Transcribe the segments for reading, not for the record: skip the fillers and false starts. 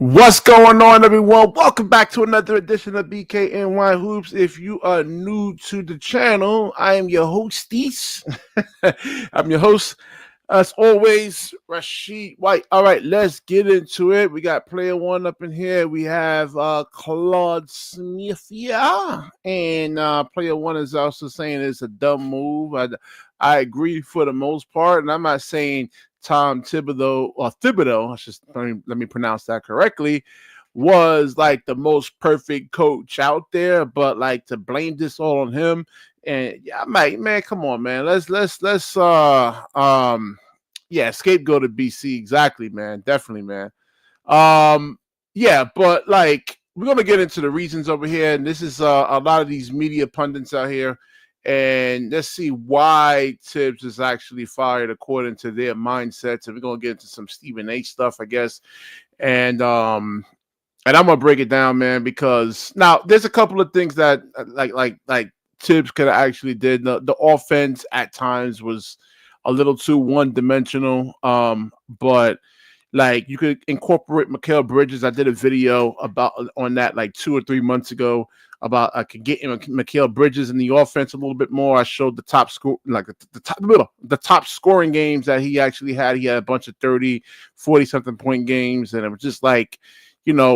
What's going on, everyone? Welcome back to another edition of BKNY Hoops. If you are new to the channel, I am your hostess. I'm your host, as always, Rashid White. All right, let's get into it. We got player one up in here. We have Claude Smith, and player one is also saying it's a dumb move. I agree for the most part, and I'm not saying Thibodeau, let me pronounce that correctly, was like the most perfect coach out there, but like to blame this all on him, and yeah, man, come on, man, let's scapegoat to BC, exactly, man, definitely, man. Yeah, but like we're gonna get into the reasons over here, and this is a lot of these media pundits out here. And let's see why Tibbs is actually fired according to their mindsets. And we're gonna get into some Stephen A stuff, I guess. And I'm gonna break it down, man, because now there's a couple of things that like Tibbs could have actually did. The offense at times was a little too one-dimensional. But like you could incorporate Mikal Bridges. I did a video on that like 2 or 3 months ago about getting Mikal Bridges in the offense a little bit more. I showed the top score, like the top scoring games that he actually had. He had a bunch of 30, 40 something point games, and it was just like, not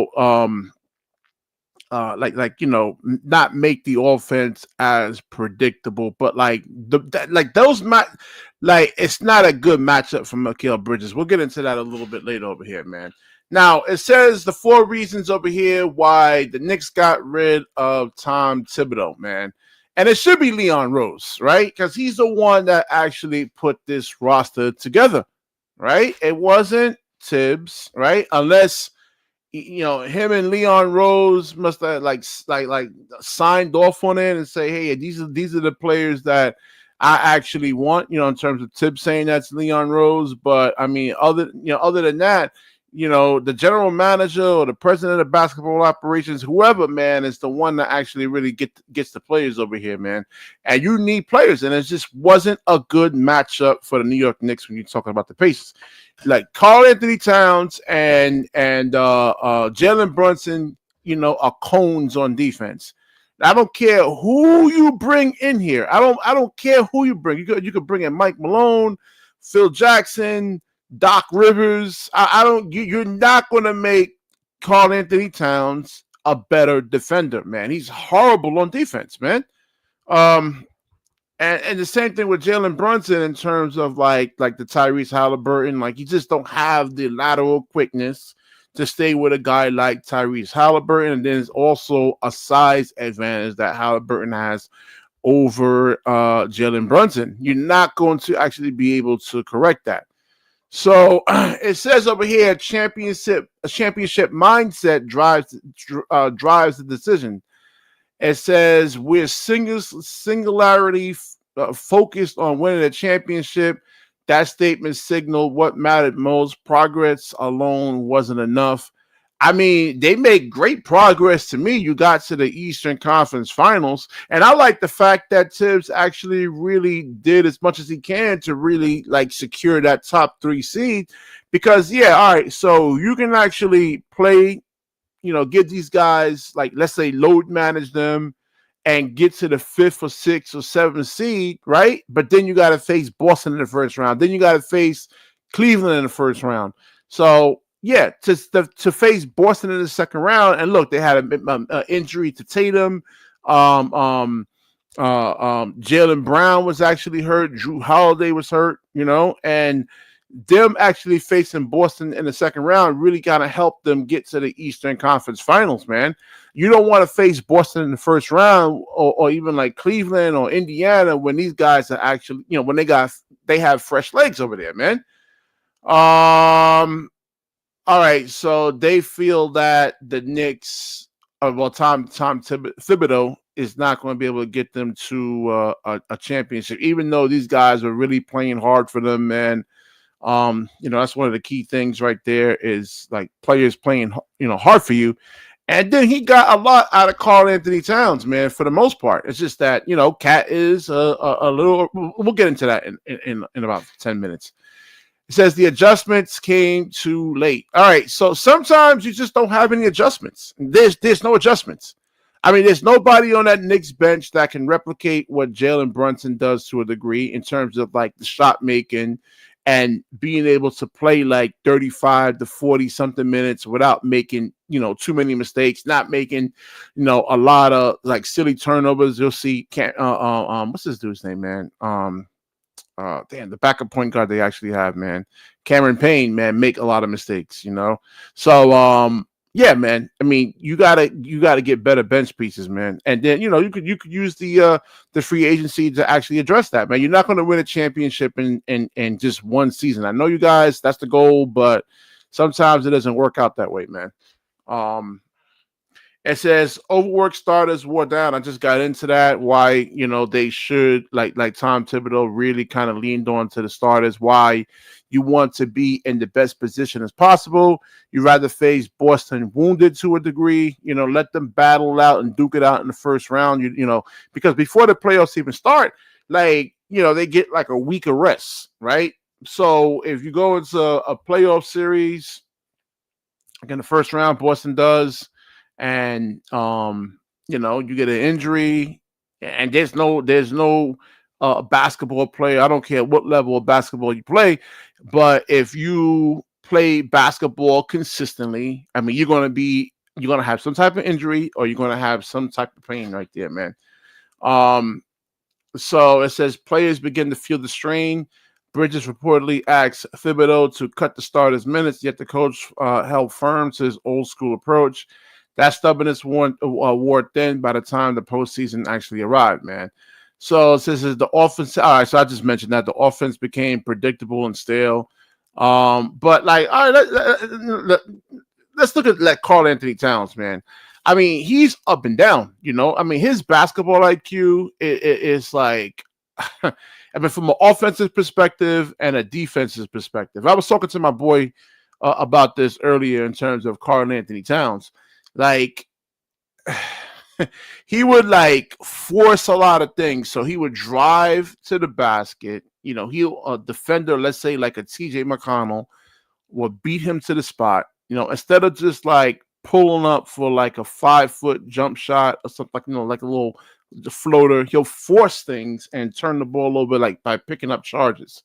make the offense as predictable, but like it's not a good matchup for Mikal Bridges. We'll get into that a little bit later over here, man. Now it says the 4 reasons over here why the Knicks got rid of Tom Thibodeau, man, and it should be Leon Rose, right? Because he's the one that actually put this roster together, right? It wasn't Tibbs, right? Unless him and Leon Rose must have like signed off on it and say, hey, these are the players that I actually want, in terms of Tibbs saying that's Leon Rose. But I mean, other than that, the general manager or the president of basketball operations, whoever, man, is the one that actually really gets the players over here, man. And you need players, and it just wasn't a good matchup for the New York Knicks when you're talking about the Pacers. Like Karl-Anthony Towns and Jalen Brunson, are cones on defense. I don't care who you bring in here. I don't care who you bring. You could bring in Mike Malone, Phil Jackson, Doc Rivers. You're not going to make Karl-Anthony Towns a better defender, man. He's horrible on defense, man. And the same thing with Jalen Brunson in terms of like the Tyrese Halliburton. Like, you just don't have the lateral quickness to stay with a guy like Tyrese Halliburton. And then there's also a size advantage that Halliburton has over Jalen Brunson. You're not going to actually be able to correct that. So it says over here, a championship mindset drives the decision. It says we're singularity focused on winning a championship. That statement signaled what mattered most. Progress alone wasn't enough. I mean, they made great progress to me. You got to the Eastern Conference Finals, and I like the fact that Tibbs actually really did as much as he can to really like secure that top 3 seed. Because all right, so you can actually play, give these guys, like, let's say, load manage them and get to the 5th or 6th or 7th seed, right? But then you got to face Boston in the first round. Then you got to face Cleveland in the first round. So to face Boston in the second round, and look, they had an injury to Tatum. Jaylen Brown was actually hurt. Drew Holiday was hurt, and them actually facing Boston in the second round really kind of helped them get to the Eastern Conference Finals, man. You don't want to face Boston in the first round or even like Cleveland or Indiana when these guys are actually, when they have fresh legs over there, man. All right, so they feel that the Knicks, Tom Thibodeau is not going to be able to get them to a championship, even though these guys are really playing hard for them, man. That's one of the key things right there is like players playing, hard for you. And then he got a lot out of Karl-Anthony Towns, man, for the most part. It's just that, Cat is a little, we'll get into that in about 10 minutes. It says the adjustments came too late. All right, so sometimes you just don't have any adjustments. There's no adjustments. I mean, there's nobody on that Knicks bench that can replicate what Jalen Brunson does to a degree in terms of like the shot making and being able to play like 35 to 40 something minutes without making, too many mistakes, not making, a lot of like silly turnovers. You'll see, what's this dude's name, man? The backup point guard they actually have, man, Cameron Payne, man, make a lot of mistakes, So, yeah, man. I mean, you gotta get better bench pieces, man. And then you could use the free agency to actually address that, man. You're not going to win a championship in just one season. I know you guys, that's the goal, but sometimes it doesn't work out that way, man. It says overworked starters wore down. I just got into that. Why, they should like Tom Thibodeau really kind of leaned on to the starters. Why you want to be in the best position as possible. You rather face Boston wounded to a degree, let them battle out and duke it out in the first round. Because before the playoffs even start, they get like a week of rest, right? So if you go into a playoff series, like in the first round, Boston does. And you get an injury, and there's no basketball player. I don't care what level of basketball you play, but if you play basketball consistently, I mean, you're gonna have some type of injury or you're gonna have some type of pain right there, man. So it says players begin to feel the strain. Bridges reportedly asked Thibodeau to cut the starters' minutes, yet the coach held firm to his old school approach. That stubbornness wore thin by the time the postseason actually arrived, man. So it says the offense. All right, so I just mentioned that the offense became predictable and stale. But like, all right, let's look at like Karl Anthony Towns, man. I mean, he's up and down. I mean, his basketball IQ is like, I mean, from an offensive perspective and a defensive perspective. I was talking to my boy about this earlier in terms of Karl Anthony Towns. Like, he would like force a lot of things. So he would drive to the basket. He'll a defender, let's say like a TJ McConnell, will beat him to the spot. Instead of just like pulling up for like a 5-foot jump shot or something like a little floater, he'll force things and turn the ball over like by picking up charges.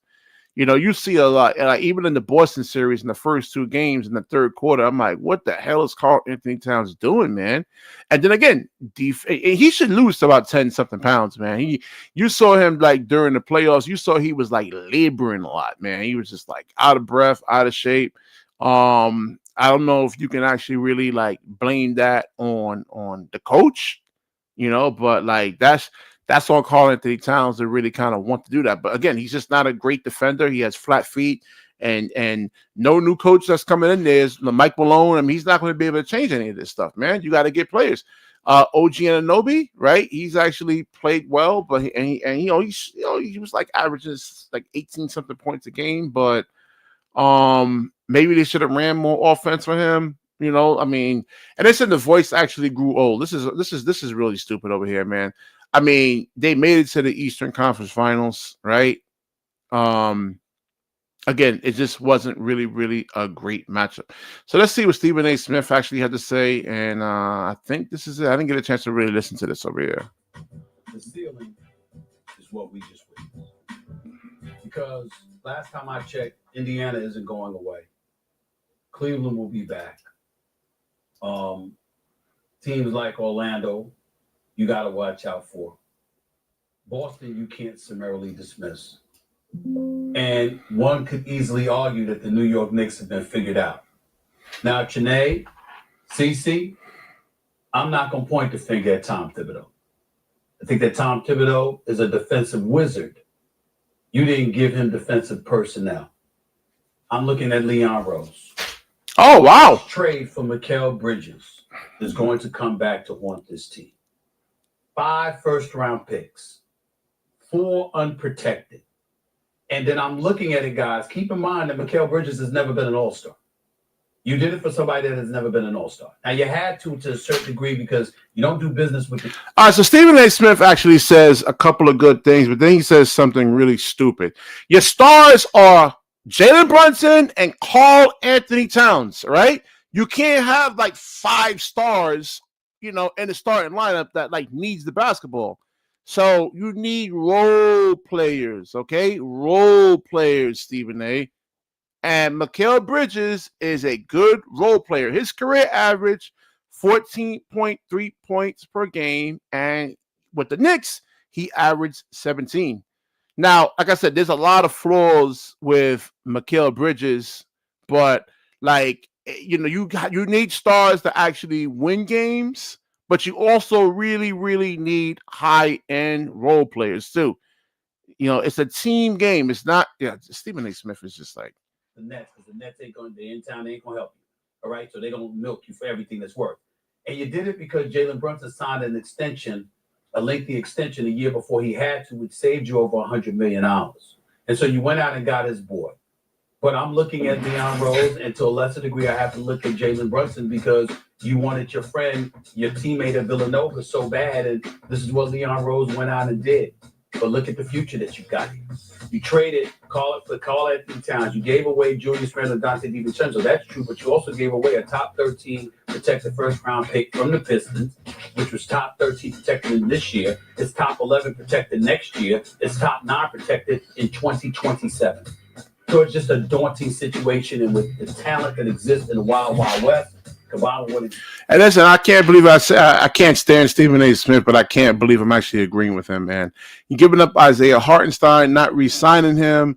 You see a lot, like even in the Boston series in the first 2 games in the third quarter, I'm like, what the hell is Karl Anthony Towns doing, man? And then again, he should lose to about 10-something pounds, man. You saw him like during the playoffs, you saw he was like laboring a lot, man. He was just like out of breath, out of shape. I don't know if you can actually really like blame that on the coach, but like that's on Karl Anthony Towns to really kind of want to do that. But again, he's just not a great defender. He has flat feet, and no new coach that's coming in there is Mike Malone. I mean, he's not going to be able to change any of this stuff, man. You got to get players. OG Anunoby, right? He's actually played well, but he was like averaging like 18-something points a game. But maybe they should have ran more offense for him. I mean, and they said the voice actually grew old. This is really stupid over here, man. I mean, they made it to the Eastern Conference Finals, right? Again, it just wasn't really, really a great matchup. So let's see what Stephen A. Smith actually had to say. And I think this is it. I didn't get a chance to really listen to this over here. The ceiling is what we just witnessed. Because last time I checked, Indiana isn't going away. Cleveland will be back. Teams like Orlando, you got to watch out for. Boston, you can't summarily dismiss. And one could easily argue that the New York Knicks have been figured out. Now, Chene, CC, I'm not going to point the finger at Tom Thibodeau. I think that Tom Thibodeau is a defensive wizard. You didn't give him defensive personnel. I'm looking at Leon Rose. Oh, wow. Trade for Mikal Bridges is going to come back to haunt this team. 5 first-round picks, 4 unprotected. And then I'm looking at it, guys. Keep in mind that Mikal Bridges has never been an all-star. You did it for somebody that has never been an all-star. Now, you had to a certain degree because you don't do business with the... All right, so Stephen A. Smith actually says a couple of good things, but then he says something really stupid. Your stars are Jalen Brunson and Karl Anthony Towns, right? You can't have like 5 stars, in the starting lineup that like needs the basketball. So you need role players, okay? Role players, Stephen A. And Mikal Bridges is a good role player. His career average 14.3 points per game. And with the Knicks, he averaged 17. Now, like I said, there's a lot of flaws with Mikal Bridges, but like you need stars to actually win games, but you also really, really need high end role players too. It's a team game. It's not. Yeah, Stephen A. Smith is just like the Nets, because the Nets ain't going. They in town. They ain't going to help you. All right, so they're going to milk you for everything that's worth. And you did it because Jalen Brunson signed an extension, a lengthy extension, a year before he had to, which saved you over $100 million. And so you went out and got his boy. But I'm looking at Leon Rose, and to a lesser degree, I have to look at Jalen Brunson because you wanted your friend, your teammate at Villanova so bad, and this is what Leon Rose went out and did. But look at the future that you got here. You traded Karl Anthony Towns. You gave away Julius Randle and Dante DiVincenzo. That's true, but you also gave away a top 13 protected first-round pick from the Pistons, which was top 13 protected in this year. It's top 11 protected next year. It's top 9 protected in 2027. So it's just a daunting situation, and with the talent that exists in the Wild Wild West, combined with and listen, I can't believe I can't stand Stephen A. Smith, but I can't believe I'm actually agreeing with him, man. You're giving up Isaiah Hartenstein, not re-signing him,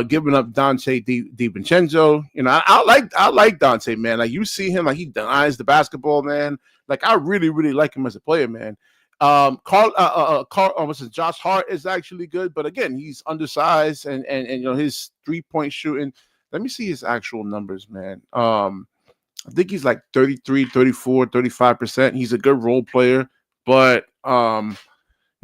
giving up Dante DiVincenzo. I like Dante, man. Like you see him, like he denies the basketball, man. Like I really, really like him as a player, man. Josh Hart is actually good, but again, he's undersized and his 3-point shooting. Let me see his actual numbers, man. I think he's like 33, 34, 35%. He's a good role player, but no,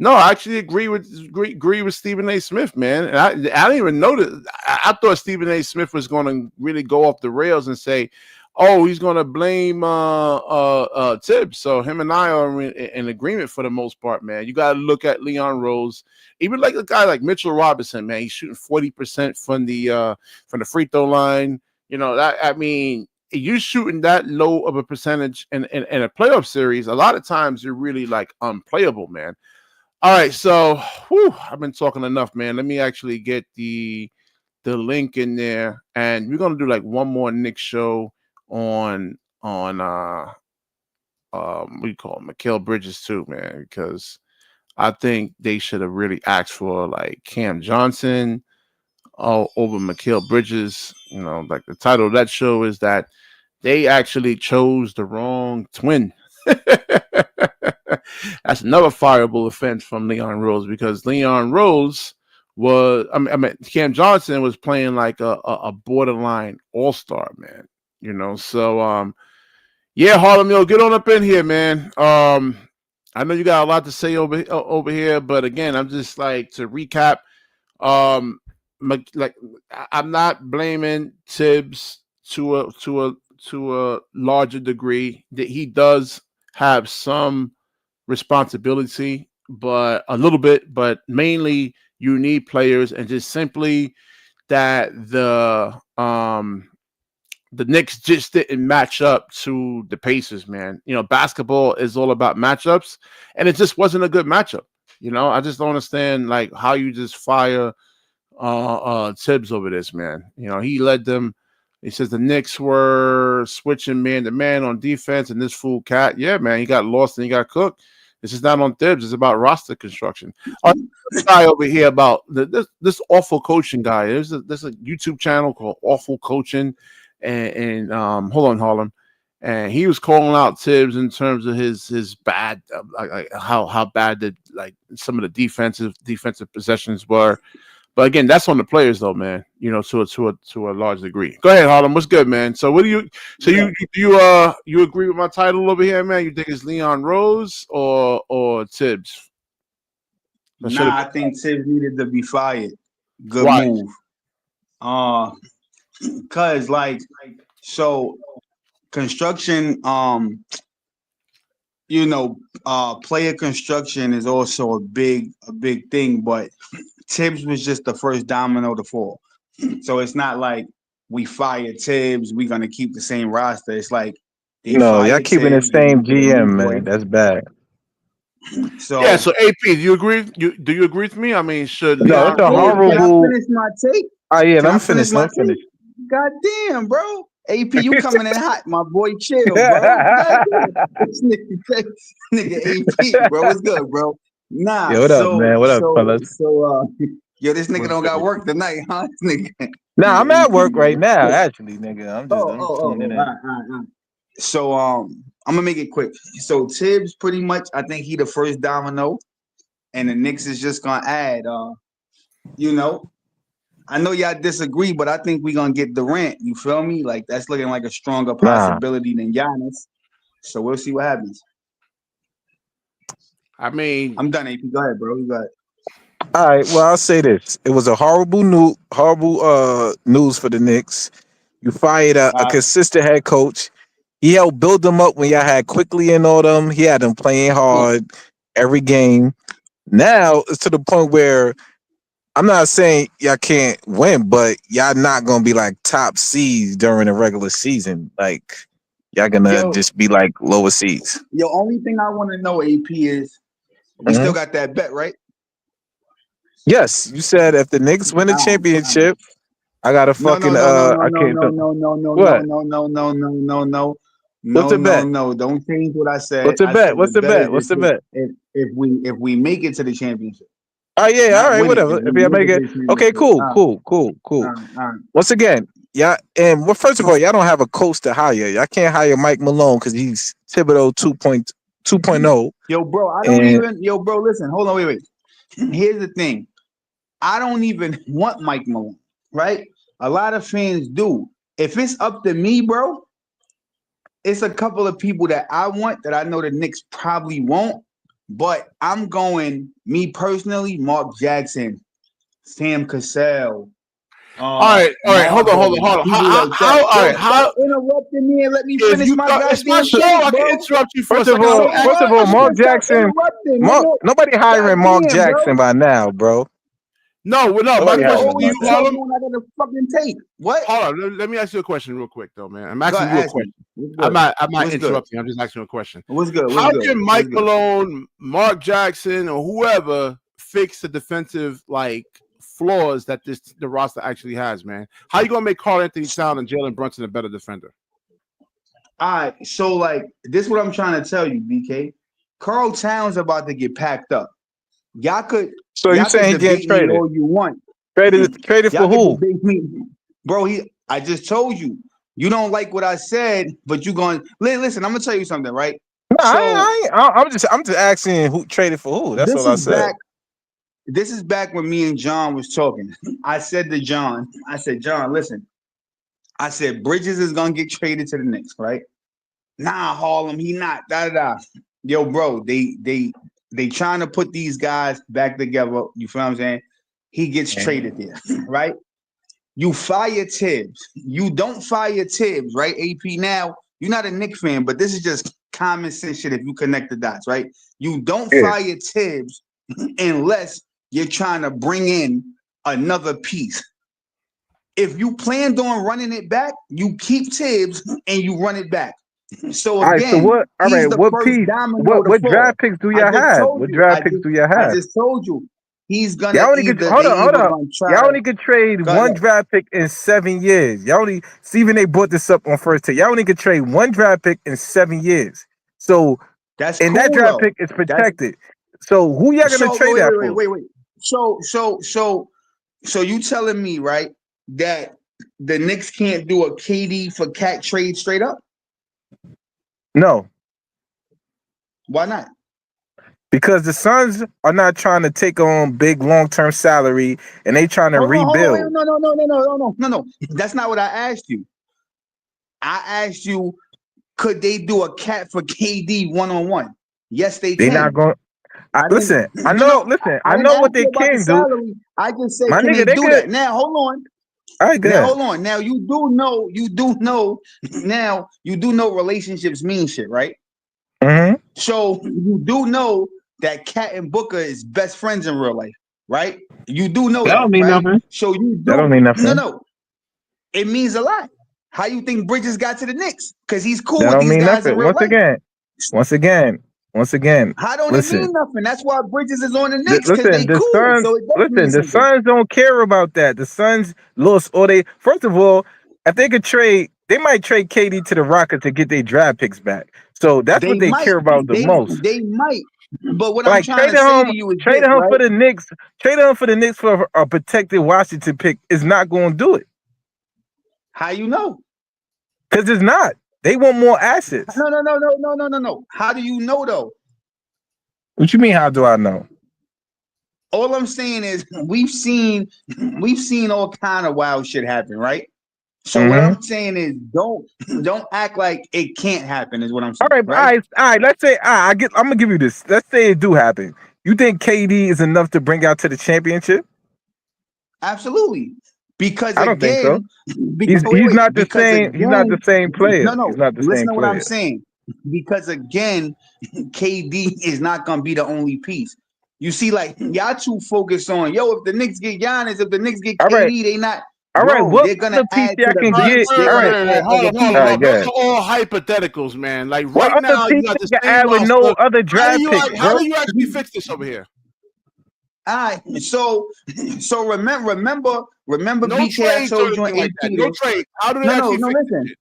I actually agree with Stephen A. Smith, man. And I didn't even notice. I thought Stephen A. Smith was going to really go off the rails and say, "Oh, he's going to blame Tibbs." So him and I are in agreement for the most part, man. You got to look at Leon Rose, even like a guy like Mitchell Robinson, man. He's shooting 40% from the free throw line. You shooting that low of a percentage in a playoff series, a lot of times you're really like unplayable, man. All right, so I've been talking enough, man. Let me actually get the link in there, and we're gonna do like one more Knicks show on what do you call it, Mikal Bridges too, man, because I think they should have really asked for like Cam Johnson over Mikal Bridges. Like the title of that show is that they actually chose the wrong twin. That's another fireable offense from Leon Rose, because Leon Rose was, Cam Johnson was playing like a borderline all-star, man. So yeah, Harlem, get on up in here, man. I know you got a lot to say over here, but again, I'm just like to recap. Like I'm not blaming Tibbs to a larger degree. That he does have some responsibility, but a little bit, but mainly you need players, and just simply that the Knicks just didn't match up to the Pacers, man. Basketball is all about matchups, and it just wasn't a good matchup. I just don't understand like how you just fire Tibbs over this, man. He led them. He says the Knicks were switching man to man on defense, and this fool Cat, yeah, man, he got lost and he got cooked. This is not on Tibbs. It's about roster construction. This guy over here about this awful coaching guy. There's a YouTube channel called Awful Coaching, and hold on, Harlem, and he was calling out Tibbs in terms of his bad, like how bad some of the defensive possessions were. But again, that's on the players, though, man. To a large degree. Go ahead, Harlem. What's good, man? So, what do you? So you agree with my title over here, man? You think it's Leon Rose or Tibbs? I think Tibbs needed to be fired. Good Why? move. Cause construction. Player construction is also a big thing, but Tibbs was just the first domino to fall. So it's not like we fired Tibbs, we're gonna keep the same roster. It's like they No, y'all fired keeping the Tibbs, they're same gonna get a new GM, boy. man. That's bad. So Yeah. So AP, do you agree? Do you agree with me? I mean, should No, Leon it's a Rose? can I horrible. finish my take? Oh yeah, Can I I'm finish finished. my I'm take? finished. God damn, bro. AP, you coming in hot, my boy. Chill, bro. God damn. This nigga AP, bro. What's good, bro? Nah, Yo, what up, man? What up, fellas? yo, this nigga What's don't got good? work tonight, huh? This nigga, Nah, I'm nigga at work AP, right bro. now, actually, nigga. I'm tuning All in. right. So I'm gonna make it quick. So Tibbs, pretty much, I think he the first domino, and the Knicks is just gonna add. You know, I know y'all disagree, but I think we're gonna get Durant. You feel me? Like that's looking like a stronger Nah. possibility than Giannis. So we'll see what happens. I mean, I'm done, AP. Go ahead, bro. You got it. All right. Well, I'll say this: it was a horrible news for the Knicks. You fired a consistent head coach. He helped build them up when y'all had Quickly and all them. He had them playing hard every game. Now it's to the point where I'm not saying y'all can't win, but y'all not gonna be like top seeds during the regular season. Like y'all gonna just be like lower seeds. Yo, only thing I want to know, AP, is we still got that bet, right? Yes, you said if the Knicks win the championship, I got to fucking I can't. What? What's the bet? No. Don't change what I said. What's the I bet? said What's the bet? What's the bet? if we make it to the championship. Oh yeah, all Not right, win it, whatever. if we If y'all make make it it, to the okay, championship. cool. Once again, yeah, and well, first of all, y'all don't have a coach to hire. Y'all can't hire Mike Malone because he's Thibodeau 2.0. Yo, bro, I don't even. Yo, bro, listen, hold on, wait. Here's the thing. I don't even want Mike Malone, right? A lot of fans do. If it's up to me, bro, it's a couple of people that I want that I know the Knicks probably won't. But I'm going, me personally, Mark Jackson, Sam Cassell. all right. Hold on. How interrupting me and let me if finish you my thought goddamn it's my show? take, I bro. can interrupt you for First a of second. all, Mark Jackson. Nobody hiring Mark Goddamn, Jackson by now, bro. No. My Nobody question hiring to you, Mark Jackson. Harlem. I got a fucking tape. What? Hold on. Let me ask you a question real quick, though, man. I'm Go asking ahead, you a ask me. question. What's I'm not good? interrupting. I'm just asking you a question. What's good? How can Mike Malone, Mark Jackson, or whoever fix the defensive flaws that the roster actually has, man? How you gonna make Karl Anthony Towns and Jalen Brunson a better defender? All right, so this is what I'm trying to tell you, BK. Karl Towns about to get packed up. Y'all could. So you saying he getting traded? All you want. Traded for who? Debate me. Bro, I just told you. You don't like what I said, but you going listen. I'm gonna tell you something, right? No, I'm just asking who traded for who. That's all I said. This is back when me and John was talking. I said to John, John, listen. I said Bridges is gonna get traded to the Knicks, right? Nah, Harlem, he not. Yo, bro, they trying to put these guys back together. You feel what I'm saying? He gets traded there, right? You fire Tibbs. You don't fire Tibbs, right? AP, now you're not a Knicks fan, but this is just common sense shit if you connect the dots, right? You don't fire Tibbs unless you're trying to bring in another piece. If you planned on running it back, you keep Tibbs and you run it back. So again, what piece? What draft picks do y'all have? What draft picks do y'all have? I just told you. He's gonna hold on. Y'all only could trade one draft pick in 7 years. Steven, they brought this up on first take. Y'all only could trade one draft pick in 7 years. So that draft pick is protected. So who y'all gonna trade that for? Wait. So you telling me, right, that the Knicks can't do a KD for Cat trade straight up? No. Why not? Because the Suns are not trying to take on big long-term salary, and they trying to rebuild. No. That's not what I asked you. I asked you, could they do a Cat for KD one-on-one? Yes, they can. They're not going. I know what they can do. I just said, can they do that? Now, hold on. All right, good. Now, hold on. Now, you do know relationships mean shit, right? Mm-hmm. So you do know that Cat and Booker is best friends in real life, right? You do know That that, don't mean right? nothing. So you That don't do. mean nothing. No. It means a lot. How you think Bridges got to the Knicks? Because he's cool That with don't these mean guys in nothing. real life. Once again. How don't it Listen, mean nothing? That's why Bridges is on the Knicks, because listen. they The cool. Suns. So it does mean Listen, the something. Suns don't care about that. The Suns lost, or they. First of all, if they could trade, they might trade KD to the Rockets to get their draft picks back. So that's They what they might. care about the most. They might. But what I'm Like trying to say to you is this, trading him right? for the Knicks, trading him for the Knicks for a protected Washington pick is not going to do it. How you know? Because it's not. They want more assets. No. How do you know though? What you mean? How do I know? All I'm saying is we've seen all kind of wild shit happen, right? So what I'm saying is don't act like it can't happen. Is what I'm saying. All right. Let's say I'm gonna give you this. Let's say it do happen. You think KD is enough to bring out to the championship? Absolutely. Because I don't think so. because, He's not the same. again, He's not the same player. no. He's not the Listen same to what I'm player. saying. Because again, KD is not gonna be the only piece. You see, like y'all too focused on if the Knicks get Giannis, if the Knicks get KD, All right. they not. All right. Bro, What they're gonna other piece add I to the can bench. get? They're All gonna right. add Hold other on. people. Those are all hypotheticals, man. Like What right other now, you piece got you the can same add with no roster. other draft picks, How bro? do you actually fix this over here? All right, so remember, No BK. I trades or told you on anything like that. No AP. trades. How do they No, actually fix listen,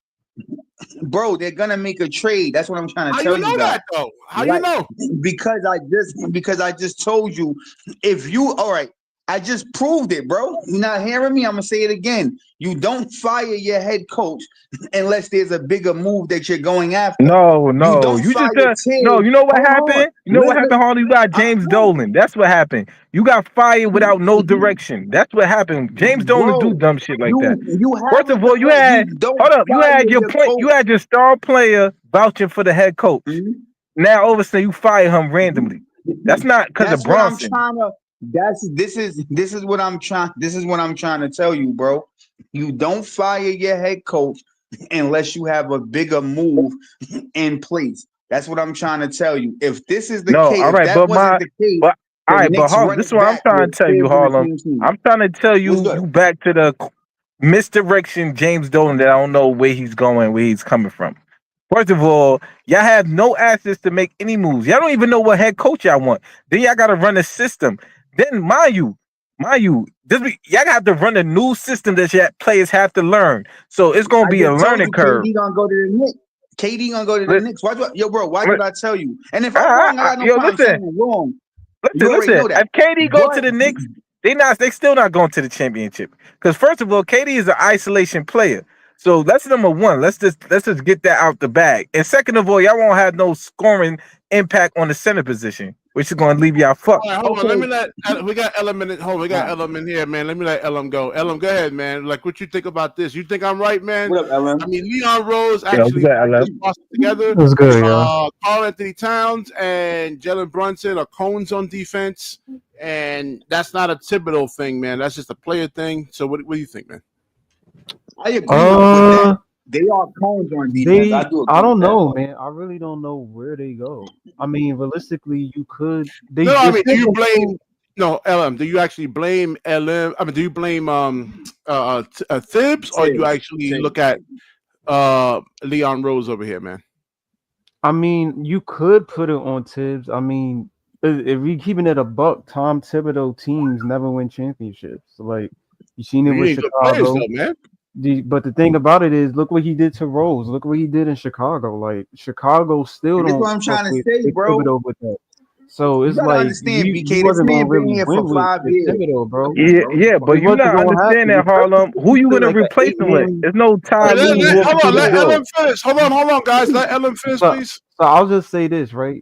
bro. They're gonna make a trade. That's what I'm trying it? to How tell you you know guys. that though? How you Like, know? because I just told you. If you all right, I just proved it, bro. You're not hearing me? I'm gonna say it again. You don't fire your head coach unless there's a bigger move that you're going after. No. You don't You fire just Tibbs. You know what Hold on. happened? You know what happened, Harley? You got James Dolan. That's what happened. You got fired without no direction. That's what happened. James Dolan do Bro, dumb shit like that. you have First a of all, you direct. had You don't hold up. You fire had your your point. coach. You had your star player vouching for the head coach. Mhm. Now all of a sudden you fire him randomly. That's not because of That's what I'm Bronson. trying to. This is what I'm trying. This is what I'm trying to tell you, bro. You don't fire your head coach unless you have a bigger move in place. That's what I'm trying to tell you. If this is the No, case, all if right, that wasn't the case, but all the right, but Knicks Harlem, run this is it what I'm back trying with to tell you, Tibbs and the Harlem. same team. I'm trying to tell What's you, good? you back to the misdirection James Dolan that I don't know where he's going, where he's coming from. First of all, y'all have no assets to make any moves. Y'all don't even know what head coach y'all want. Then y'all got to run a system. Then, mind you, y'all have to run a new system that your players have to learn. So it's gonna I be a just told learning you curve. KD gonna go to the Knicks. KD gonna go to the Let- Knicks. Why did I tell you? And if I'm I- wrong, I got no yo, problem saying I'm wrong. You already know that. If KD go to the Knicks, they still not going to the championship. Because first of all, KD is an isolation player. So that's number one. Let's just get that out the bag. And second of all, y'all won't have no scoring impact on the center position, which is going to leave y'all fucked. All right, hold on. Let me we got Element. Hold on, we got Element here, man. Let me let Elam go. Elam, go ahead, man. Like, what you think about this? You think I'm right, man? What up, Ellen? I mean, Leon Rose Yeah, actually we got put LM. this roster together. That's good, yeah. Karl Anthony Towns and Jalen Brunson are cones on defense, and that's not a Thibodeau thing, man. That's just a player thing. So, what do you think, man? I agree with that. They are cones on defense. I do agree I don't with that. know, man. I really don't know where they go. I mean, realistically, you could. Do you blame? No, LM. Do you actually blame LM? I mean, do you blame Thibs, or you actually look at Leon Rose over here, man? I mean, you could put it on Tibbs. I mean, if we keeping it a buck, Tom Thibodeau teams never win championships. Like you seen it with Chicago, though, man. But the thing about it is, look what he did to Rose. Look what he did in Chicago. Like Chicago still That's don't. what I'm trying to say, bro. With that. So it's like understand, you BK. wasn't This man gonna really been here win for 5 with years. Thibodeau, bro. Yeah, but you not understand that, Harlem. Who you gonna replace him with? There's no Ty Lue walking through the Let door. Ellen finish. Hold on, guys. Let Ellen finish, please. So I'll just say this, right?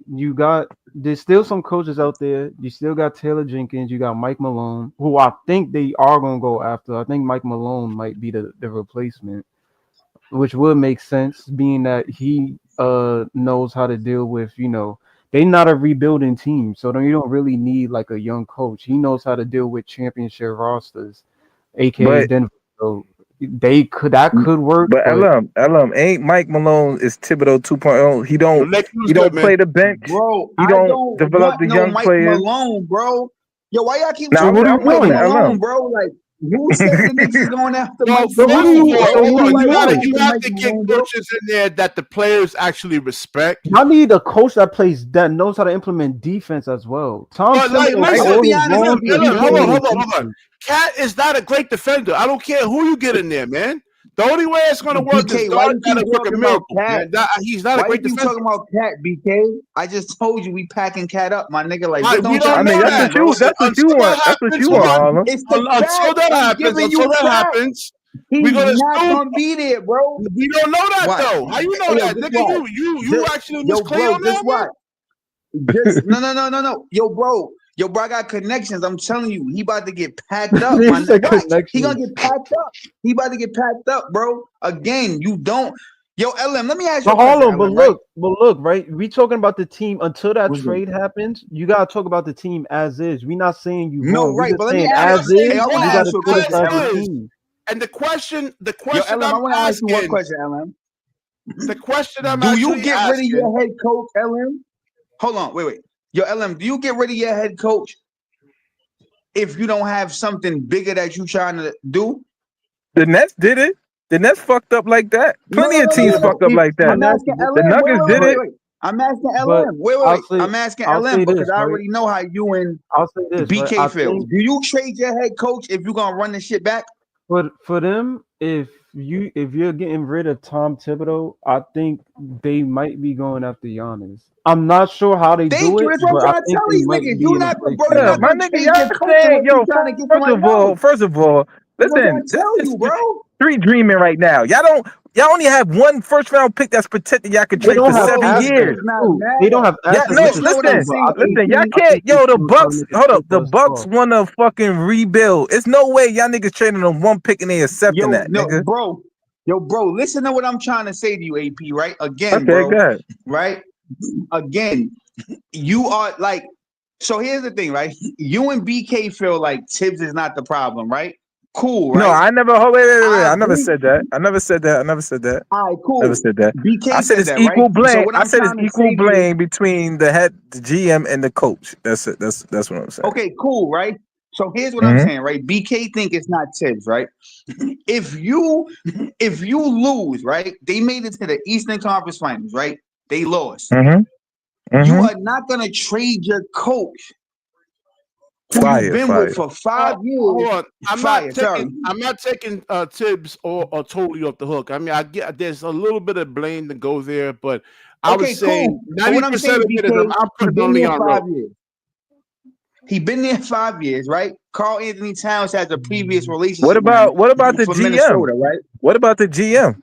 There's still some coaches out there. You still got Taylor Jenkins. You got Mike Malone, who I think they are gonna go after. I think Mike Malone might be the replacement, which would make sense, being that he knows how to deal with, they're not a rebuilding team, so you don't really need like a young coach. He knows how to deal with championship rosters, aka Denver. So that could work. But LM ain't Mike Malone is Thibodeau 2.0. He don't play the bench. Bro, he don't develop the young Mike players. Malone, bro. Yo, why y'all keep Now, So talking what are about you Mike doing? Malone, bro? Like, who said the Knicks is going after Well, Mike first of Malone, all, bro? So Ain't what are you nobody doing? going you have after to Mike get Malone, bro. coaches in there that the players actually respect. Y'all need a coach that knows how to implement defense as well. Tom But like, Thibodeau, for I'm listen, gonna all be his honest with wrongs, you, but he hold on, BK. implemented hold on. defense. Cat is not a great defender. I don't care who you get in there, man. The only way it's going to work is BK, why God you got keep to work a talking about miracle, Cat? man. He's not a Why you great keep defender. talking about Cat, BK? I just told you we packing Cat up, my nigga. Like, what We don't y'all don't I mean, know that's understand, that. what bro? you that's what you Until want. that That's what happens, you we're want, going. Harlem. It's the Until fact. that I'm happens, giving you fact. we're He's gonna not assume. gonna be there, bro. We don't know that What? though. How you know Hey, yo, that, just nigga? what? You actually was Yo, clear bro, on just that, man. what? Just no. Yo, bro, I got connections. I'm telling you, he about to get packed up, He man. said Watch, he gonna connections. get packed up. He about to get packed up, bro. Again, you don't. Yo, LM, let me ask you But a question, hold on, LM. Right? but look, right? We talking about the team until that What's good? trade happens. You gotta talk about the team as is. We not saying you No, wrong. We right, just but let me saying I'm ask. not as Hey, saying is. I want to You wrong. ask gotta you a put us question, as a As LM. is. team. And the question Yo, LM, I I'm want to ask you one asking, question, LM. the question I'm Do you actually get rid of asking, your head coach, LM? Hold on, wait. Yo, LM, do you get rid of your head coach if you don't have something bigger that you trying to do? The Nets did it. The Nets fucked up like that. No, Plenty no, of no, no, Yeah, teams no, but no. fucked up see, like the that. I'm Nets, asking The LM. Nuggets did it. Wait. I'm asking but LM. Wait. I'm asking I'll LM say because this, I right? already know how you and I'll say this, right? BK I feel. think Do you trade your head coach if you're gonna run the shit back? for them, if you're getting rid of Tom Thibodeau, I think they might be going after Giannis. I'm not sure how they do Thank you. it, That's what I'm but I trying to think tell they these might niggas. be in a place to You're Yeah, not do my it. gonna nigga, trade your y'all coach saying, unless you're yo, trying to get somebody else. first of all, That's what I'm listen, trying to this tell is you, bro. street dreaming right now. Y'all only have one first round pick that's protected. Y'all could They trade don't for have Bro, 7 that assets years. does not too. They don't matter. have Yeah, assets, no, which Listen is to what I'm true. But saying, y'all AP. I can't. think they Yo, the still trying to Bucks. make a Hold up, the surplus Bucks cost. want to fucking rebuild. It's no way y'all niggas trading on one pick and they accepting Yo, that, no, nigga. bro. Yo, bro, listen to what I'm trying to say to you, AP, right? Again, Okay, bro, good. right? Again, you are like, so here's the thing, right? You and BK feel like Tibbs is not the problem, right? Cool, No, right? I never. Oh, wait. I I never agree. said that. I never said that. All right, Never cool. said that. I BK said said it's that, right? equal So blame. what I I'm said it's trying to equal say to you, blame between the GM, and the coach. That's it. That's what I'm saying. okay, cool, right? So here's what I'm Mm-hmm. saying, right? BK think it's not Tibbs, right? If you lose, right? They made it to the Eastern Conference Finals, right? They lost. Mm-hmm. You Mm-hmm. are not gonna trade your coach who you've Fire, been with fire. for 5 years. hold on. Sorry. I'm not taking Tibbs or totally off the hook. I mean, I get there's a little bit of blame to go there, but I would Okay, say cool. But what I'm 90% saying, of it is BK, I'm he putting been on there Leon Rose. 5 years. He been there 5 years, right? Carl Anthony Towns has a previous relationship with him What about the for GM? Minnesota, right? What about the GM?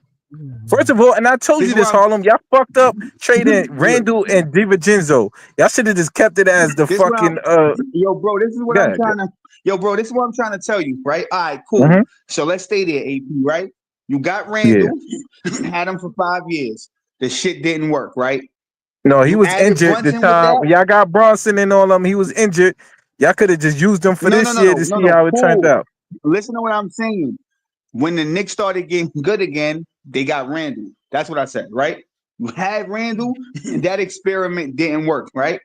First of all, and I told This you is what this, Harlem. Y'all fucked up trading look, Randall and DiVincenzo. Y'all should have just kept it as the this is what fucking yo, bro, this is what I'm God. trying to this is what I'm trying to tell you, right? All right, cool. Mm-hmm. So let's stay there, AP, right? You got Yeah. Randall, had him for 5 years. The shit didn't work, right? No, he You was added injured the Brunson with time that. when y'all got Bronson and all them. He was injured. Y'all could have just used him for this year to see No. how it turned Cool. out. Listen to what I'm saying. When the Knicks started getting good again, they got Randall. That's what I said, right? You had Randall, and that experiment didn't work, right?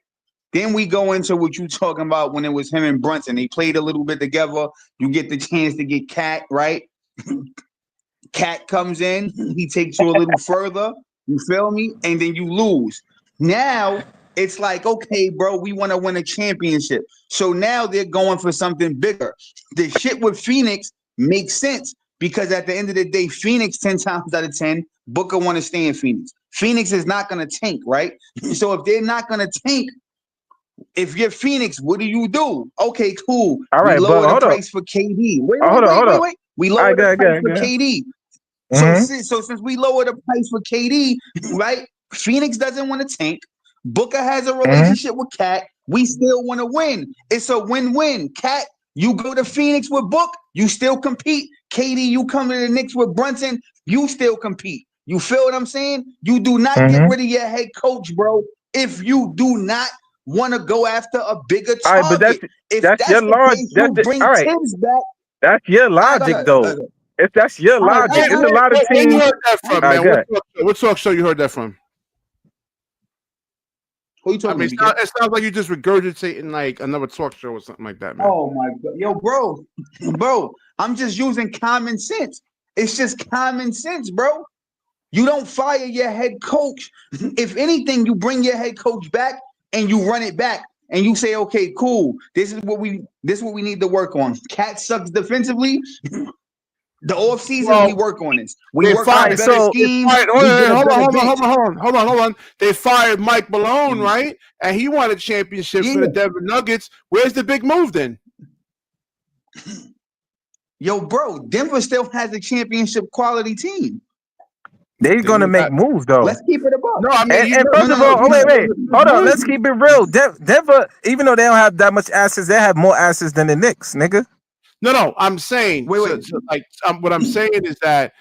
Then we go into what you talking about when it was him and Brunson. They played a little bit together. You get the chance to get Cat, right? Cat comes in, he takes you a little further. You feel me? And then you lose. Now it's like, okay, bro, we want to win a championship. So now they're going for something bigger. The shit with Phoenix makes sense because at the end of the day, Phoenix 10 times out of 10, Booker want to stay in Phoenix. Phoenix is not going to tank, right? So if they're not going to tank, if you're Phoenix, what do? Okay, cool. All We right, but lower the hold up. price for KD. Hold up. We All lower right, the price go for ahead. KD. So, Mm-hmm. since we lower the price for KD, right? Phoenix doesn't want to tank. Booker has a Mm-hmm. relationship with Cat. We still want to win. It's a win-win. Cat, you go to Phoenix with Book, you still compete. KD, you come to the Knicks with Brunson, you still compete. You feel what I'm saying? You do not get Mm-hmm. rid of your head coach, bro, if you do not want to go after a bigger All right, but target. If that's that's your the logic. case, you bring All right. Tibbs back. That's your All right, go logic, ahead. though. If that's your All right, logic, it's a Where, lot of where you teams. heard that all right. from, All right, man? go ahead. What talk show you heard that from? Who you I talking mean, to, BK? it sounds like you're just regurgitating like another talk show or something like that, man. Oh my god, yo, bro, I'm just using common sense. It's just common sense, bro. You don't fire your head coach. If anything, you bring your head coach back and you run it back and you say, okay, cool. This is what we need to work on. Cat sucks defensively. The off season, we work on this. We They work on fired. better so schemes. Hold We get a on, better hold on, bench. hold on. They fired Mike Malone, Mhm. right? And he won a championship for the Yeah. Denver Nuggets. Where's the big move then? Yo, bro, Denver still has a championship quality team. they're gonna you make got- moves though. Let's keep it above. No, I mean, And first of all, hold on. Let's keep it real. Denver, even though they don't have that much assets, they have more assets than the Knicks, nigga. No, I'm saying, Wait. what I'm saying is that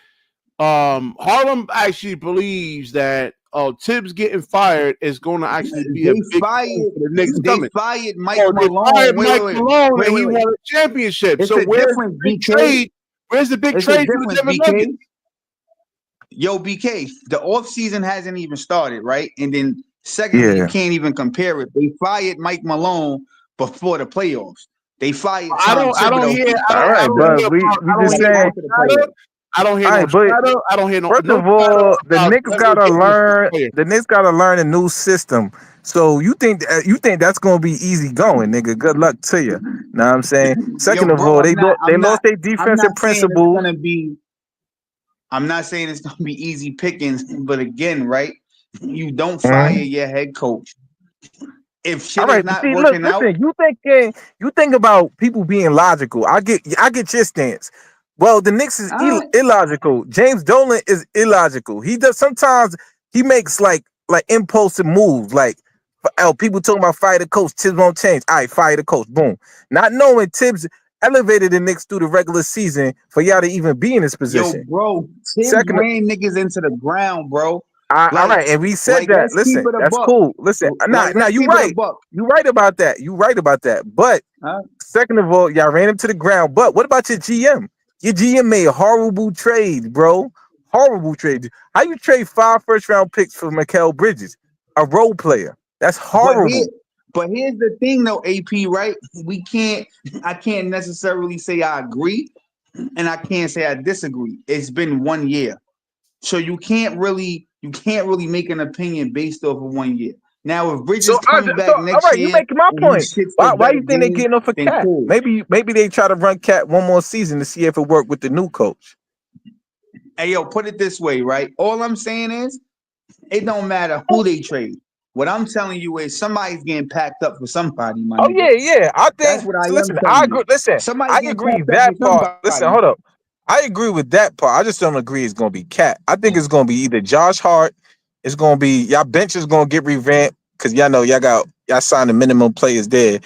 Harlem actually believes that Tibbs getting fired is going to actually be a big thing for the Knicks They coming. fired Mike They Malone. fired Mike Malone, Wait, and he wait. won a championship. It's So a where's the difference, big BK. trade? Where's the big It's a trade for the difference, Denver BK. Nuggets? Yo, BK, the offseason hasn't even started, right? And then secondly, you can't even compare it. They fired Mike Malone before the playoffs. They fired Tom I don't Thibodeau. hear. All right, but we just saying. I don't hear All no right, but chatter. I don't hear no. first no of all, chatter the about Knicks Denver gotta getting a learn. player. The Knicks gotta learn a new system. So you think that's gonna be easy going, nigga? Good luck to you. Know what I'm saying? Second Yo, of bro, all, they lost their I'm defensive not saying it's principle. gonna be. I'm not saying it's gonna be easy pickings, but again, right? You don't fire your head coach. If All shit is right, not see, look, working out, listen. You think about people being logical. I get your stance. Well, the Knicks is illogical. James Dolan is illogical. He does sometimes he makes like impulsive moves. Like, people talking about fire the coach. Tibbs won't change. All right, fire the coach. Boom. Not knowing Tibbs elevated the Knicks through the regular season for y'all to even be in this position. yo, bro, Tibbs ran niggas into the ground, bro. All right, and we said that. Listen, that's cool. Listen, now you right. You right about that. You right about that. But second of all, y'all ran him to the ground. But what about your GM? Your GM made horrible trades, bro. Horrible trades. How you trade 5 first-round picks for Mikal Bridges, a role player? That's horrible. But here's the thing, though, AP. Right? I can't necessarily say I agree, and I can't say I disagree. It's been 1 year, so you can't really make an opinion based off of 1 year. Now, if Bridges coming back next all right, year, you making my point. Why you think they getting off a Cat? Cool. Maybe they try to run Cat one more season to see if it worked with the new coach. Hey, yo, put it this way, right? All I'm saying is, it don't matter who they trade. What I'm telling you is somebody's getting packed up for somebody, my nigga. Yeah. I think that's what I listen, am. I agree. Listen, I agree that part. Listen, hold up. I agree with that part. I just don't agree it's gonna be Cat. I think it's gonna be either Josh Hart. It's gonna be y'all bench is gonna get revamped because y'all know y'all signed the minimum players there.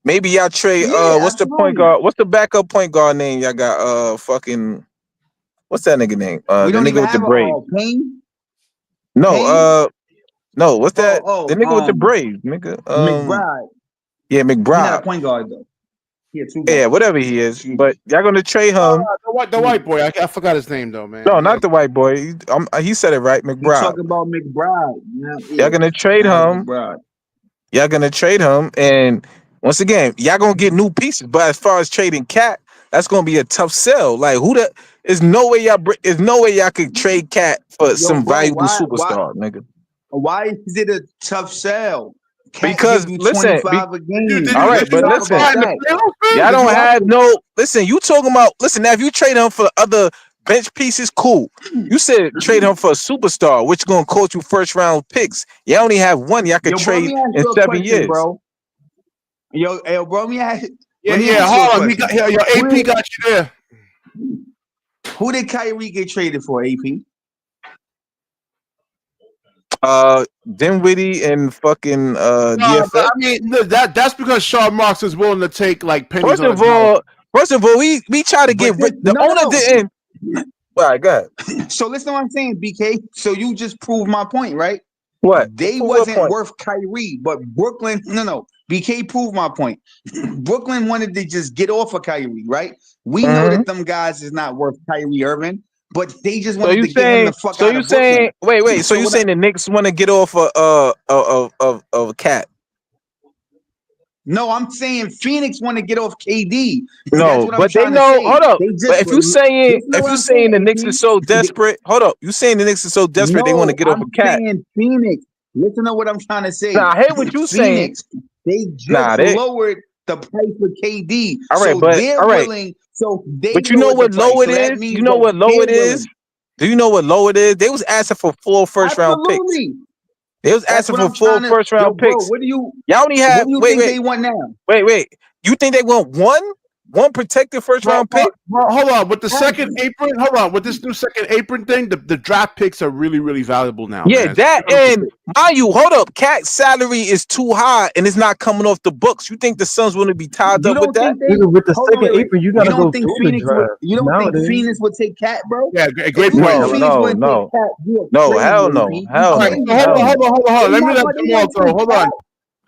Maybe y'all trade what's the point guard? What's the backup point guard name? Y'all got fucking what's that nigga name? We the don't nigga even with the have braids. Payne? No, no, what's that? The nigga with the braids, nigga. McBride. Yeah, McBride. He's not a point guard though. Yeah, whatever he is. But y'all gonna trade him. The white boy. I forgot his name though, man. No, not the white boy. He said it right, McBride. You talking about McBride? Y'all gonna trade him. McBride. Y'all gonna trade him, and once again, y'all gonna get new pieces. But as far as trading Cat, that's gonna be a tough sell. Like there's no way y'all could trade Cat for some valuable superstar, nigga. Why is it a tough sell? Because listen, a game. All right, but listen, y'all don't have no. Listen, you talking about? Listen, now if you trade him for other bench pieces, cool. You said trade him for a superstar, which gonna cost you first round picks. You only have one. Y'all could trade in 7 years, bro. Yo, bro, let me ask. Hold on. AP got you there. Who did Kyrie get traded for? AP. Dinwiddie and fucking DFS. I mean, that's because Sean Marks is willing to take like pennies. First of all, we try to get the owner didn't. All right, go ahead. So listen to what I'm saying, BK. So you just proved my point, right? What? They wasn't worth Kyrie, but Brooklyn. No. BK proved my point. Brooklyn wanted to just get off of Kyrie, right? We know that them guys is not worth Kyrie Irving, but they just So wanted you to get him the saying? fuck So out you of Brooklyn. saying? Wait. So So you what saying the Knicks want to get off of Cat? No, I'm saying Phoenix want to get off KD. That's No, what I'm but they trying to know. say. Hold up. They But just listen to if what you I'm saying, saying the Knicks is so AP. desperate, hold up. You saying the Knicks is so desperate they want to No, get off I'm of Cat? saying Phoenix. Listen to what I'm trying to say. Nah, I hear what you saying. Phoenix, they Nah, just they lowered the price for KD. all right, So but they're all right. willing. So they But you know lowered the what low price. it So that is? means You know that what low they're it is? willing. Do you know what low it is? They was asking for 4 first round picks. Absolutely. They was That's asking what for I'm 4 trying to. first Yo, round bro, picks. Y'all only what have do you think they want now? wait. You think they want one protected first round pick? Well, hold on. With the second Absolutely. apron, hold on. With this new second apron thing, the draft picks are really, really valuable now, Yeah, man. that and mind you, hold up, Cat's salary is too high and it's not coming off the books. You think the Suns want to be tied You up with don't that? think they Nigga, with the hold on, second wait. apron, you You gotta don't go think through the Phoenix would draft. you don't think Nowadays, Phoenix would take Cat, bro? Yeah, If great you point. think No, Phoenix wouldn't take no. Cat, you're No, crazy, hell no. AP. Hell All right, Crazy, so no. hold Hell on, no. hold on, hold on. They Let me not let gonna Jamal go. take Hold Cat. on.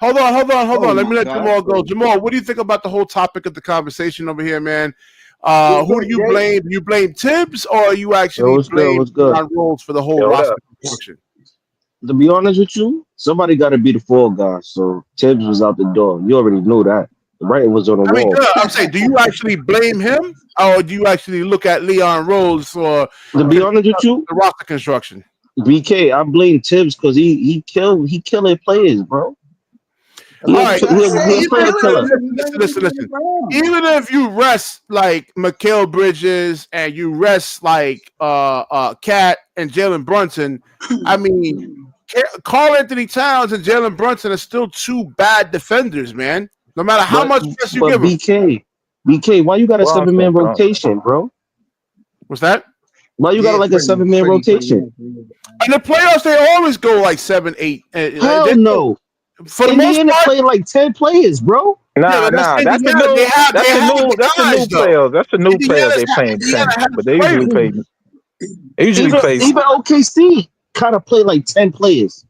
Hold on. Oh Let me my let God, Jamal go. bro. Jamal, what do you think about the whole topic of the conversation over here, man? What's Who up, do you Jay? blame? You blame Tibbs, or you Yo, actually what's good? blame What's good? Leon Rhodes for the whole Yo, what roster up? construction? To be honest with you, somebody got to be the fall guy. So Tibbs was out the door. You already know that. The writing was on the I mean, wall. good. I'm saying, do you actually blame him, or do you actually look at Leon Rhodes for To be honest with you, the roster construction? BK, I blame Tibbs because he killing players, bro. All right, I said He a he player killing killer. them. You gotta be killing listen. for him. Even if you rest like Mikal Bridges and you rest like Cat and Jalen Brunson, I mean, Carl Anthony Towns and Jalen Brunson are still two bad defenders, man. No matter how But much rest you but give them. BK, why you got a Well, I'm 7-man so drunk. rotation, bro? What's that? Why you got Yeah, like a 7-man rotation? In the playoffs, they always go like 7, 8. Hell no. For the most Indiana part, playing like 10 players, bro. yeah, but that's That's the Indiana. new They have the that's the guys new though. players. That's the new players they playing Indiana 10. has But the players. they usually Even play even OKC kind of play like 10 players.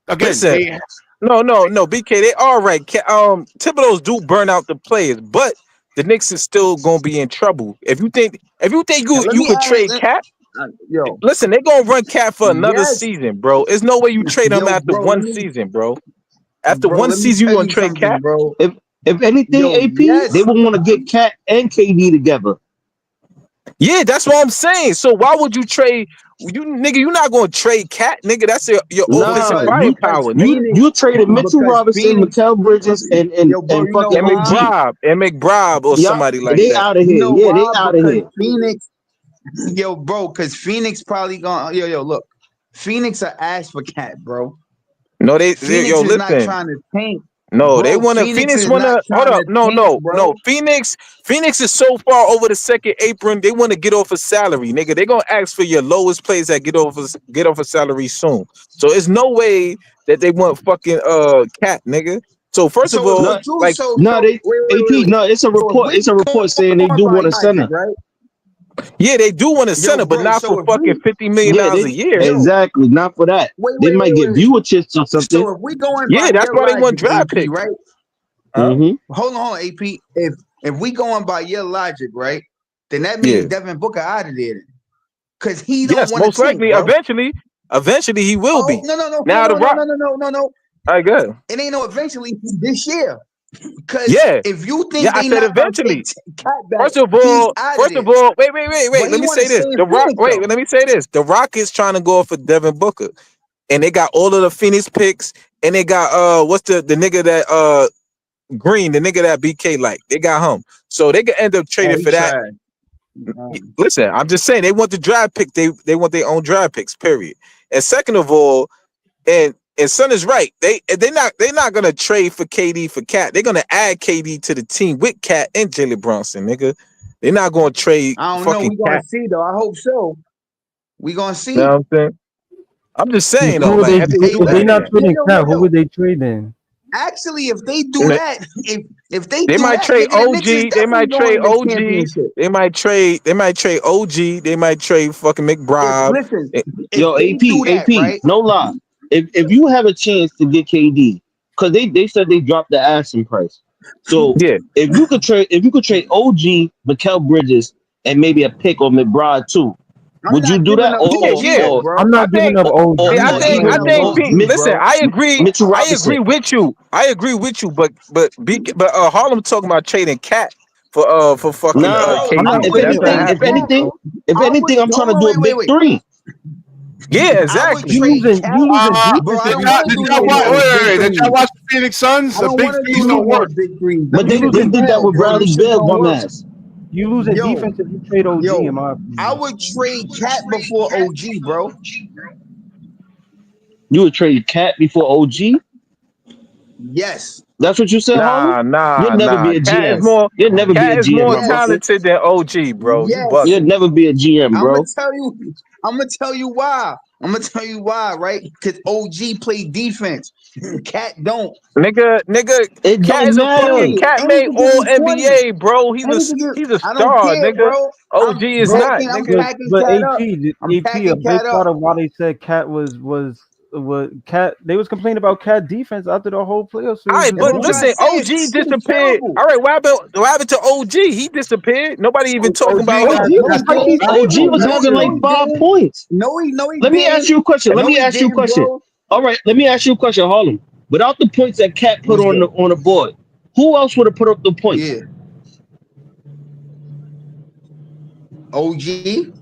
Again, listen. No, BK, they all right. Thibodeau's do burn out the players, but the Knicks is still gonna be in trouble. If you think Let you me could ask, trade Cat, yo, listen, they're gonna run Cat for another yes, season, bro. There's no way you trade him yo, after bro. one season, bro. After Bro, one let me season, you tell gonna you trade something, Cat? bro. If anything, Yo, AP, they yes, would want to get Cat and KD together. Yeah, that's what I'm saying. So why would you trade you nigga? You're not gonna trade Cat, nigga. That's your offensive Nah, because firepower, nigga. Phoenix, you traded Mitchell because Robinson, Phoenix, Mikal Bridges, yo, bro, and you know fucking And why? OG. McBride or Yup, somebody like they that. out of You here. know Yeah, they why? out of Because here. Phoenix, yo, bro, because Phoenix probably gonna, yo, look, Phoenix are ass for Cat, bro. No, they Phoenix yo, is not listen. trying to tank, No, they bro. wanna Phoenix Phoenix is not wanna hold trying up. to tank, No. bro. Phoenix is so far over the second apron, they want to get off a salary, nigga. They gonna ask for your lowest players that get off a salary soon. So it's no way that they want fucking Cat, nigga. So first of So if we all, No, do, like no, they wait. AP. No, it's a So if report. we It's a report saying they going do by want a logic, center. right? yeah, they do want a Yo, center, but bro. not for So if fucking we, $50 million Yeah, a they year. yo, exactly not for that. They might give wait. you a chance or something. So if we going by Yeah, that's your why they want logic, draft AP, picks. right? Huh? Hold on, AP. If we going by your logic, right? Then that Yeah. means Devin Booker out of there, because he don't Yes, want to most tank, likely. bro. Eventually he will Oh be. no, Now the Rock. no. All right, good. It ain't no eventually this year. Because Yeah. if you Yeah, think I they said not gonna take eventually. Cat back, First of he's all, out of there. wait. But he Let me want to say stay this. in The Rock. Phoenix Wait, though. let me say this. The Rockets trying to go for Devin Booker, and they got all of the Phoenix picks, and they got what's the nigga that Green, the nigga that BK like. They got him, so they could end up Oh, trading he for that. tried. Listen, I'm just saying they want the draft pick. They want their own draft picks. Period. And second of all, and Son is right. They're not gonna trade for KD for Cat. They're gonna add KD to the team with Cat and Jalen Brunson, nigga. They're not gonna trade I don't know. fucking We gonna Cat. see though. I hope so. We gonna You know see. what I'm saying? I'm just saying who though, would like they if they do do if they that, not trading Cat? Who Yo. would they trade then? Actually, if they do that, if they they do might that, trade nigga, the Knicks is OG. They definitely might going trade to the OG. championship. They might trade OG. They might trade fucking If McBride. listen, Eh, if Yo, they do that, AP, right? no lie. If you have a chance to get KD, because they said they dropped the asking price. So Yeah, if you could trade OG, Mikal Bridges, and maybe a pick on McBride too, I'm Would you not do giving that? up OG yet, Or bro. I'm I not giving think, up OG. yeah, I'm not giving I up think. OG, Listen, bro. I agree. Mitchell I Robinson? agree with you. But Harlem talking about trading Cat for fucking Nah, Bro, I'm not KD. if But that's trading not anything, OG, if happening. anything, bro. if I would anything, I'm trying to do a big wait. three. Yeah, I would exactly. You trade losing Cat, defense bro. I if don't you want to Did do y'all no watch? more big Did y'all threes. watch the Phoenix Suns? I The don't big want to threes do no don't more work. big threes. But Them they shit did that fail, with bro. Them Bradley shit Beal, don't bum work. ass. you losing Yo, defense if you trade OG, in my I opinion. would trade Cat before OG, bro. You would trade Cat before OG? Yes, That's what you said, Harlem? You'll never be a GM. yes, You'll never be a Cat is GM, more my brother. yes, talented than OG, bro. You yes. You'll bugging. never be a GM, I'm gonna bro. tell you. I'm gonna tell you why. I'm gonna tell you why, right? Because OG play defense. Cat don't. It Cat don't is a matter. fucking Cat And he made can give all you 20. NBA, bro. And he can give. He's a I don't star, care, nigga. bro. OG is But not, I'm nigga. packing but Cat up. I'm AP a packing big Cat up. part of why they said Cat was Cat. They was complaining about Cat defense after the whole playoff All series right, was That's but what I'm trying done. to listen, say. OG It's disappeared. terrible. All right, what happened to OG? He disappeared. Nobody even talking OG about got No, got he so didn't. OG was valuable. having No, like he 5 didn't. points. No, he Let me ask didn't. you a question. No, he didn't, bro. All right, let me ask you a question, Harlem. Without the points that Cat put What's on good? the board, who else would have put up the points? Yeah. OG.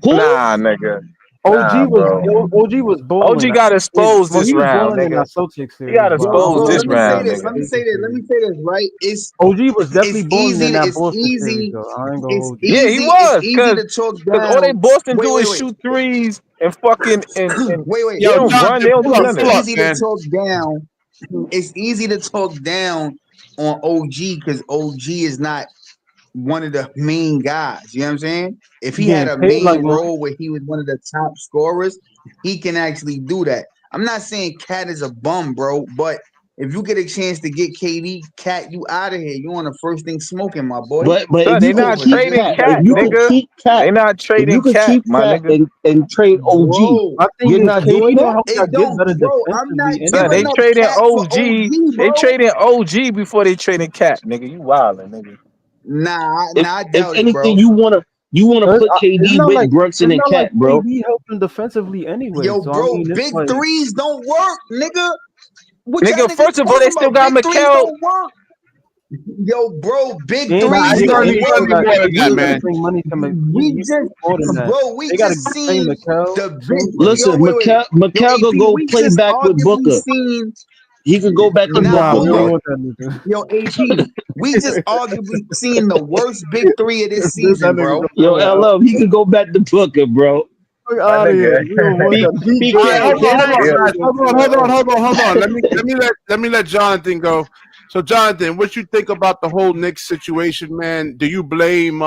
Who? Nah, nigga. OG Nah, was bro. OG was OG balling. got exposed Well, this he was round, balling in nigga. that Celtics He got series, but I Yo, don't exposed so know this let me about say round, that this. nigga. Let me Lakers say this. Let series. me say this, right? OG was definitely It's balling in easy. that It's Boston series, easy. though. I ain't gonna It's hold you. Yeah, he easy. It's was, easy cause to talk all they down. Boston Wait, do wait, is wait. shoot threes and fucking and Wait. they Yo, don't run, they Jonathan, don't do pull up, none It's of pull that. up, easy to man. talk down. It's easy to talk down on OG because OG is not one of the main guys. You know what I'm saying? If He he had getting a paid like main one. role where he was one of the top scorers, he can actually do that. I'm not saying Cat is a bum, bro, but if you get a chance to get KD, Cat, you out of here. You on the first thing smoking, my boy. But Son, if they you could not Over, keep nigga. trading Cat, Let's Cat, if you could go. nigga. keep They Cat, not if you trading could Cat, keep my Cat nigga. and trade OG, Bro, My thing you're is, not KD doing gonna that. help y'all it get don't, better bro. I'm not defensively Son, giving they anyway. up trading Cat for OG. OG, They bro. trading OG before they trading Cat, nigga. You wildin', nigga. Nah, I If doubt it, anything, bro. you wanna put It's KD not with like Brunson and Cat, bro. KD helped them defensively anyway. Yo, So I bro, mean, it's big like threes don't work, nigga. What y'all Nigga, niggas first of all, they talking still about? got Big threes Mikel. don't work. Yo, bro, big and Nah, threes it's KD, gonna and don't need, they it's still gonna work. need got more than they that, still got to man. bring money to make. We He just, more than that. bro, we They got to just pay seen Mikel. the Same big. thing. Yo, Listen, wait. Yo, Mikel gonna AP, go we play just back with arguably Booker. seen. He could go back to Nah, Booker, we don't We, bro. want that nigga. yo, AP, we just arguably seen the worst big three of this Let that season, nigga bro. go Yo, somewhere else. LL, he could go back to Booker, bro. Fuck My out of nigga. here. We don't want that. All right, BK, hold on, can hold I? on, Yeah. guys. Nigga Hold on, somewhere else. hold on. Let me let Jonathan go. So, Jonathan, what you think about the whole Knicks situation, man? Do you blame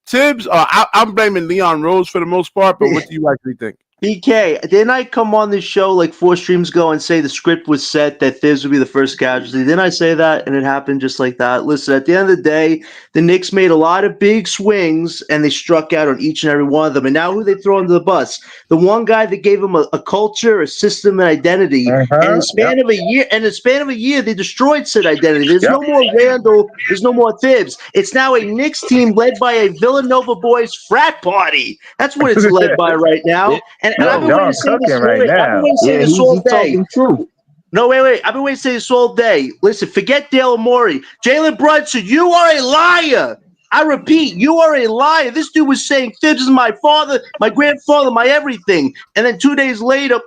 Tibbs? I'm blaming Leon Rose for the most part, but what do you actually think? BK, didn't I come on this show like 4 streams ago and say the script was set that Thibs would be the first casualty? Didn't I say that? And it happened just like that. Listen, at the end of the day, the Knicks made a lot of big swings and they struck out on each and every one of them. And now who they throw under the bus? The one guy that gave them a culture, a system, and identity. And in the Yep. span of a year, they destroyed said identity. There's Yep. no more Randall. There's no more Thibs. It's now a Knicks team led by a Villanova boys frat party. That's what it's led by right now. And I've Yo, been waiting to John say cooking this. right I've been now. waiting to say Yeah, this he's all day. talking true. No, wait. I've been waiting to say this all day. Listen, forget Dale Morey. Jalen Brunson, you are a liar. I repeat, you are a liar. This dude was saying Thibs is my father, my grandfather, my everything. And then 2 days later,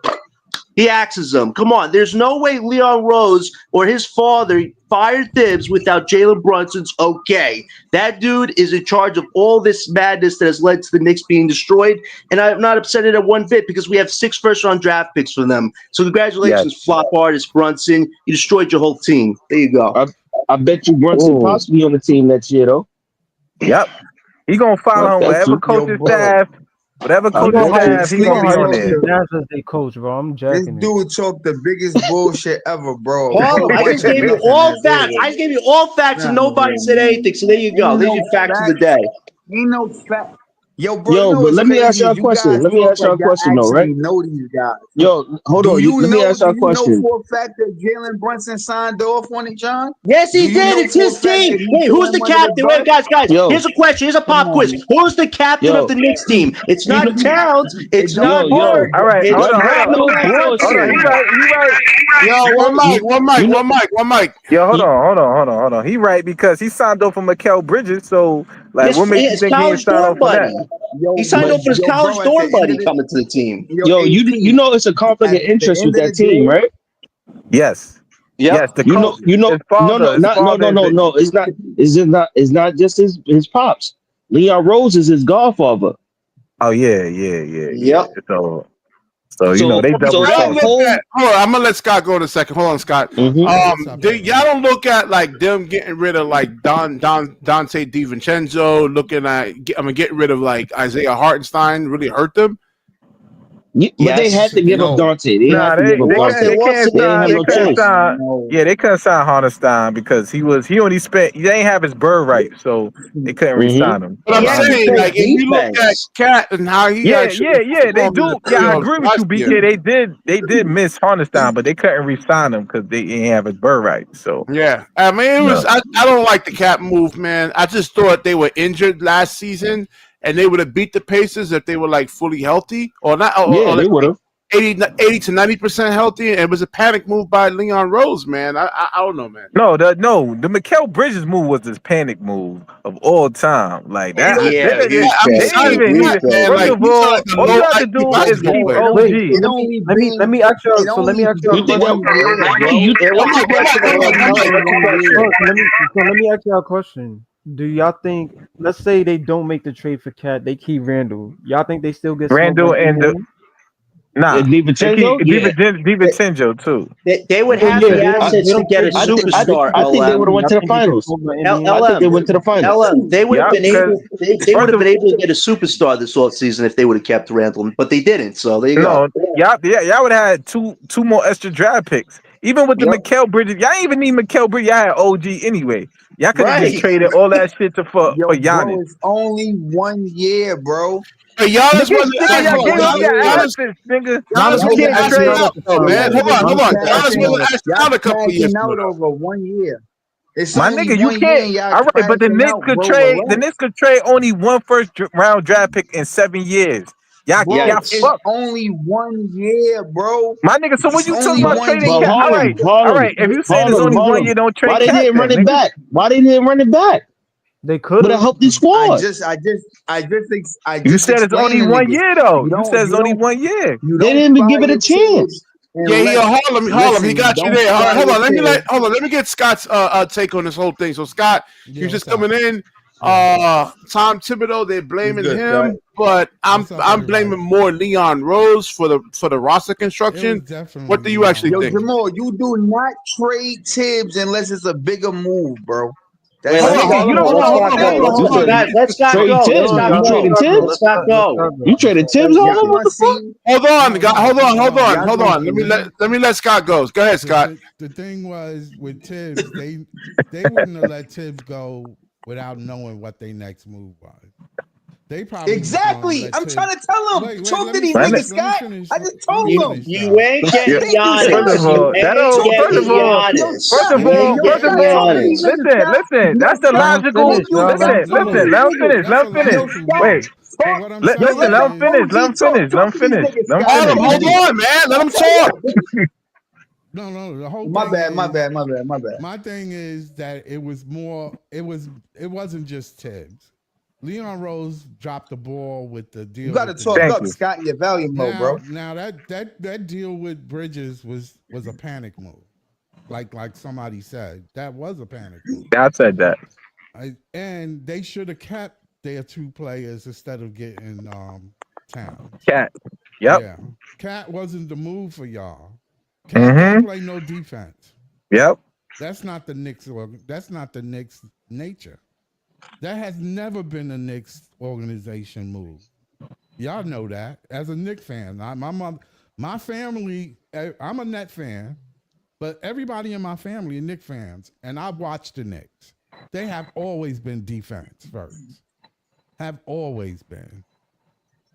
he axes him. Come on. There's no way Leon Rose or his father fired Thibs without Jalen Brunson's okay. That dude is in charge of all this madness that has led to the Knicks being destroyed. And I'm not upset at it one bit because we have 6 first-round draft picks from them. So congratulations, Yes. flop artist Brunson. You destroyed your whole team. There you go. I bet you Brunson Ooh. possibly on the team next year, though. Yep. He gonna follow him Got whatever to. Yo, coaching bro, staff, whatever He coaching gonna hype. staff, this he He gonna gonna nigga be hype on talk up there. the. Nash as they coach, bro. I'm This jacking it. dude talk the biggest bullshit ever, bro. A Harlem, whole I bunch just of gave you Knicks all fans. facts. I just gave you all facts and nobody said anything. So there you go. Ain't There's no your facts of the facts. day. Ain't no fact. Yo, bro, Yo, you know but what's let me ask crazy? y'all a You question. guys Let me talk ask like y'all a y'all question though, right? actually know these guys. Yo, hold on. Let me ask y'all a Do you know question. for a fact that Jalen Brunson signed off on it, John? Yes, Do he you did. know It's for a his fact team. that he Wait, threw who's him the under the captain? Wait, bus? guys. Yo, Here's a question. Here's a Come pop on, quiz. man. Who's the captain of yo, the Knicks team? It's you know, not Towns. It It's don't not yo. Hart. All right, It's Y'all not Jalen know that though. hold on. He Brunson. right. He right. Yo, one You, mic, one mic, you know, one mic. Yo, you, hold on. He right because he signed off for Mikael Bridges. So, like, what makes you His think he ain't college signed dorm off on that? buddy. He signed but up for his college bro, at the dorm end of buddy the coming to the team. yo, you AP, know it's a conflict at of the interest end with of the that team, day, right? Yes, yes. Yep. The coach, You know, his father, his father is the. no. It's not just his pops. Leon Rose is his godfather. Oh yeah. Yep. So you know So they so double Y'all that don't crossed look him. whole at. Hold on, I'm gonna let Scott go in a second. Hold on, Scott. hmm What's up, Y'all everybody? don't look at like them getting rid of like Dante DiVincenzo, looking at getting rid of like Isaiah Hartenstein really hurt them. but they had Yes. to give up No, Dante. They had Nah, to give up Boston, Dante. they can't They ain't sign have they no couldn't choice. sign no. they couldn't sign Hartenstein because he only spent they ain't have his bird right, so they couldn't hmm re-sign him But he I'm actually saying, plays like, if you look at defense. Cat and how he actually They performed in the do. Yeah, I playoffs agree with you, last year. BK. They did miss Hartenstein, but they couldn't re-sign him because they didn't have his bird right. So Yeah, I mean, it was. no, I don't like the Cat move, man. I just thought they were injured last season, and they would have beat the Pacers if they were like fully healthy, or not, Yeah, or they like would have. 80 to 90% healthy. And it was a panic move by Leon Rose, man. I don't know, man. the Mikael Bridges move was this panic move of all time. Like Well, you that, know, Yeah, I'm they just didn't signing even Cat, man. First Like of he's all, like a all you low have to IQ do is keep basketball player. OG. It only Let me ask y'all. it So let me only ask y'all a You think that? one question. year, Hey, bro. you Yeah, One what's the mic, one question, mic, one It mic, LM? only one Tell us mic. been what's the 1 year. question. Let me ask y'all a question. Do y'all think? Let's say they don't make the trade for Cat. They keep Randall. Y'all think they still get smoked by Randall and Indiana? they keep DiVincenzo? Yeah, DiVincenzo too. They would Well, have yeah, the assets they to don't get a trade him for Cat. They superstar, keep I think they OG. would LM. have went Y'all to the think they get finals. smoked by I Indiana? think they LM. went to the finals. LM. They would have Yeah, been because able. They would first have of been able to get a superstar this offseason if they would have kept Randall, but they didn't. So there you go. no, y'all would have had two more extra draft picks. Even with the Yep. Mikael Bridges, y'all ain't even need Mikael Bridges. Y'all had OG anyway. Y'all could have just Right. traded all that shit for Yo, bro, Giannis. it's only 1 year, bro. Hey, Giannis Nigga, wasn't nigga, asked. y'all Hold gave on, up your Giannis, assets, nigga. Giannis Giannis You wasn't was can't asked acting trade. out out at the though, time. man. Giannis Hold was on. acting out Giannis at Cashing, the wasn't time. asked y'all out a couple of years cashing ago, out though. over 1 year. It's My only nigga, you 1 year, can't. and y'all All right, but the cashing Knicks out, could bro. trade. The Relax. Knicks could trade only one round draft pick in 7 years. Y'all Bro, it's Yikes. fucked. only 1 year, bro. My nigga, so when It's you talk only about But one trading but year. cat, all right, Harlem, if you saying it's only 1 year, don't Why trade they cat didn't run then, it nigga. back? Why they didn't run it back? They could Would have have. helped the squad. I You just said it's explained only to 1 niggas. year though. You You don't, said it's you only don't, 1 year. you They don't didn't even give it a fire Tibbs chance. Yeah, unless. Harlem. He Listen, you got you don't there. All right, hold fire on. Tibbs. Let me get Scott's take on this whole thing. So Scott, he yeah. was just What's up? coming in. Yeah. Tom Thibodeau, they're It's blaming good, Scott. him, but What's up, I'm everybody? blaming more Leon Rose for the roster It was construction. What definitely do you actually Yo, Leon think? Rose. Jamal, you do not trade Tibbs unless it's a bigger move, bro. Wait, That's Hold let on, it. Scott hold on, go. hold Let on, hold Scott on, go. hold on, You hold on. said Let Scott trade go. Let Tibbs. Scott You Let's traded go. Scott go. Let Tibbs. Scott go. You traded Tibbs all Y'all over gonna the fuck. see. Hold on, No, God, no. Y'all hold gonna on. The thing, Let me let Scott go. Go ahead, Scott. the thing was with Tibbs, they wouldn't have let Tibbs go without knowing what their next move was. They probably was going to Exactly. let I'm trying Tibbs. to tell him. Wait. Talk Let to me these My niggas, finish. nigga, Let me Scott. finish. I just Let me told them. finish You though. ain't yeah. getting Thank you, First Scott. of Giannis. You all, ain't first of getting all, Yo, Giannis. Scott. You ain't Yo, getting Scott, talk to these Giannis. niggas, listen, Scott. listen. Yo, That's the Scott, Let him logical. talk finish, to y'all. him. Let Scott, him No, talk no, to finish. these no. niggas. Let That's him the finish. Yo, logical Scott, Wait, move. But talk. what I'm let Yo, saying let him them is, finish. Let him OG talk. finish. Let Talk him to these finish. niggas, Let him Scott. Harlem, finish. hold on, man. Let him talk. no. The whole My thing bad, my is, bad, my bad, my bad. my thing is that it was more. It wasn't just Tibbs. Leon Rose dropped the ball with the You deal gotta with the talk Thank up, you. Knicks. Scott, in your volume low, bro. Now that deal with Bridges was a panic move. Like somebody said, that was a panic move. I said that. And they should have kept their two players instead of getting Towns. Cat. Yep. Yeah. Cat wasn't the move for y'all. Cat don't Mm-hmm. play no defense. Yep. That's not the Knicks. That's not the Knicks' nature. That has never been a Knicks organization move. Y'all know that. As a Knicks fan, my family. I'm a Net fan, but everybody in my family are Knicks fans, and I watch the Knicks. They have always been defense first. Have always been.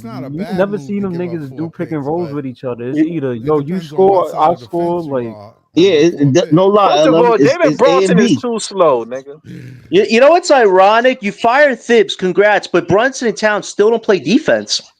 It's not a You bad never move seen to them give up niggas 4 do pick and picks, rolls but with each other. It's It- either it yo, you depends on what score, side I of the score. fence you Like are Yeah, about 4 no picks. lie, First of LM. all, David It's A and Bronson is B. too slow, nigga. You know what's ironic? You fired Thibs, congrats, but Brunson and Towns still don't play defense.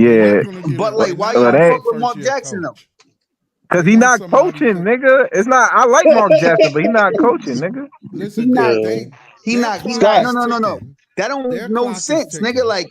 right? Yeah, They're not gonna get But it. like, They're why not y'all gonna they get fuck a with first Mark year Jackson though? coach. because They he want not somebody coaching, to nigga. It's not. I like Mark Jackson, but he not coaching, nigga. He listen. not. Yeah. He Their not. He clock not. Scott, is No. ticking. That don't make Their no clock is sense, nigga. ticking. Like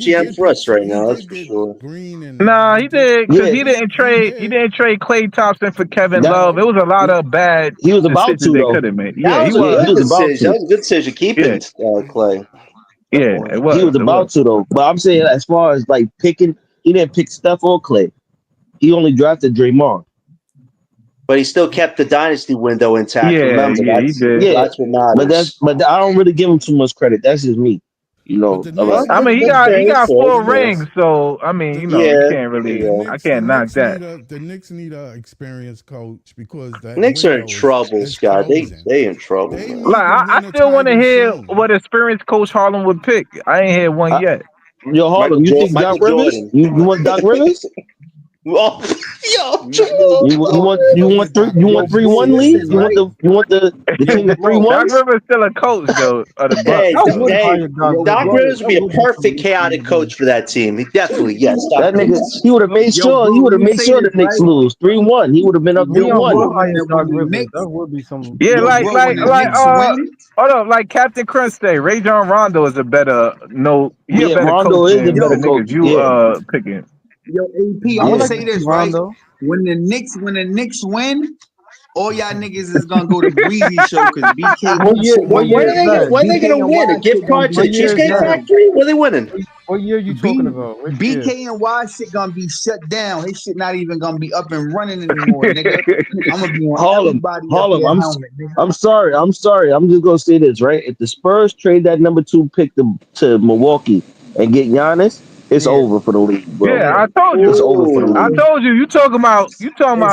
GM for us right he now. That's did for get sure. Green and Nah, he did because Yeah, he didn't trade Clay Thompson for Kevin that Love. It was a lot of bad he was about decisions to they though. could have made. That Yeah, he was a Yeah, was. he good was about decision. That to. was a good decision Yeah, keeping Clay. yeah, Definitely. it He was. was It was. about to though. But I'm saying as far as like picking, he didn't pick Steph or Clay. He only drafted Draymond. But he still kept the dynasty window intact. Yeah, Remember, yeah, he did. Yeah, that's what matters. but I don't really give him too much credit. That's just me. You But know, the all Knicks, right. I mean, he That's got fair, he that's got fair, 4 that's fair. rings, so I mean, the, you know, Yeah, you can't really. yeah. I can't knock that. The Knicks need a experienced coach because that Knicks are in window trouble, is Scott. closing. They in trouble, They man. need Like, to I win a still want to title hear soon. what experienced coach Harlem would pick. I ain't hear one I, yet. yo, Harlem, you think Michael Doc Rivers? Jordan. You want Doc Rivers? Oh, yo, No, You don't want get Doc you want Rivers this 3-1 league? season, You want man. the king of bro. 3-1s? Doc Rivers still a coach though of the Bucks. Hey, I would hire Doc Doc Rivers. Rivers would That be a would be some perfect chaotic coach for that team. He definitely, yes, Doc That nigga, Rivers. he would have made Yo, sure bro, let me say the this, Knicks right? lose 3-1. He would have been up Yo, 3-1. Leon would bro, hire when Doc the Rivers. Knicks, That would be some. Yeah, yo, bro, when the Knicks win, hold up, like Captain Crunch say, Ray John Rondo is a better he a Yeah, better coach Rondo is the than better the yo, niggas coach. you Yeah, picking. yo, AP, I I'm would gonna yeah. like say to see this, right? Rondo. When the Knicks win, all y'all niggas is gonna go to Breezy show because BK What Watch year? shit What gonna When year be is that? are they BK gonna and win? A Watch gift shit gonna card be to What the year shut is Cheesecake that? down. Factory? What are they winning? What year are you talking B about? Which year? BK and Watch shit gonna be shut down. His shit not even gonna be up and running anymore, nigga. I'm gonna be on Harlem, everybody up Harlem. here helmet, nigga. I'm sorry. I'm just gonna say this, right? If the Spurs trade that number 2 pick to Milwaukee and get Giannis, it's Yeah, over for the league, bro. Yeah, yeah. I told It's you. over for the Ooh. I league. told you. You talking about It's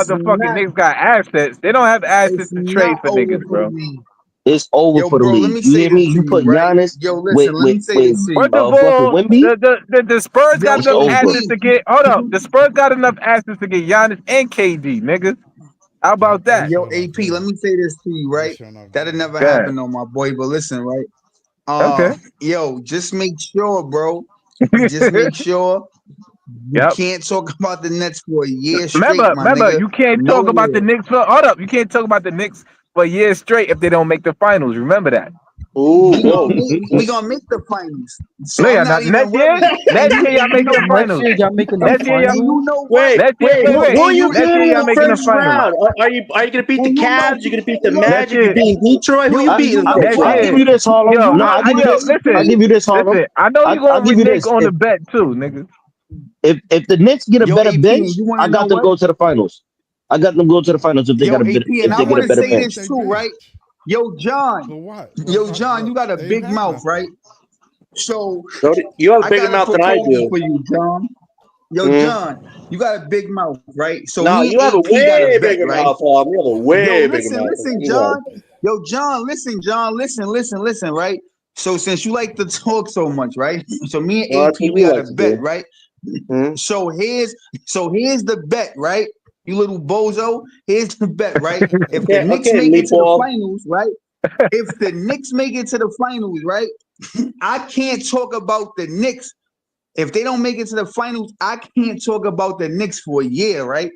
the fucking not niggas got assets. They don't have assets it's to trade not for over niggas, for the bro. league. It's over Yo, for the bro, let league. me You say hear this me? to You you, put right? Giannis Yo, listen, let me say with this to First you. of fucking all, Wimby. the Spurs got Yo, It's enough over. assets AP, to get. Hold up, the Spurs got enough assets to get Giannis and KD, niggas. How Yep, about they that? yo, sure enough AP, let did. me say this to you, They right? sure enough That'll did. never Good. happen on my boy, but listen, right? Okay. Yo, just make sure, bro. Just make sure you Yep. can't talk about the Nets for a year straight, my Remember, nigga. you can't talk about the Nowhere. Knicks for hold up. You can't talk about the Knicks for years straight if they don't make the finals. Remember that. Ooh, whoa. We gonna make the finals, so No, I'm yeah, not not even next year. worried. And Next year y'all you making know the what? Next finals. year, y'all making the Next year, And you finals. know what? Wait, next year, wait. wait, Who wait. are And you Next year beating in y'all the making the first finals. round? Are you gonna beat the you know, Cavs? You gonna beat the yo, Next Magic? You year, beating Detroit? Who yo, you and beating in you the know first next what? I'll round? give year. you this, Harlem. Yo, No, I'll give you Yo, this. I'll AP, give you this, Harlem. listen. I know you I'll gonna give you renege this. on the bet too, nigga. If the Knicks get a yo, better AP, and bench, you want I to know got them what? go to the finals. I got them go to the finals if they Yo, got a AP, bit and if I they get want a to better But say what if this bench. they too, right? bench? Yo, John, For what? yo, John, you got a They ain't big got mouth, nothing. right? So You have a I bigger got a mouth than I proposal do. for you, John. Yo, Mm. John, you got a big mouth, right? So No, me you have a and AP got a way bet, bigger right? mouth, Paul. You have a Yo, way bigger listen, mouth than listen, you John. have. Yo, John, listen, John, listen, right? So since you like to talk so much, right? So me and Well, that's AP, what we you got like a to bet, do. right? Mm. So here's the bet, right? You little bozo. Here's the bet, right? If the Knicks Okay, make it to the meatball. finals, right? If the Knicks make it to the finals, right? I can't talk about the Knicks. If they don't make it to the finals, I can't talk about the Knicks for a year, right?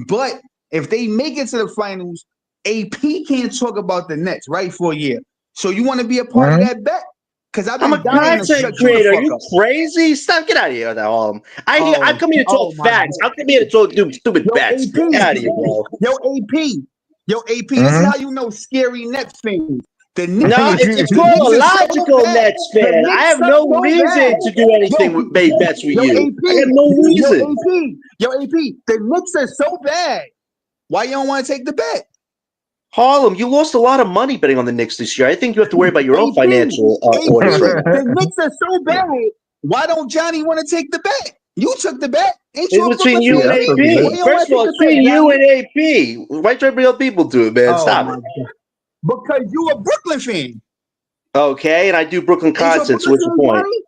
But if they make it to the finals, AP can't talk about the Nets, right, for a year. So you want to be a part of Mhm. that bet? Because I've I'm a been dying to content shut you the creator. Are fuck you up. crazy? Stop. Get out of here with that, Harlem. I Oh, come here to talk oh my facts. I God. come here to talk stupid Yo, bets. Get out of here, AP. bro. Yo, AP. Yo, AP. This is Mhm. how you know scary Nets fans. The Knicks, No, it's the called Knicks a is so logical bad. Nets The fan. I Knicks have suck no so reason bad. to do anything Yo, with make bets with yo, you. I got AP. no Yo, reason. AP. Yo, AP. The Knicks are so bad. Why you don't want to take the bet? Harlem, you lost a lot of money betting on the Knicks this year. I think you have to worry about your own AP, financial orders right AP, now. the Knicks are so bad. Why don't Johnny want to take the bet? You took the bet. Ain't you It's a between Brooklyn you fan and Yeah, I took too? the Why bet. you AP. don't want First to of all, take it's the bet, between you Johnny? and AP. Why try to bring other people to it, man? Oh Stop my it. God. Because you a Brooklyn fan. Okay, and I do Brooklyn Ain't you a content, so Brooklyn what's your fan, point? Johnny?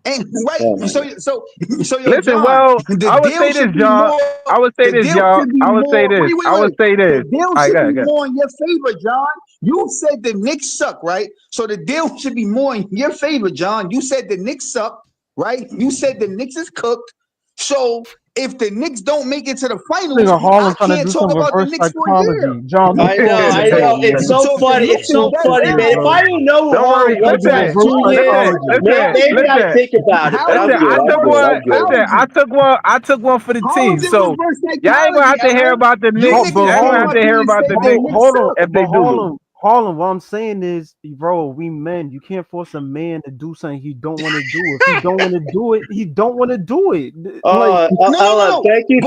And Oh right, my God. so yo, Listen, John, well, the I would deal say this, should be John. more. I would say The this, deal y'all. should be I would say more. this. Wait, I would wait. say The this. deal All right, should be go. more in your favor, John. You said the Knicks suck, right? So the deal should be more in your favor, John. You said the Knicks suck, right? You said the Knicks is cooked. So if the Knicks don't make it to the finals, Nigga I Harlem trying to can't do talk some about the reverse Knicks for a year. psychology. John, don't fall for I that, know. It's man. so So if the funny. Knicks It's is so that funny, man. If bad, I didn't know who Don't worry. Harlem Trying to was do for the Listen, last reverse 2 years, psychology. maybe I think about it, but how is I'm listen. it good. I I'm took good. reverse one. I'm good. Listen, psychology? I took one for the How team. is it So reverse y'all ain't gonna psychology, have to hear LL? about the You Knicks. But niggas Y'all ain't gonna came have Harlem, up to here hear and about said the the Knicks Knicks hold on, suck. if they but do lose. Harlem, what I'm saying is, bro, we men. You can't force a man to do something he don't want to do. If he don't want to do it, he don't want to do it. Like, LM,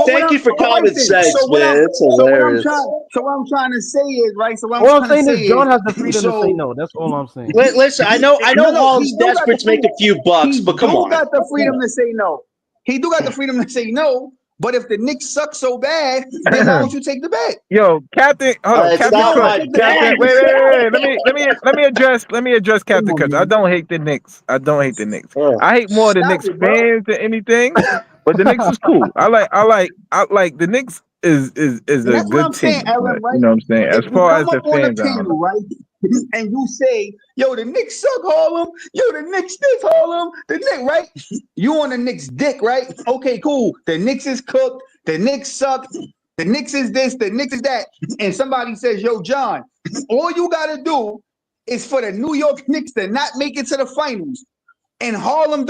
thank you for common sense, man. It's hilarious. So what I'm trying to say is, right? So what all I'm I'm trying to saying say is, John is, has the freedom to say so no. That's all I'm saying. Listen, I know Harlem's he do got desperate the to make a few bucks, he but come do on. got the freedom to say no. He do got the freedom to say no. But if the Knicks suck so bad, then why don't you take the bet? Yo, Captain, hold on, It's Captain not Crunch. my Captain, bet. wait. Let me address Captain on, Crunch. I man. don't hate the Knicks. I Ugh. hate more the Stop Knicks it, bro. fans than anything. But the Knicks is cool. I like the Knicks is And a that's what good I'm saying, team. Ellen, You right? know what I'm saying? As If you far as come the up on a fans, I don't know. panel, right, and you say, yo, the Knicks suck, Harlem. Yo, the Knicks this, Harlem. The Knicks, right? You on the Knicks dick, right? Okay, cool. The Knicks is cooked. The Knicks suck. The Knicks is this. The Knicks is that. And somebody says, yo, John, all you got to do is for the New York Knicks to not make it to the finals. And Harlem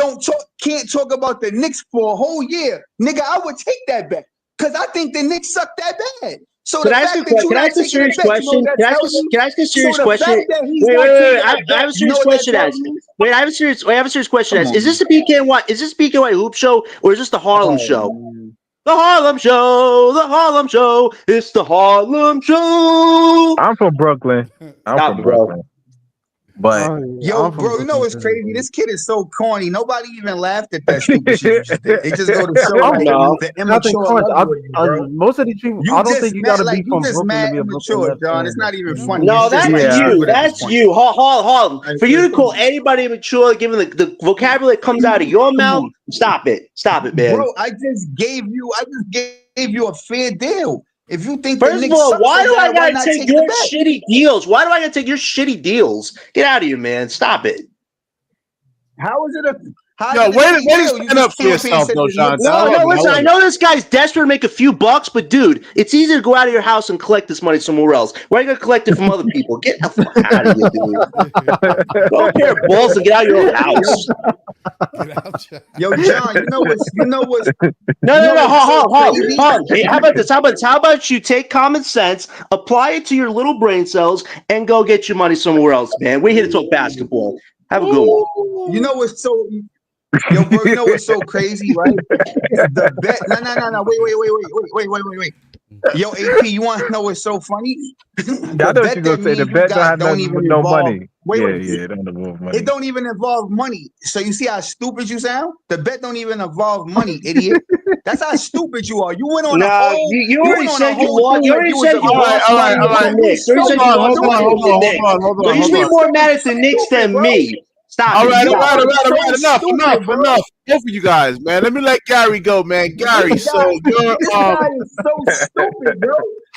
can't talk about the Knicks for a whole year. Nigga, I would take that bet. Because I think the Knicks suck that bad. So Can the I ask fact that you're can I not ask a taking the serious bet, you know question? what that tells me? Can I ask a serious So the question? fact that he's Wait, not taking I the bet, have a you know serious what that question to tells ask. me? Wait, I have a serious question to Come ask. on, Is this man. the BKY Hoop Show or is this the Harlem Oh, Show? man. The Harlem Show, the Harlem Show, it's the Harlem Show. I'm from Brooklyn. I'm Stop from it, bro. Brooklyn. But Yo, I'm from bro, you know Brooklyn what's too. crazy? This kid is so corny. Nobody even laughed at that stupid shit you just did. It just go to show I'm like No. the Captain immature Crunch. level of you, bro. Most of these people, You I don't just think you got mad to like be you from just Brooklyn to mad be a Brooklyn immature, Nets John. fan. It's not even funny. No, It's just that's like yeah, you. stupid at this That's point. you. Harlem. For you to call anybody mature, given the vocabulary that comes out of your Come mouth, on. stop it. Stop it, man. Bro, I just gave you a fair deal. If you think the First of Knicks all, suck why so do I bad, why gotta not take take the your bet? shitty deals? Why do I gotta take your shitty deals? Get out of here, man. Stop it. How is it a Yo, way to deal? You stand up just for came up here and yourself, said though, the Knicks Jonathan. suck. I No, love it. I listen, I love it. know this guy's desperate to make a few bucks, but dude, it's easy to go out of your house and collect this money somewhere else. Why are you gonna collect it from other people? Get the fuck out of here, dude. Go pair of balls and get out of your own house. Get out, John. Yo, John, No. what's so crazy? Hold on. Hey, how about you take common sense, apply it to your little brain cells, and go get your money somewhere else, man. We're here to talk basketball. Have a good one. You know what's so Yo, bro, you know what's so crazy, right? The bet. No. Wait. Yo, AP, you want to know what's so funny? Yeah, I The know what bet you're that gonna say. me The and you bet don't got have don't nothing even with no involve. money. Wait. It don't involve money. It don't even involve money. So you see how stupid you sound? The bet don't even involve money, idiot. That's how stupid you are. You went on a No, whole. you You already went on a said you whole lost. thing You like already you was said you All right, lost all right, money all with the right. Bro, you Knicks. You already so said you lost money with the Knicks. So you Hold should be on. more mad at the Knicks stupid, than bro. me. Stop All it. right, all Stop right, all it. right, all right. So stupid, bro. Enough. Both of you guys, man. Let me let Gary go, man. Gary, so you're This guy is so stupid, bro.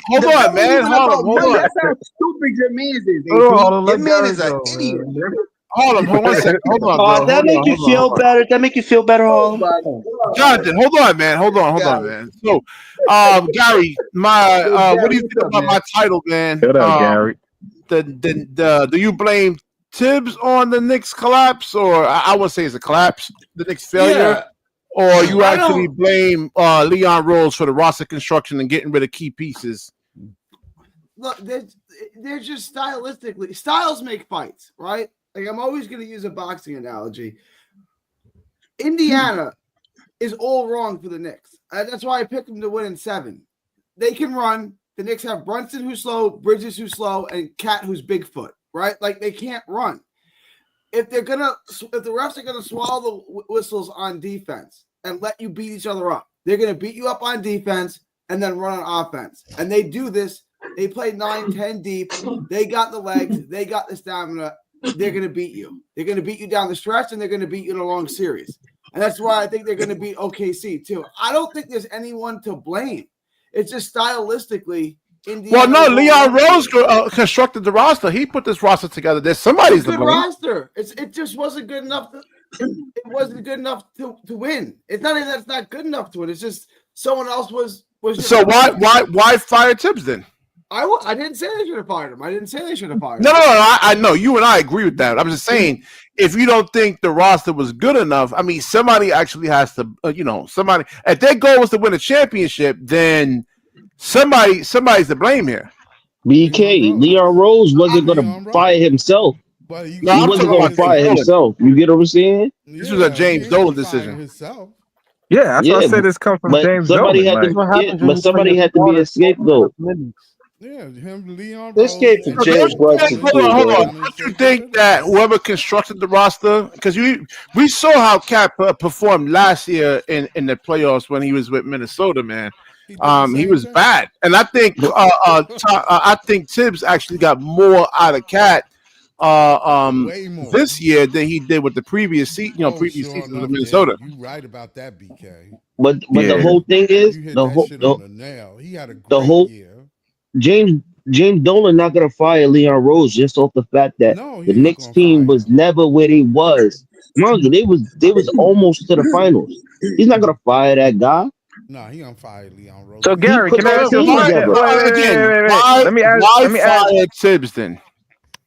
hold The on, bet ain't man. even Hold about money. on. That's how stupid your man's is, Hold AP. on, Your let man Gary is an go, idiot, man. bro. Hold on 1 second. Hold on, bro. That make you feel better. That make you feel better, Oh Harlem. my God. Jonathan, hold on, man. Hold on, Gary. man. So, Gary, Yo, what do Gary, you what's think up, about man? my title, man? What up, Gary? Do you blame Tibbs on the Knicks collapse, or I would say it's a collapse, the Knicks failure, Yeah, or you I actually don't. blame Leon Rose for the roster construction and getting rid of key pieces? Look, they're just stylistically. Styles make fights, right? Like I'm always going to use a boxing analogy. Indiana is all wrong for the Knicks. That's why I picked them to win in 7. They can run. The Knicks have Brunson who's slow, Bridges who's slow, and Cat who's Bigfoot, right? Like they can't run. If the refs are gonna swallow the whistles on defense and let you beat each other up, they're gonna beat you up on defense and then run on offense. And they do this. They play 9-10 deep. They got the legs. They got the stamina. They're gonna beat you. They're gonna beat you down the stretch, and they're gonna beat you in a long series. And that's why I think they're gonna beat OKC too. I don't think there's anyone to blame. It's just stylistically. Indiana Well, no, Leon Rose constructed the roster. He put this roster together. There's somebody's to good blame. roster. It just wasn't good enough. It wasn't good enough to win. It's not even that it's not good enough to win. It's just someone else was. So why fire Tibbs then? I didn't say they should have fired him. I didn't say they should have fired him. No. I know you and I agree with that. I'm just saying, if you don't think the roster was good enough, I mean, somebody actually has to, somebody. If their goal was to win a championship, then somebody's to blame here. BK, Leon Rose wasn't gonna Leon fire Rose. himself. But No, He I'm wasn't talking gonna about James fire Dolan. himself. You get what I'm saying? This was a James he Dolan ain't fire decision. himself. Yeah, that's why I Yeah, said it's come from but James somebody Dolan. had Like, That's to. what Yeah, happens when but you play somebody your had to be a starters 40 scapegoat. minutes. Yeah, him, Leon This Rose, kid from and Don't Jalen you think, Brunson Dolan, too, hold on. bro. Dolan Don't you said the think that critical. whoever constructed the roster, because we saw how Cat performed last year in the playoffs when he was with Minnesota, man. He did the He same was thing. bad, and I think Tibbs actually got more out of Cat Way more. this year than he did with the previous Oh, previous sure seasons with enough, yeah. Minnesota. You right about that, BK. But the yeah. whole thing is You hit the that whole shit on the nail. He had a the great whole year. James Dolan not gonna fire Leon Rose just off the fact that No, the he ain't Knicks gonna team fire was him. never where they was. Mind you, they was almost to the finals. He's not gonna fire that guy. No, he gonna fire Leon Rose. So He Gary, put can I that ask you a team Why, question? together again? Wait. Why why Let me ask. fire Tibbs then?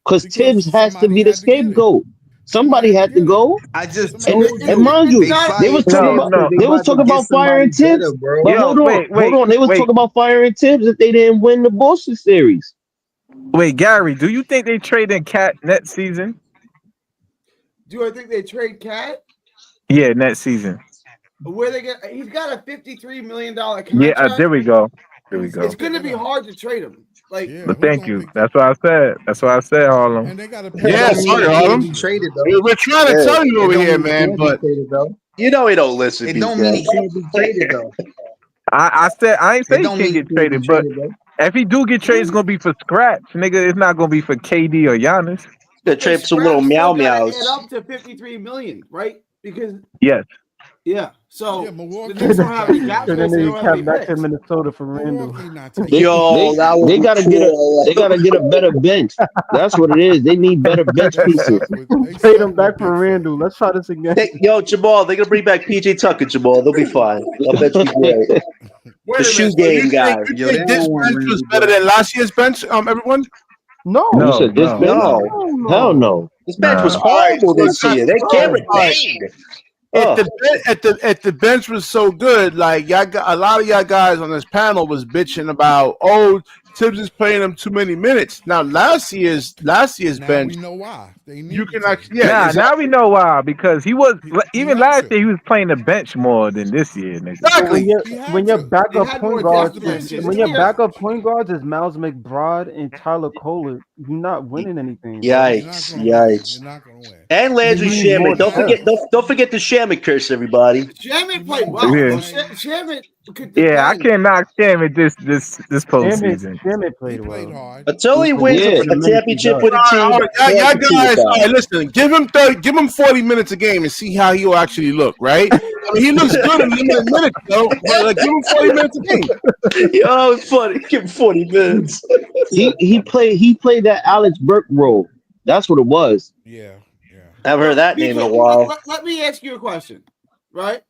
because Tibbs Because has to somebody be the had to get it. scapegoat. Somebody Somebody had to had to get it. go. I just Somebody And had told to and get you it. mind It's you, they not. they was fired talking No, Tibbs about because no. they they was about to talking get about firing somebody better, Tibbs. bro. But Yo, hold on. They was talking about firing Tibbs if they didn't win the Boston series. wait, Gary. Do you think they traded Cat next season? Do I think they trade Cat? Yeah, next season. Where they get? He's got a $53 million Yeah, contract. there we go. There we Who's go. It's gonna pick going to it be up? hard to trade him. Like, Yeah, But who's thank gonna you. pick That's what I said. That's what I said, Harlem. and they gotta That pick Yeah, up don't mean sorry, he somebody can't Harlem. be this year. traded though. We're trying to Yeah. tell you It over don't here, mean he man. can't be But traded though. You know he don't listen, It don't mean BK. he can't be traded though. I said I ain't It say he don't can't mean he get can't be traded, but traded though. if he do get traded, it's gonna be for scratch, nigga. It's not gonna be for KD or Giannis. Gonna but the trade some little scrap meow still got to add meows. up to 53 million, right? Because Yes. yeah, Yeah, so the Milwaukee Knicks Trade don't not have any touching cap his that space. They nigga don't have money. any Cap back to picks. Minnesota for Randall. Milwaukee not They touching his Yo, they money. that would they be gotta get a cool. they gotta get a better bench. That's what it is. They need better bench They pieces. suck with Trade him back for Big Foot. Randall. Let's try this again. Yo, Jamal, they're gonna bring back PJ Tucker, Jamal. They'll be fine. That bench will be great. The wait a shoe minute. So game guy. you Yo, they think this don't want bench was Randall, better bro. than last year's bench? Everyone. No, You No, said this no, bench? No. no, Hell no. no. This bench was nah. All right. horrible So this year. They Cameron all right. Payne. If Oh, the bench was so good, like y'all got a lot of y'all guys on this panel was bitching about, Tibbs is playing him too many minutes. Now last year's Now bench, we know why they you needed can to. actually, yeah, Now we exactly. know why. Because he was He even had last to. year he was playing the bench more than this year, nigga. But when Exactly. your He had when your to. They backup had point more That's guards depth the is this bench year is when this your year. garbage. backup point guards is Miles McBride and Tyler Kohler, you're not winning anything, bro. You're not yikes, gonna win. You're yikes. not gonna win. And You Landry need more Shamet. Don't Max, forget, depth. don't forget the Shamet curse, everybody. Shamit played Max, well. Yeah. Though Max, Shamit could Yeah, I defend. can't knock him at this postseason. Shamit he played played well. hard. Until he wins Yeah. a For the minutes he championship got. with a team, All right, no one y'all can see guys. it All back. right, listen. Give him 40 minutes a game and see how he'll actually look. Right? I mean, he looks good in limited minutes, though. But give him 40 minutes a game. Yo, it's funny. Give him 40 minutes. He played that Alex Burke role. That's what it was. Yeah, yeah. I haven't heard Well, that name in a BK, while. let me ask you a question, right?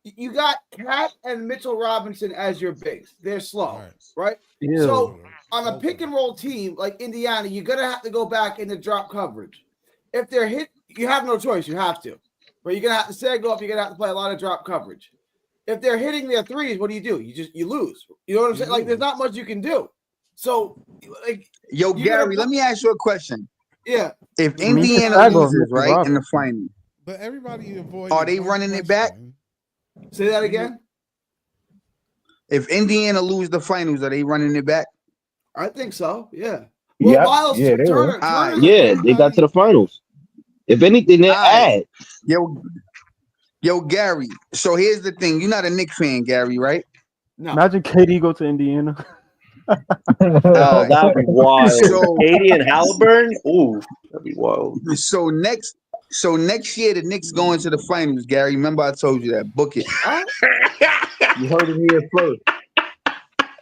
You got Cat and Mitchell Robinson as your bigs. They're slow, Right. right? Ew. So on a Both pick of them. and roll team like Indiana, you're gonna have to go back into drop coverage. If they're hit, you have no choice. You have to. But you're gonna have to sag off. You're gonna have to play a lot of drop coverage. If they're hitting their threes, what do? You lose. You know what I'm saying? Like there's not much you can do. So like Yo, you're Gary, gonna let me ask you a question. yeah. If I mean, you can Indiana tag off loses, Mitchell right, in the Robinson. final, But everybody avoided are they one running it back? question. Say that again. If Indiana lose the finals, are they running it back? I think so. Yeah. Well, Yep. Miles Yeah, they will. Turner. All right. Yeah, they got to the finals. If anything, they All right. add. Yo, Gary. So here's the thing. You're not a Knicks fan, Gary, right? No. Imagine KD go to Indiana. Oh, that would be wild. So- Katie and Halliburton? Ooh, that'd be wild. So next year the Knicks going to the finals, Gary. Remember I told you that. Book it. Huh? You heard it here first.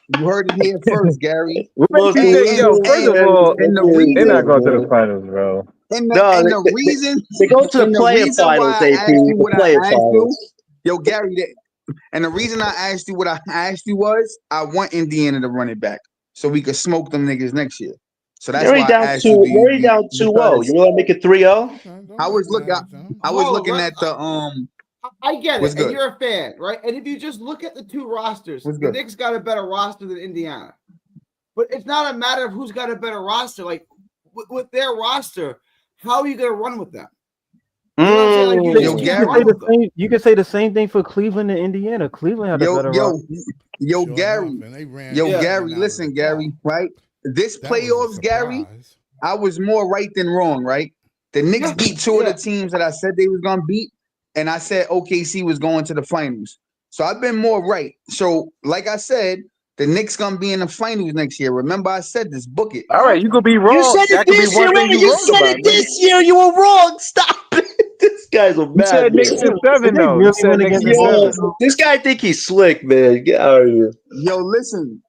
You heard it here first, Gary. What makes you And- think, yo, and- first of all, and the they're not reason going to the finals, bro. and the, No, and they- the reason They go to the and the player reason finals, why I AP. asked you The what I player asked you, finals. yo, Gary, and the reason I asked you what I asked you was I want Indiana to run it back so we could smoke them niggas next year. So that's You're why already I down asked 2. you. Do You're already down 2-0. because You want to make it 3-0? Okay, don't I was get looking. mad at them. I was Hold on, looking at the I get What's it, good? and you're a fan, right? And if you just look at the two rosters, What's the good? Knicks got a better roster than Indiana. But it's not a matter of who's got a better roster. Like with their roster, how are you going to run with them? You know what I'm saying? Like, you just can't run with them. You can say the same thing for Cleveland and Indiana. Cleveland had a better roster. Gary, listen, Gary, right? This playoffs, Gary, I was more right than wrong, right? The Knicks beat two of the teams that I said they was gonna beat, and I said OKC was going to the finals. So I've been more right. So, like I said, the Knicks gonna be in the finals next year. Remember, I said this. Book it. All right, you could be wrong. You said it this year, right? You said it this year. You were wrong. Stop it. This guy's a You said Knicks in 7, though. You said Knicks in 7. This guy think he's slick, man. Get out of here. Yo, listen.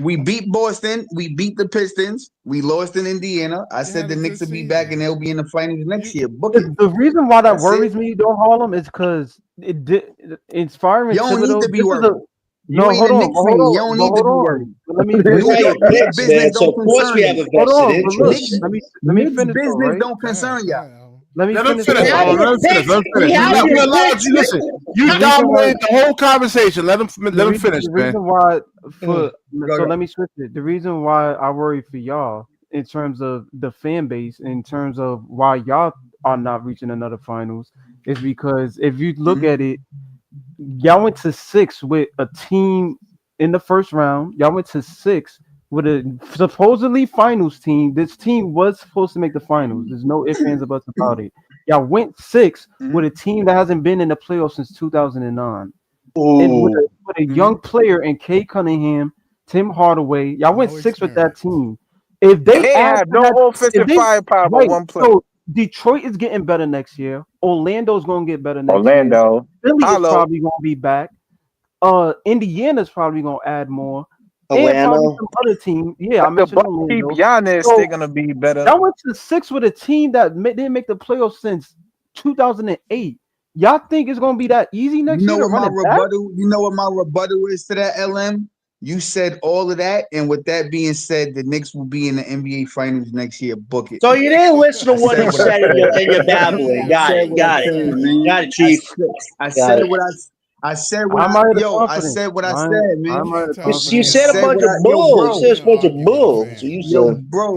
We beat Boston. We beat the Pistons. We lost in Indiana. I said the Knicks will be back and they'll be in the finals next year. Book it. The reason why that worries me, though, Harlem, is because inspiring. You don't need to be worried. No, hold on. You don't need to be worried. Let me. So of course we have a vested interest. Let me finish. Business don't concern y'all. Let me finish. Listen, you dominated the whole conversation. Let him finish, the man. reason why so let me switch it. The reason why I worry for y'all in terms of the fan base, in terms of why y'all are not reaching another finals, is because if you look at it, y'all went to 6 with a team in the first round. Y'all went to 6 with a supposedly finals team. This team was supposed to make the finals. There's no ifs, ands, or buts about it. Y'all went 6 with a team that hasn't been in the playoffs since 2009. And with a young player in Kay Cunningham, Tim Hardaway. Y'all went 6 with that team. If they have no offensive firepower but one player. So Detroit is getting better next year. Orlando's going to get better next year. Philly is probably going to be back. Indiana's probably going to add more. And probably some other team. I mentioned Orlando. Giannis, they're gonna be better. Y'all went to 6 with a team that didn't make the playoffs since 2008. Y'all think it's gonna be that easy next year? You know what my rebuttal is to that, LM? You said all of that, and with that being said, the Knicks will be in the NBA Finals next year. Book it. So you didn't listen to what he said in your babbling. Got it, Chief. I said what I said what I said, man. You said a bunch of bull. You said a bunch of bull. So you said, bro.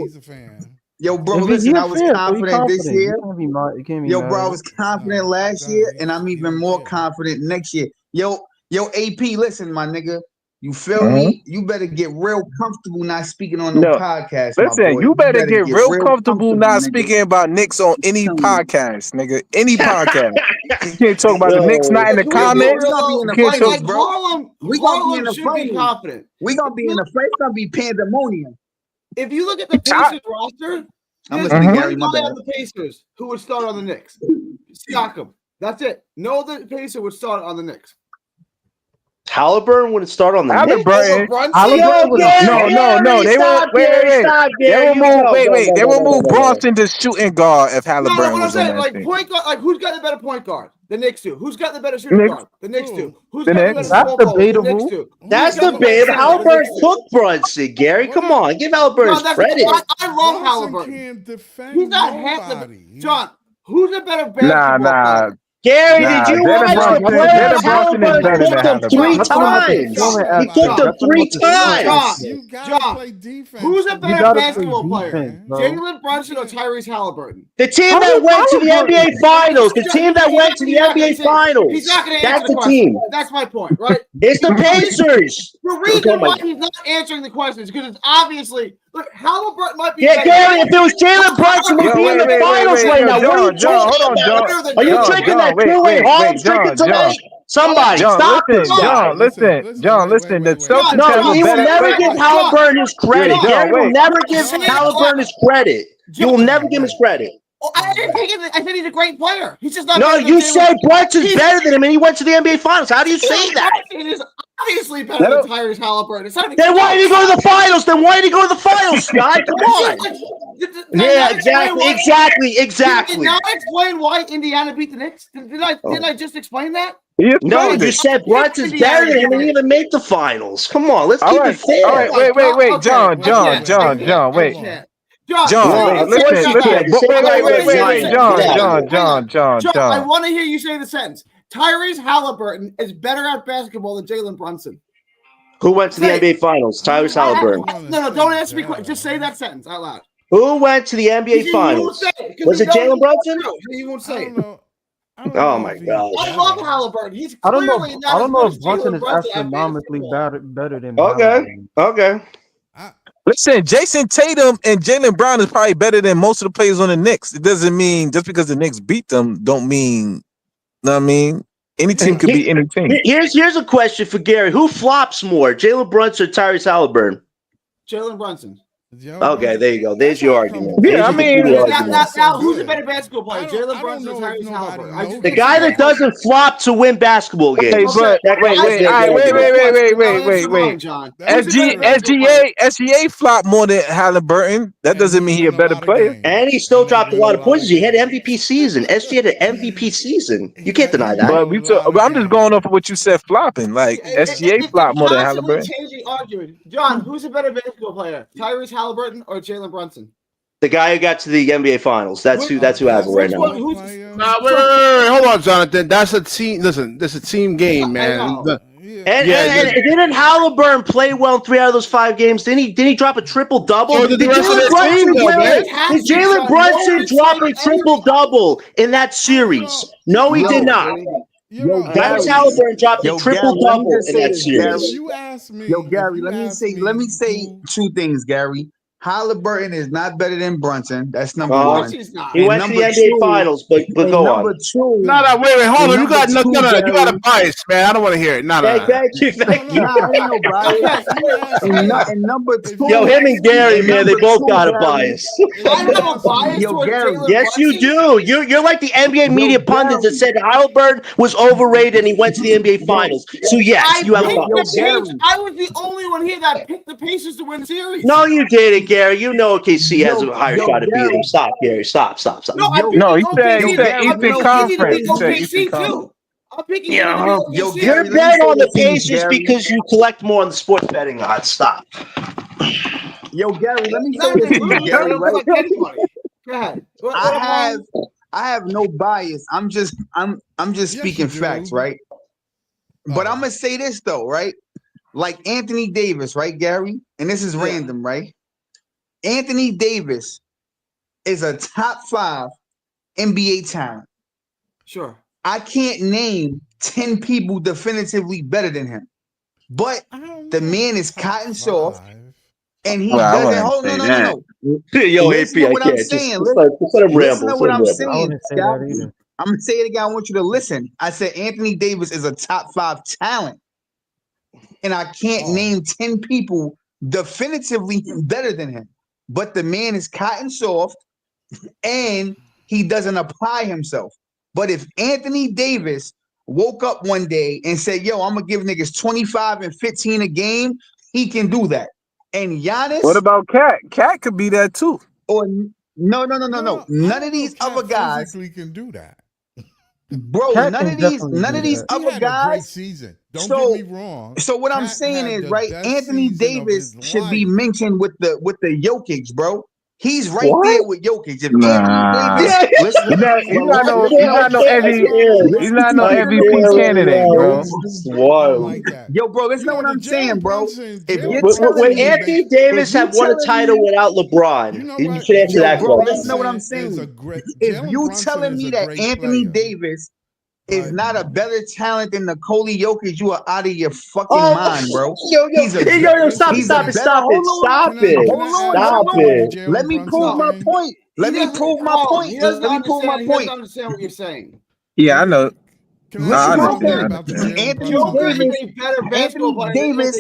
Listen, I was confident this year. I was confident last year, and I'm even more confident next year. Yo, AP, listen, my nigga. You feel me? You better get real comfortable not speaking on no podcast. Listen, you better get real comfortable not speaking about Knicks on any podcast, nigga. Any podcast. You can't talk about the Knicks not in the comments. We gonna be in the finals. We gonna be in the fight. It's gonna be pandemonium. If you look at the Pacers roster, there's one guy on the Pacers who would start on the Knicks. Siakam. That's it. No other Pacer would start on the Knicks. Halliburton wouldn't start on the Knicks. No. They won't. Wait. They will move Bronson to shooting guard if Halliburton was on that team. Point guard, like who's got the better point guard? The Knicks do. Who's got the better shooting guard? The Knicks do. Who's got the better That's debatable. That's debatable. Halliburton cooked Brunson, Gary. Come on, give Halliburton credit. I love Halliburton. He's not half the John. Who's a better basketball player? Gary, did you watch the playoffs? Halliburton cooked him 3 times. He cooked him 3 times. John, who's a better basketball player? Jalen Brunson or Tyrese Halliburton? The team that went to the NBA Finals. The team that went to the NBA Finals. He's not going to answer the question. Team. That's my point, right? It's the Pacers. The reason why he's not answering the question is because it's obviously look. Halliburton might be. Yeah, Gary. If it was Jalen Brunson, we'd be in the finals right now. What are you talking about? Are you drinking that Kool-Aid? Harlem's drinking tonight. Somebody stop this. John, listen. The Celtics no, he will never give Halliburton his credit. Gary will never give Halliburton his credit. You will never give him his credit. Oh, I didn't take it. I said he's a great player. He's just not. No, you said Brunson's better than him, and he went to the NBA Finals. How do you say that? It is obviously better than Tyrese Halliburton. Then why did he go to the finals? Scott? Come on. Yeah, exactly. Did not explain why Indiana beat the Knicks. Didn't I just explain that? No, you said Brunson's better than him and he even make the finals. Come on, let's keep it fair. All right, wait, John, wait. John, I want to hear you say the sentence. Tyrese Halliburton is better at basketball than Jalen Brunson. Who went to the NBA Finals? Tyrese Halliburton. No, don't ask me. Just say that sentence out loud. Who went to the NBA Finals? Was it Jalen Brunson? He won't say it. Oh my God! I love Halliburton. He's I don't know. clearly I not don't know as if good as Brunson Jalen is Brunson at astronomically basketball. better than. Okay, Halliburton. okay. Listen, Jason Tatum and Jaylen Brown is probably better than most of the players on the Knicks. It doesn't mean just because the Knicks beat them, don't mean. You know what I mean? Any team could be any team. Here's a question for Gary: Who flops more, Jalen Brunson or Tyrese Halliburton? Jalen Brunson. Okay, there you go. There's your argument. Yeah, I mean, now, who's a better basketball player, Jalen Brunson or Tyrese Halliburton? The guy that doesn't flop to win basketball games. Okay, but wait. John. SGA flopped more than Halliburton. That doesn't mean he's a better player. And he still dropped a lot of points. He had an MVP season. SGA had an MVP season. You can't deny that. But I'm just going off of what you said flopping. Like SGA flopped more than Halliburton. Changing argument. John, who's a better basketball player, Tyrese Halliburton or Jalen Brunson? The guy who got to the NBA Finals. That's who has it right now. Wait. Hold on, Jonathan. That's a team. Listen, this is a team game, man. And didn't Halliburton play well in 3 out of those 5 games? Didn't he drop a triple double? So did Jalen Brunson drop a triple double in that series? No, he did not. Tyrese Halliburton dropped a triple double in that series. You asked me. Yo, Gary, let me say 2 things, Gary. Halliburton is not better than Brunson. That's number one. He went to the NBA Finals, but go on. Number 2. Wait, hold on. You got you got a bias, man. I don't want to hear it. Thank you. And number 2. Yo, him and Gary, man, they both got a bias. I have a bias toward Jalen Yes, you do. You're like the NBA media pundits that said Halliburton was overrated and he went to the NBA Finals. So yes, you have a bias. I was the only one here that picked the Pacers to win the series. No, you didn't, Gary. You know KC has a higher shot at beating him. Stop, Gary. Stop. No, he said Eastern Conference. I'm picking you're betting on the Pacers because you collect more on the sports betting odds. Stop. Yo, Gary, let me say this to you, Gary. Right? Go ahead. I have no bias. I'm just speaking facts, right? But I'm gonna say this though, right? Like Anthony Davis, right, Gary? And this is random, right? Anthony Davis is a top 5 NBA talent. Sure. I can't name 10 people definitively better than him. But the man is cotton soft. And he doesn't hold no. Yo, listen AP, to what I I'm can't. saying. Listen to what I'm saying. I'm gonna say it again. I want you to listen. I said Anthony Davis is a top 5 talent. And I can't name 10 people definitively better than him. But the man is cotton soft and he doesn't apply himself. But if Anthony Davis woke up one day and said, yo, I'm gonna give niggas 25 and 15 a game, he can do that. And Giannis. What about Cat? Cat could be that too. Or no. None of these other guys can do that. Bro, none of these other guys. Great season. Don't get me wrong. So what I'm saying is, right, Anthony Davis should be mentioned with the Jokic, bro. He's right there with Jokic. If Anthony Davis, he's not no MVP candidate, bro. Wow. Yo, bro, listen to what I'm saying, bro. When Anthony Davis had won a title without LeBron, you should answer that question. Listen to what I'm saying. If you telling me that Anthony Davis is not a better talent than Nikola Jokic, you are out of your fucking mind, bro. Yo, stop it. Let me prove my point. Let me prove my point. He doesn't understand what you're saying. Yeah, I know. Anthony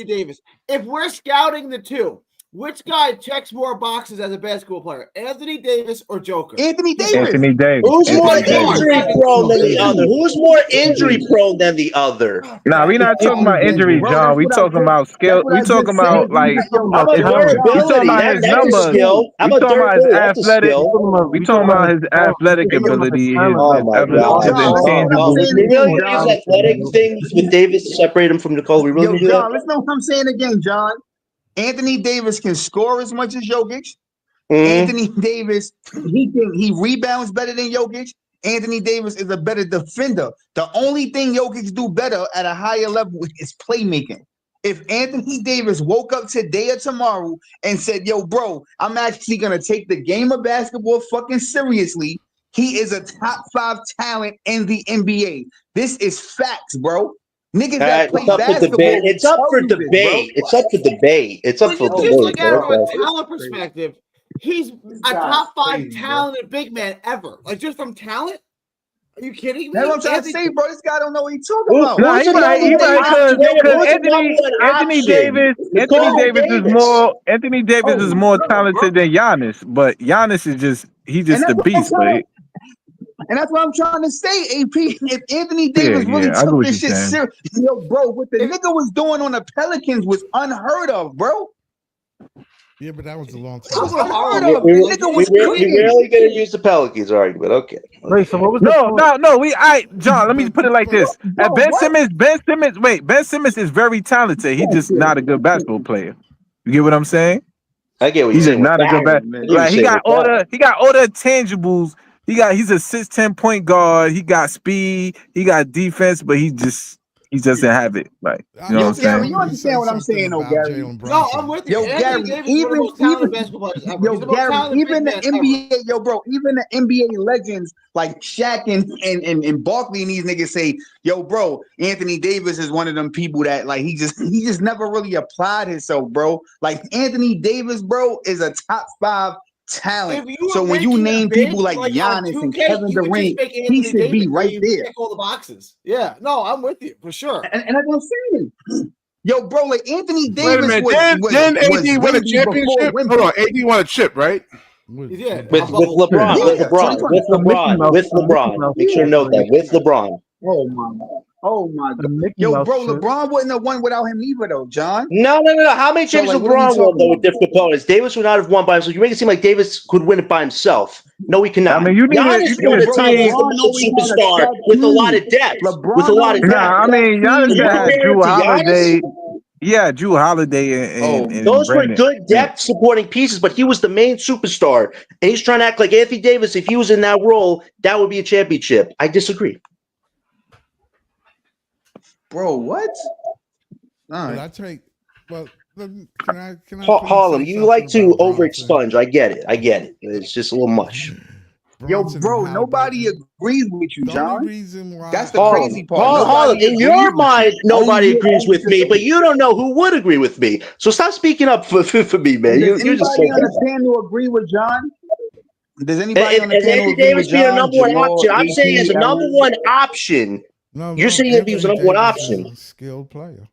Davis. If we're scouting the two, which guy checks more boxes as a basketball player, Anthony Davis or Joker? Anthony Davis. Who's more injury prone than the other? Who's more injury prone than the other? Nah, we're not talking about injury, John. We talking about skill. We talking about like his numbers. We talking about his athletic. We talking about his athletic ability. His intangible. We really use athletic things with Davis to separate him from Nicole. We really do that. Listen to what I'm saying again, John. Anthony Davis can score as much as Jokic. Anthony Davis, he rebounds better than Jokic. Anthony Davis is a better defender. The only thing Jokic do better at a higher level is playmaking. If Anthony Davis woke up today or tomorrow and said, yo, bro, I'm actually going to take the game of basketball fucking seriously, he is a top 5 talent in the NBA. This is facts, bro. Niggas that play It's up for basketball. debate. It's up for tell you this, bro. debate. It's up for debate. It's up But for you just debate. look at it from a bro. talent perspective. He's a top 5 talented big man ever. Like just from talent. Are you kidding me? That's what I'm trying to say, bro. This guy don't know what he's talking about. Nah, he right because Anthony Davis is more talented than Giannis, but Giannis is just the beast, right? And that's what I'm trying to say, AP. If Anthony Davis really I get took what this you're shit saying. serious, yo, bro, what the nigga was doing on the Pelicans was unheard of, bro. Yeah, but that was a long It time. was unheard of. We The nigga was crazy. rarely going to use the Pelicans argument. Okay. Wait, so what was John, let me put it like this. Ben Simmons is very talented. He's just not a good basketball player. You get what I'm saying? I get what He's you're just saying. not a good basketball. Like he got all the intangibles. He's a 6'10" point guard. He got speed. He got defense, but he doesn't have it. Like you know what I'm saying? Gary, you understand what I'm saying, though, Gary? No, I'm with you. Yo, Gary, even the NBA, yo, bro, even the NBA legends like Shaq and Barkley and these niggas say, yo, bro, Anthony Davis is one of them people that like he just never really applied himself, bro. Like Anthony Davis, bro, is a top 5 talent. So when you name people like Giannis and Kevin Durant, he should be right there. Check all the boxes. Yeah, no, I'm with you for sure. And that's what I'm saying. Yo, bro, like Anthony Davis Didn't AD win a championship? Hold on, AD won a chip, right? With LeBron. Make sure to note that with LeBron. Oh my God. Yo, bro, LeBron wouldn't have won without him either, though, John. No. How many championships LeBron won though with different opponents? Davis would not have won by himself. You make it seem like Davis could win it by himself. No, he cannot. I mean, Giannis won a time as the superstar with a lot of depth. With a lot of depth. Nah, I mean, Giannis had Drew Holiday. Yeah, Drew Holiday and those Brandon. were good depth supporting pieces, but he was the main superstar. And he's trying to act like Anthony Davis. If he was in that role, that would be a championship. I disagree. Bro, what? But I take can I Harlem, you like to over-expunge. I get it. It's just a little much. Yo, bro, nobody agrees with you, John. That's the Harlem, crazy part. Harlem, in your mind, nobody agrees with me, but you don't know who would agree with me. So stop speaking up for me, man. Does You're just anybody on the panel agree with John? Does anybody on the panel Anthony agree Davis with being a John? number one option. I'm saying as a number one option. You're saying that he was a number one option. Skilled player.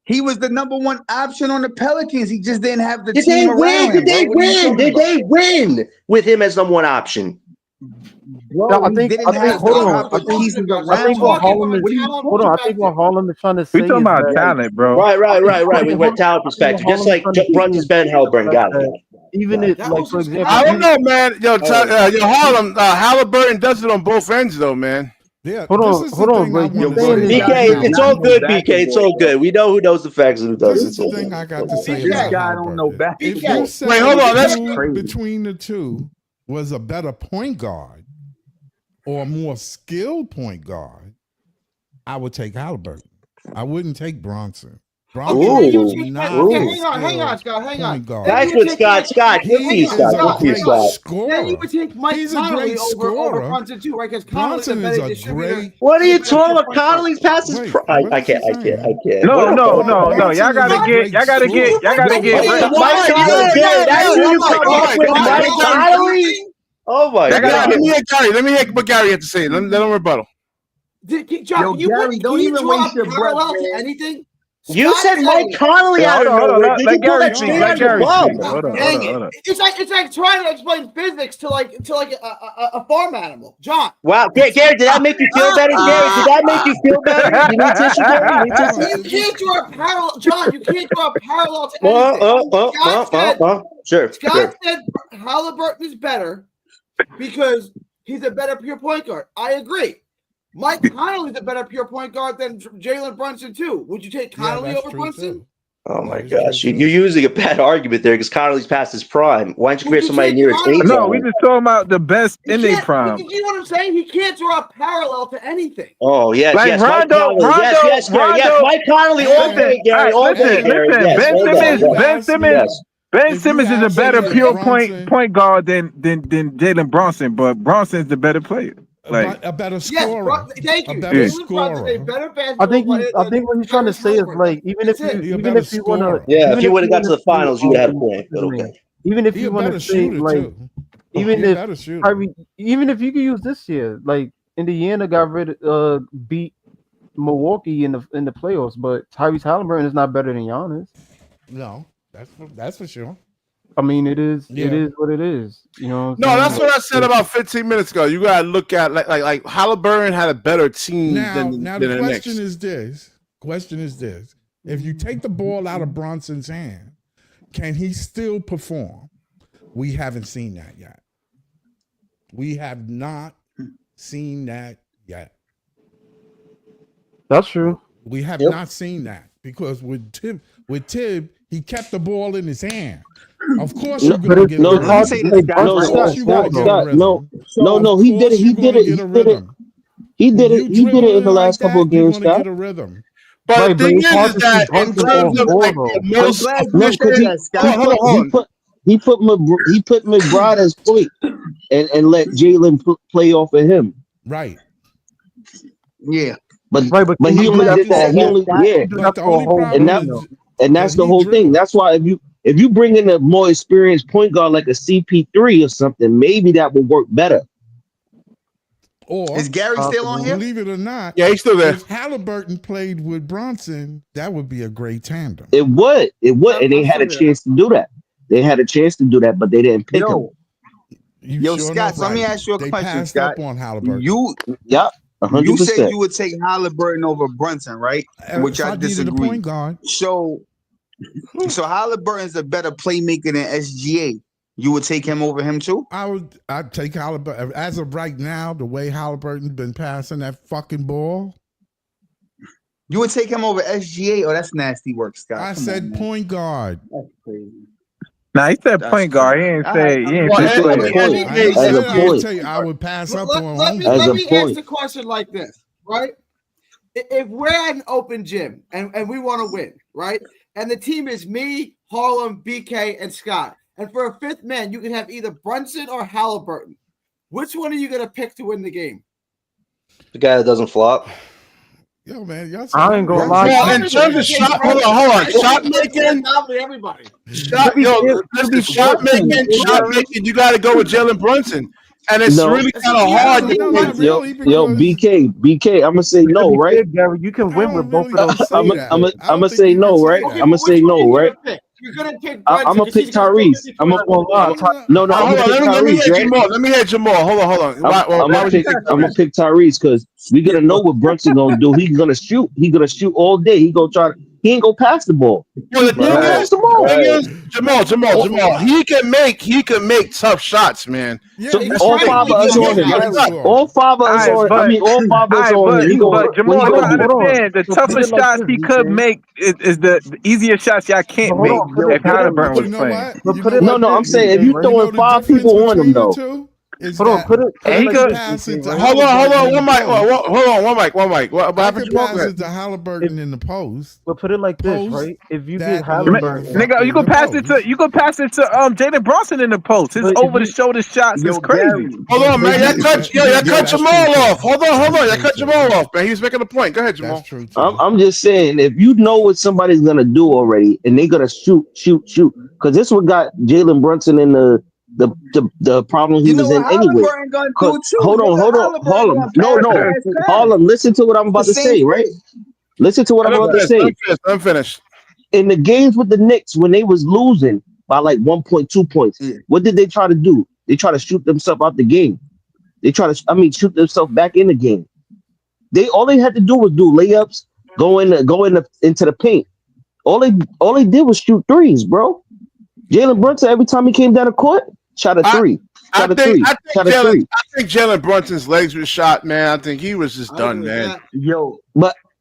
He was the number 1 option on the Pelicans. He just didn't have the Did team they around win? him. Did they win with him as number 1 option? Bro, I think what Harlem is trying to say. We talking about talent, bro. Right. We went talent perspective, just like Brunson's Ben Helburn got it. Even it, like for example, I don't know, man. Yo, Harlem, Halliburton does it on both ends, though, man. Yeah, hold on, wait. BK, it's all good, BK. It's all good. We know who knows the facts and who doesn't. This is the thing I got to say. This guy don't know back. If you say wait, hold on. That's between the two was a better point guard or a more skilled point guard, I would take Halliburton. I wouldn't take Bronson. Hang on, Scott. Hang on. That's what Scott. Then you would take Mike Conley over Bronson too, right? Because Bronson is a great. What are you talking about? Conley's passes. I can't. No. Y'all gotta get. Mike Conley. That's who you come up with, Mike Conley. Oh my God. Let me hear what Gary had to say. Let him rebuttal. John, Gary, don't even waste your breath, to anything. You said Mike Conley out of nowhere. Did you pull that straight out of your bum? It's like trying to explain physics to a farm animal, John. Wow, Gary, did that make you feel better? Gary, did that make you feel better? You need tissue, Gary? You can't draw a parallel, John. You can't draw a parallel to anything. Scott said Halliburton is better because he's a better pure point guard. I agree. Mike Conley's a better pure point guard than Jalen Brunson too. Would you take Conley over Brunson? Oh my That is true, gosh, too. you're using a bad argument there because Conley's past his prime. Why don't you compare somebody near his age? No, we just talking about the best He in their can't. prime. You know what I'm saying? He can't draw a parallel to anything. Oh yes, Like yes, Mike Rondo, Conley. Yes, Gary. Yes, Rondo. Mike Conley all Listen, day, Gary. All day, Gary. Listen. Yes, Ben all day. Simmons, You Yes. Ben ask me- Simmons, Yes. Ben If you Simmons is a ask better me if pure Bronson- point guard than Jalen Bronson, but Bronson's the better player. Like a better Yes, scorer. thank A you. better Jalen Brunson is a scorer. better basketball I think player I than think what he's trying to Tyrese say is Halliburton. like even if That's it. you He a even better if you want to scorer. Yeah, if you would have got to the finals, you would have had a point. But okay. even if He you a want better to say shooter like too. even He a if better shooter. Kyrie, even if you could use this year, like Indiana beat Milwaukee in the playoffs, but Tyrese Halliburton is not better than Giannis. No, that's for sure. I mean, it is Yeah. what it is. You know. What I'm No, saying? that's what I said about 15 minutes ago. You gotta look at like Halliburton had a better team Now than the the question Knicks. is this. Question is this. If you take the ball out of Bronson's hand, can he still perform? We haven't seen that yet. We have not seen that yet. That's true. We have Yep. not seen that because with Tib, he kept the ball in his hand. Of course, you're But gonna it's get no a it's rhythm. hard say to this, say. guys, No, right? Of course, you're gonna get a Scott, rhythm. no, Of he course did it. you're He did gonna it. get He a did it. rhythm. He did When it. you He did it in dribbling the like last couple of that, you're games, gonna Scott. get a rhythm. But Right, the but thing it's hard is to see that in Brunson terms on of ball like though. the I'm most glad No, you because said that, Scott. he put McBride as point and let Jalen play off of him. Right. Yeah. But can he you only glad did you that. said He that, only Scott? yeah. But the for a only whole problem game, is, and that's but the he whole thing. dribbled. That's why if you bring in a more experienced point guard like a CP3 or something, maybe that would work better. Or Is Gary still on here? believe it or not, yeah, he's still there. if Halliburton played with Bronson, that would be a great tandem. It would, and they I'm had a still here. chance to do that. They had a chance to do that, but they didn't pick him. You sure Scott, enough, let me right. ask you a They question, passed Scott. up on Halliburton. You Yep, you said 100%. you would take Halliburton over Brunson, right? Which if I I needed a disagree. point guard, So Halliburton's a better playmaker than SGA. You would take him over him too? I'd take Halliburton. As of right now, the way Halliburton's been passing that fucking ball, You would take him over SGA? Oh, that's nasty work, Scott. I Come said on, man. point guard. That's crazy. Nah, he said That's point guard. He ain't All say right. he ain't Well, say and- player. and- point. and- I ain't As a said I would point. tell you I would pass up on Let me, home. As a let me ask point. the question like this, right? If we're at an open gym and we want to win, right? And the team is me, Harlem, BK, and Scott. And for a fifth man, you can have either Brunson or Halliburton. Which one are you going to pick to win the game? The guy that doesn't flop. Yo, man, y'all I ain't gonna lie. Well, in terms of shot, hold on. Shot making, Everybody. shot, be yo, fair- to listen, be fair shot to him, making, you got to go with Jalen Brunson, and it's No. really kind of Yeah, hard no, to no, pick. not really, Yo, because BK, I'm gonna say no, To be right? fair, Gary, you can I win don't with both really of those. say I'm that. I don't gonna think say you can no, say right? that. I'm gonna say which one no, are you right? gonna pick? You're going to pick I'm Brunson. gonna pick Tyrese. I'm gonna lie. No, Hold I'm on, gonna pick let me Tyrese, hear right? Jamal. Let me hear Jamal. Hold on. Why would you pick I'm gonna Tyrese? pick Tyrese because we're gonna know what Brunson gonna do. He's gonna shoot. He's gonna shoot all day. He gonna try. He ain't gonna pass the ball. Well, the He thing gonna pass is, the ball. Jamal. He can make tough shots, man. Yeah, So he all can. five of us He on can him. make tough. All five of us Alright, on. but- I mean, all five of us on him. He gonna. But Jamal, What you he gotta gonna do? understand the So put toughest it like shots this, he could BK. make is the easier shots y'all can't Hold make on, put it- if put it- Halliburton But was you know playing. what? But You put know it what? like I'm You- saying if you you throwing know the five difference people on him between the though. two is Hold on, that put it I he can could- pass it to Hold on, Halliburton in one the mic. post. Hold on, one mic. What I happened, can Jamal? pass it to Halliburton in the post. But put it like this, Post right? If you that get Halliburton, Nigga, you can pass it to Jalen Brunson in the post. His But if over the you- shoulder shots is crazy. Hold on, man. Y'all cut that's Jamal true, too. off. Hold on. That's Y'all true, cut too. Jamal off, man. He was making a point. Go ahead, Jamal. That's true too. I'm just saying, if you know what somebody's gonna do already, and they're gonna shoot, because this what got Jalen Brunson in the problem he You know was in what anyway. Halliburton gonna do too? Hold on, Harlem. No, Harlem. Listen to what I'm about to say, right? Listen to what I'm about to say. I'm finished. In the games with the Knicks, when they was losing by like 1.2 points, what did they try to do? They try to shoot themselves out the game. They try to, shoot themselves back in the game. All they had to do was do layups, go into the paint. All they did was shoot threes, bro. Jalen Brunson, every time he came down the court, shot a three. I think Jalen Brunson's legs were shot, man. I think he was just done, man. Yo, But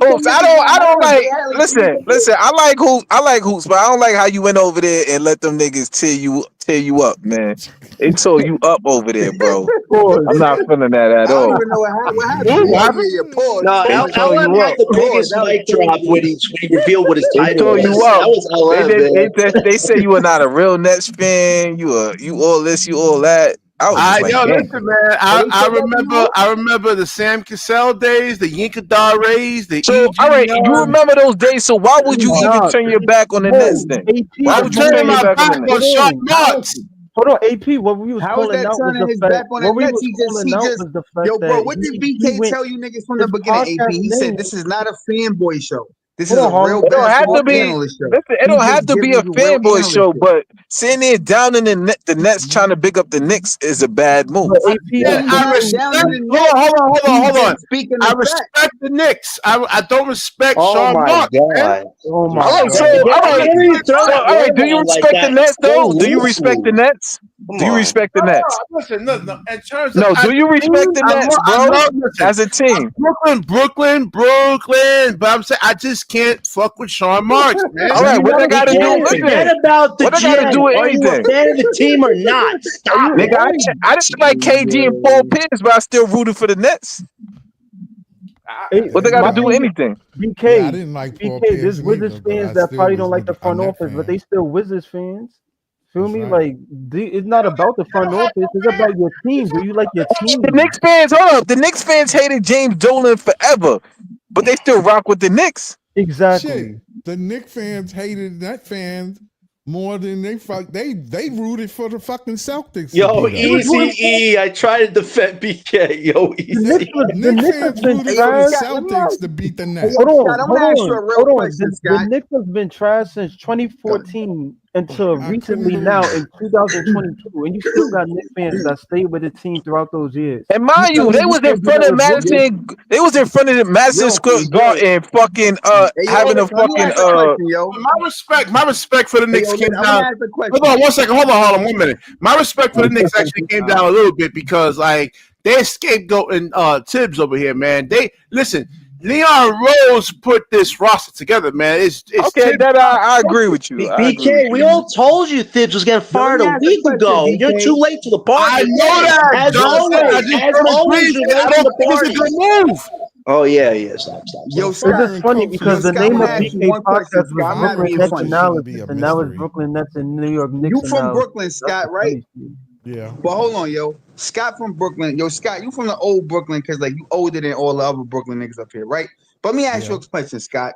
Hoops. I don't like. Listen. I like hoops, but I don't like how you went over there and let them niggas tear you up, man. They tore you up over there, bro. I'm not feeling that at I don't all. even know what happened. What Yeah, happened? yeah, pause. No, They tore LM you had up. the biggest That was mic drop when he revealed what his They title tore was. you up. That was They LM, did. man. They say you are not a real Nets fan. You all this, you all that. I was just like, Yo, damn. listen, man. I remember the Sam Cassell days, the Yinkadar Rays, the So, all right, you EG. remember those days. So why would you even Dog, turn your back on the Nets then? AP Why I'm would you the turn turning your my back on the back Nets? on Sean Marks. Hold on, AP. What we was How is calling that out was turning the his fact. back on the What we Nets? was calling out was the fact Yo, bro, that what did he BK went. tell you niggas from the His beginning, AP? podcast He name. said this is not a fanboy show. This Hold is on, a Harlem. real It don't have basketball to be. analyst show. Listen, it He don't have just to be giving a you real fanboy analyst show, shit. but sitting there down in the Nets trying to big up the Knicks is a bad move. But AP, Yeah, He's I not respect. down in the Hold Nets. on, hold He's on. just speaking I the fact. respect the Knicks. I don't respect Oh Sean my Marks, man. god. oh my All right, so God. How all right, do you throw so that all right. word Do you around like respect the that Nets so though? Do you respect the loosely? Nets? Come Do you on. respect the Nets? Listen, no. In terms of No, do you respect the I Nets, bro? love listen. As a team, Brooklyn. But I'm saying I just can't fuck with Sean Marks, man. all right. What they got to do? BK, Listen, forget about the what they got to GM. do with Are you a anything? fan of the team or not? Stop Nigga, it. I didn't like KG and Paul Pierce, but I still rooted for the Nets. What they got to My do thing with is, anything? BK, Yeah, I didn't like Paul BK, there's Pierce Wizards neither, but I fans that still probably was don't like the a front Net office, but fan. they still Wizards fans. Feel That's me? right. Like it's not about the front office; it's about your team. Do you like your The team? Knicks fans, hold up. The Knicks fans hated James Dolan forever, but they still rock with the Knicks. Exactly. Shit, the Knicks fans hated Net fans more than they rooted for the fucking Celtics. to Yo, beat us. Easy E. I try to defend BK. Yo, The Easy. Knicks Knicks has fans been rooted for trash. the Scott, let me Celtics ask to beat the Hey, Nets. yo, Hold Scott, on, I'm hold gonna ask you a on, real hold on. question, The Scott. Knicks has been trash since 2014 until I recently couldn't now believe in 2022, and you still got Knicks fans that stayed with the team throughout those years. And mind you, they was in front of Madison. They was in front of the Madison Square Garden, fucking Hey, yo, having a listen, let me fucking ask a question, yo. My respect for the Hey, Knicks yo, came listen, I'm gonna down. ask a question. Hold on 1 second. Hold on 1 minute. My respect for the Knicks actually came down a little bit because like they're scapegoating Tibbs over here, man. They listen. Leon Rose put this roster together, man. It's okay. Tibbs. That I agree with you. I agree with BK, we you. all told you Thibs was getting fired me a ask a week question, ago. BK. You're too late to the party. I know again. that, As Johnson. always, I just as don't always, agree. you're I late to don't the think it's a party. good move. Oh yeah. Stop. Yo, Well, Scott, It's just funny Coach, because the Scott, name I'm of gonna ask you BK one question, podcast was Scott. I'm not Brooklyn being Nets funny. shouldn't be analysis, a and now it's mystery. Brooklyn Nets and New York Knicks You from analysis. Brooklyn, Scott, That's the right? funny shit. Yeah. But hold on, yo. Scott from Brooklyn. Yo, Scott, you from the old Brooklyn because like you older than all the other Brooklyn niggas up here, right? But let me ask you Yeah. a question, Scott.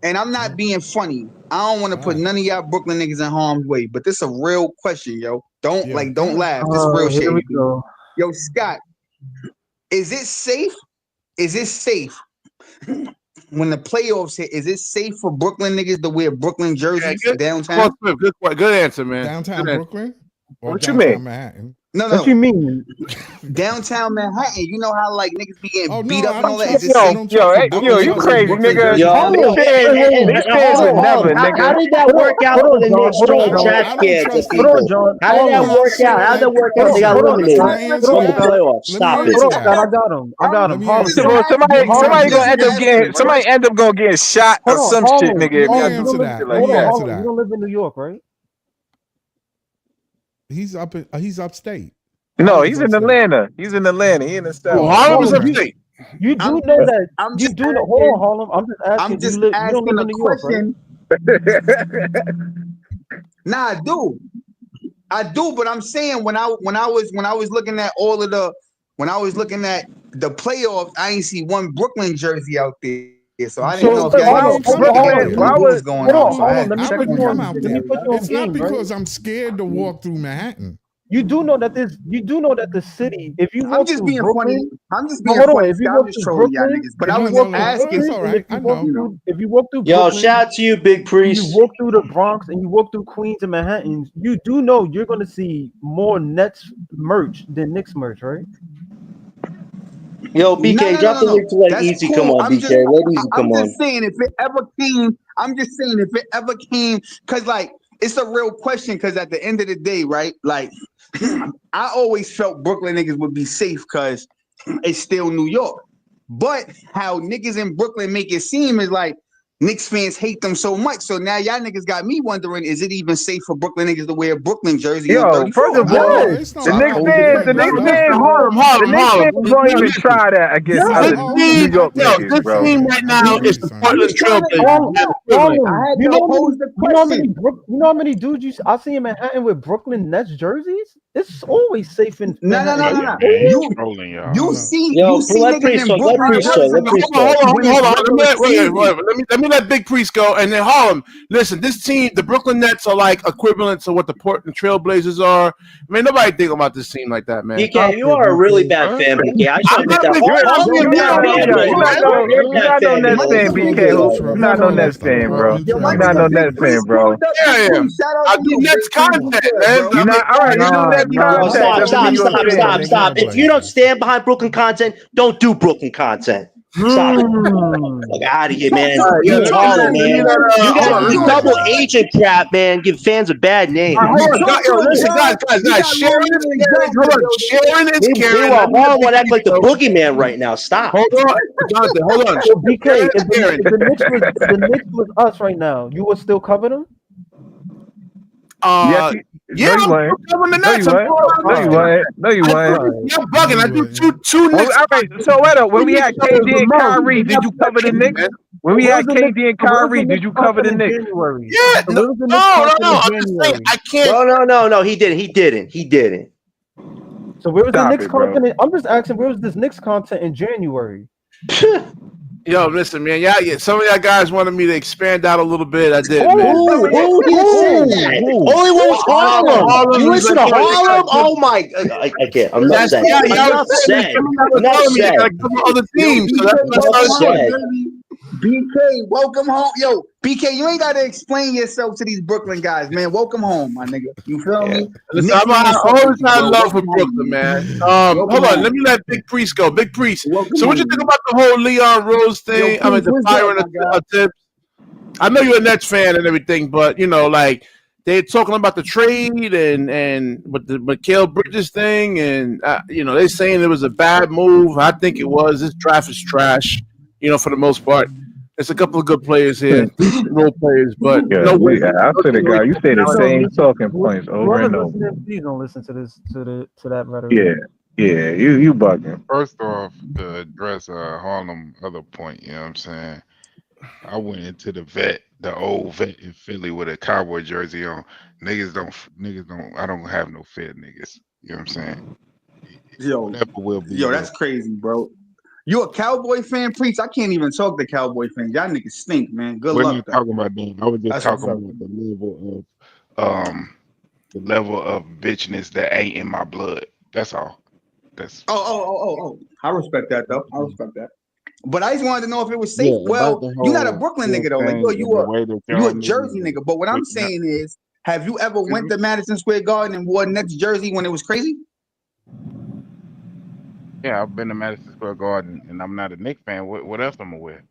And I'm not being funny. I don't want to put Alright. none of y'all Brooklyn niggas in harm's way, but this a real question, yo. Don't Yeah. don't laugh. This real shit. Here we go. Yo, Scott, is it safe? Is it safe when the playoffs hit? Is it safe for Brooklyn niggas to wear Brooklyn jerseys downtown? Good answer, man. Downtown Good answer. Brooklyn or What you downtown mean? Manhattan? No, What you mean? downtown Manhattan. You know how like niggas be getting Oh beat no, up I and all don't that. Is trust. it I safe? don't trust. I don't you trust crazy, Brooklyn nigga. jerseys. Yo, These fans hold on. never, How nigga. did that work out Hold for on, the John. Knicks Hold on, throwing John. trash I don't cans at trust Hold on, people? John. How did that Hold on. work out? How did that work out? They got Hold on, eliminated Scott. Let me answer from the that. playoffs. Let me Stop answer it. Hold on, that. Scott. I got Let him. me Harlem. answer So, that. somebody gonna end up getting shot or Hold on, some shit, Harlem. nigga. If Let me y'all Harlem, do you answer don't some live. that. shit Let like Hold me on, that. answer Harlem. You that. don't live in New York, right? He's upstate. No, Harlem's he's in upstate. Atlanta. He's in Atlanta. He in the South. Oh, Harlem is Harlem, upstate. you do I'm know that. I'm You just do know. Hold on, asking. Harlem. I'm just asking. I'm just You don't asking live a in New York, right? question. Nah, I do, but I'm saying when I was looking at all of the when I was looking at the playoffs, I ain't see one Brooklyn jersey out there. So I didn't know if So y'all Why was didn't come tripping out or there? what was going hold on. on, So I hold on. had Let to me I check put on wouldn't you y'all come on. out Let me there. put you on It's not game, right? because I'm scared to walk through Manhattan. You do know that the city. If you I'm walk just through being funny. Brooklyn, I'm just no, being hold on. funny, If you Scott. I'm walk just through trolling y'all Brooklyn, niggas. But if I you was walk just through asking. It's Brooklyn, all and right. I know. if you walk through Yo, Brooklyn, shout out to you, Big and you Priest. walk through the Bronx, and you walk through Queens and Manhattan, you do know you're gonna see more Nets merch than Knicks merch, right? Yo, BK, drop the No. link to let That's Easy cool. come on, BK. Let Easy come I'm on. just saying if it ever came, because like it's a real question. Because at the end of the day, right? Like I always felt Brooklyn niggas would be safe because it's still New York. But how niggas in Brooklyn make it seem is like Knicks fans hate them so much. So now y'all niggas got me wondering, is it even safe for Brooklyn niggas to wear a Brooklyn jersey on Yo, 34? first of No, all, it's the not Knicks about fans, the wearing the Knicks stuff. fans won't even try that against It's other oh, New I York get it. niggas, This bro. team Okay, right I get now what is you're the saying. I'm Portland just trying to. Trailblazers. Man, equivalent. I had You to know how many, pose the you know how many, question. you know how many dudes I see in Manhattan with Brooklyn Nets jerseys? It's always safe in No. Manhattan. Yeah, man, he's trolling y'all. You No. see Yo, niggas let in Priest talk. Let Brooklyn Priest talk. jerseys Let Priest when talk. it's Hold on. regular season. Let me let Big Priest go, and then Harlem. Listen, this team, the Brooklyn Nets, are like equivalent to what the Portland Trailblazers are. I mean, nobody think about this team like that, man. BK, you are a really bad fan, BK. I just I'm want to not admit a that. big fan. Harlem, You're you're not a bad a fan. You're not no Nets fan, BK. You're not no Nets Portland fan, bro. Trail You're not no Nets fan, bro. Yeah, I am. I do Nets content, man. You not all right. You do Nets Yo, contact. stop, Doesn't mean stop, you're a stop, fan, stop, nigga. stop. If you don't stand behind Brooklyn content, don't do Brooklyn content. Stop it. Look out of here, man. All right, You yeah, and let Harlem, me man. let, You hold on, got this listen. double agent crap, man. Give fans a bad name. Hold on, yo, listen, guys, sharing is caring. Hold on, sharing is caring. Meanwhile, Harlem would act like the boogeyman right now. Stop. Hold on, Jonathan, hold on. So BK, Sharing is if caring. the Knicks was us right now, you would still cover them? Yes, Yeah, no, you I'm ain't. covering the No, Nets. you ain't. No, you ain't. No, you ain't. You're bugging. I do two Well, Knicks. all right. So wait up. When we had KD and Kyrie, did you cover the Knicks? When we had KD and Kyrie, did you cover the Knicks? Yeah, no. I'm just saying, I can't. No. He didn't. So where was the Stop Knicks it, bro. content? I'm just asking, where was this Knicks content in January? Yo, listen, man. Yeah, some of y'all guys wanted me to expand out a little bit. I did, man. Who didn't say that? Only one was Harlem. You listen to Harlem? Oh my! I can't. I'm not said. Enough said. Enough said. A couple other teams. So that's what I Enough said. BK, welcome home. Yo, BK, you ain't got to explain yourself to these Brooklyn guys, man. Welcome home, my nigga. You feel me? Listen, Knicks I fans always bro. had love for Welcome Brooklyn, home, man. Welcome Hold on, home. let me let Big Priest go. Big Priest. Welcome So what you home. think about the whole Leon Rose thing? Yo, I mean, Priest, the what's firing up, my guy? of Tibbs. I know you're a Nets fan and everything, but you know, like they're talking about the trade and with the Mikal Bridges thing, and you know, they're saying it was a bad move. I think it was. This draft is trash. You know, for the most part. There's a couple of good players here, role players, but Yeah, no way. I swear to God, you say the same talking points over Whoever's and over. listening, please don't listen to this to that rhetoric. Yeah, you bugging. First off, to address Harlem other point, you know what I'm saying? I went into the old vet in Philly with a cowboy jersey on. Niggas don't. I don't have no fear, niggas. You know what I'm saying? Yo, will be. that's crazy, bro. You a Cowboy fan, Priest? I can't even talk to Cowboy fans. Y'all niggas stink, man. Good We're luck. not talking about that. I was just That's talking what's about the level of bitchness that ain't in my blood. That's all. That's Oh. I respect that though. I respect that. But I just wanted to know if it was safe. Yeah, well, about the you're not a whole Brooklyn nigga though. Like thing you and the way that a y'all Jersey nigga. But what I'm saying is, have you ever went to Madison Square Garden and wore Nets jersey when it was crazy? Yeah, I've been to Madison Square Garden, and I'm not a Knicks fan. What else I'm aware?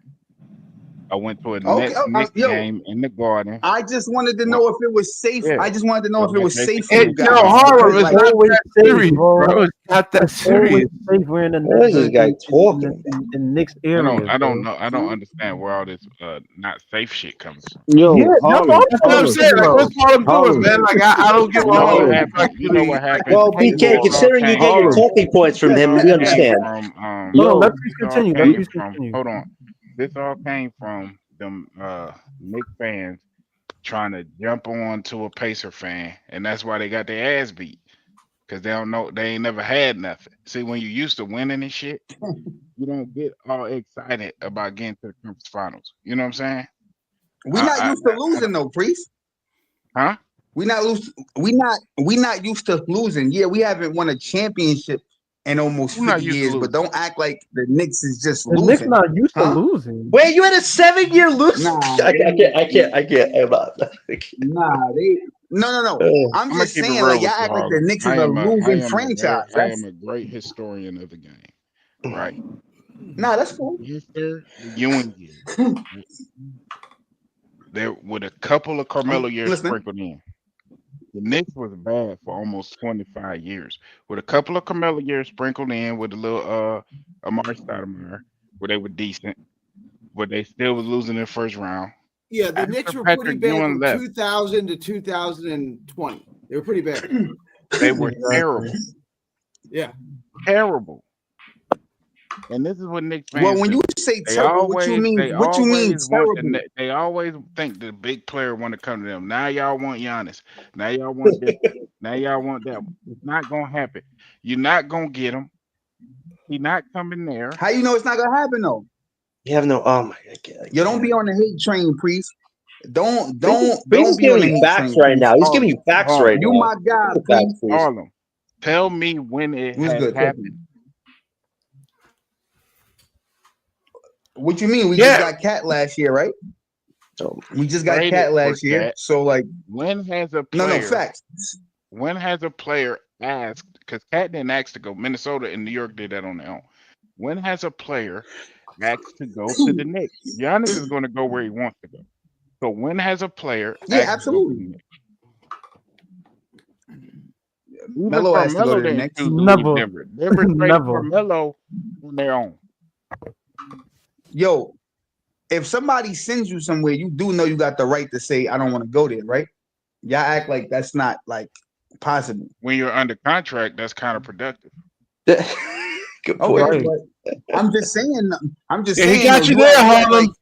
I went to a Knicks game in the Garden. I just wanted to know if it was safe. Yeah. I just wanted to know if it was safe for Hey, you guys. yo, Harlem, it's not always that safe, serious, bro. It's not that serious. Safe. We're in the What is this guy talking? in Knicks area. I don't know. I don't understand where all this not safe shit comes from. Yo, Yeah, that's Harlem, That's what I'm saying. Like, what's Harlem doing, Harlem. man? Like, I don't get You what know what Harlem happened? You know what happened? Well, BK, considering you get your talking points from him, we understand. Hold on, let Priest continue. Let Priest From, continue. hold on. This all came from them Knicks fans trying to jump on to a Pacer fan, and that's why they got their ass beat. Because they don't know, they ain't never had nothing. See, when you used to winning and shit, you don't get all excited about getting to the conference finals. You know what I'm saying? We not used to losing though, Priest. Huh? We not used to losing. Yeah, we haven't won a championship in almost 50 years, but don't act like the Knicks is just The losing. Knicks not used to losing. Wait, you had a 7-year lose? Nah, I can't. Nah, they no. I'm gonna just keep it saying, real like y'all with you, act like the Harlem. Knicks is a losing franchise. I am a great historian of the game, right? Nah, that's cool. After the Ewing years, there with a couple of Carmelo years sprinkled in. The Knicks was bad for almost 25 years. With a couple of Carmelo years sprinkled in with a little Amari Stoudemire, where they were decent, but they still was losing in the first round. Yeah, the After Knicks were Patrick pretty bad Ewing from left, 2000 to 2020. They were pretty bad. they were terrible. Yeah. Terrible. And this is what Knicks fans Well, when do. you say terrible, what you mean? What you mean terrible? They always think the big player want to come to them. Now y'all want Giannis. Now y'all want this. Now y'all want that. It's not gonna happen. You're not gonna get him. He's not coming there. How you know it's not gonna happen though? You have no. Oh my God. You don't be on the hate train, Priest. Don't Priest be is on giving the you hate facts train, right Priest. now. He's giving you facts right You now. my guy, Give me facts, Priest. please. Harlem, tell me when it What's has good? happened. What you mean? We Yeah. just got Cat last year, right? So, We just got Traded Cat for last year. Cat. So like, When has a no, player? facts. When has a player asked? Because Cat didn't ask to go. Minnesota and New York did that on their own. When has a player asked to go to the Knicks? Giannis is going to go where he wants to go. So when has a player Yeah, asked to go to the absolutely. Knicks? Even Melo asked to go Carmelo to the didn't Knicks. choose to leave Never. Denver. Denver traded Never. Carmelo on their own. Yo, if somebody sends you somewhere, you do know you got the right to say, I don't want to go there, right? Y'all act like that's not like possible. When you're under contract, that's counterproductive. good Okay, point. but I'm just saying. Yeah, he got though, you there, act Harlem.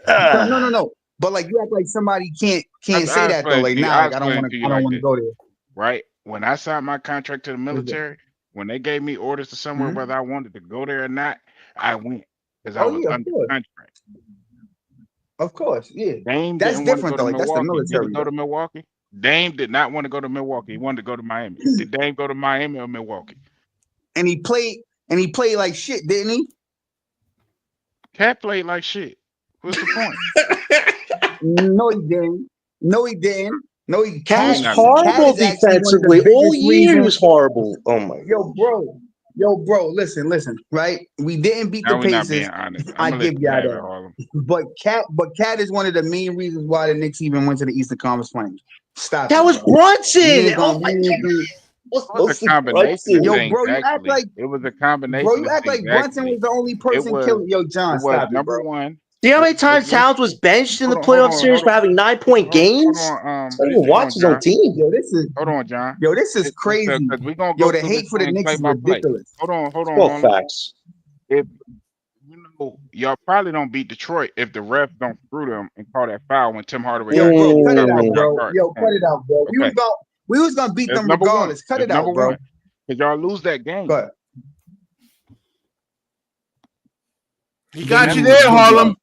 like, no. But like you act like somebody can't say I'll that though. explain Like to you. nah, I'll like I don't explain want to to. you I don't like want to this, go there. right? When I signed my contract to the military, when they gave me orders to somewhere, Mhm. whether I wanted to go there or not, I went because I Oh was yeah, of under course, contract. yeah. Dame That's didn't want to different go though. to Like that's the Milwaukee. Did he military go though. to Milwaukee? Dame did not want to go to Milwaukee. He wanted to go to Miami. Did Dame go to Miami or Milwaukee? And he played like shit, didn't he? Cat played like shit. What's the point? No, he didn't. No, he didn't. No, he Cat was He not horrible is actually one of the defensively. All biggest year he reasons. was horrible. Oh my God. Yo, bro, listen, right? We didn't beat Now the we're not being Pacers. honest. I I'm gonna give let you y'all have it, that. Harlem. But Cat is one of the main reasons why the Knicks even went to the Eastern Conference Finals. Stop That it, was bro. Brunson. We ain't Oh gonna, my we ain't God. gonna- What's It was a mostly combination of Yo, things, bro, you act actually. like It was a combination of things, Brunson actually. was the only It person was killing. Yo, John, stop it, number bro. one. Do you know how many It- times listen, Towns was benched in the hold playoff on, series for having 9-point games? hold on, He didn't even watch his own John. team. Yo, this is Hold on, John. crazy. Because we're gonna Yo, go the through this hate for the thing Knicks play is by play. ridiculous. Hold on, Well, Harlem. facts. If y'all probably don't beat Detroit if the refs don't screw them and call that foul when Tim Hardaway Yo, got bro, kicked cut it out out, by bro. Mark Yo, cut it out, bro. Okay, We was gonna beat that's them number one. regardless. Cut That's it out, number bro. one. Because y'all lose that game. Go ahead. He got you there, Harlem.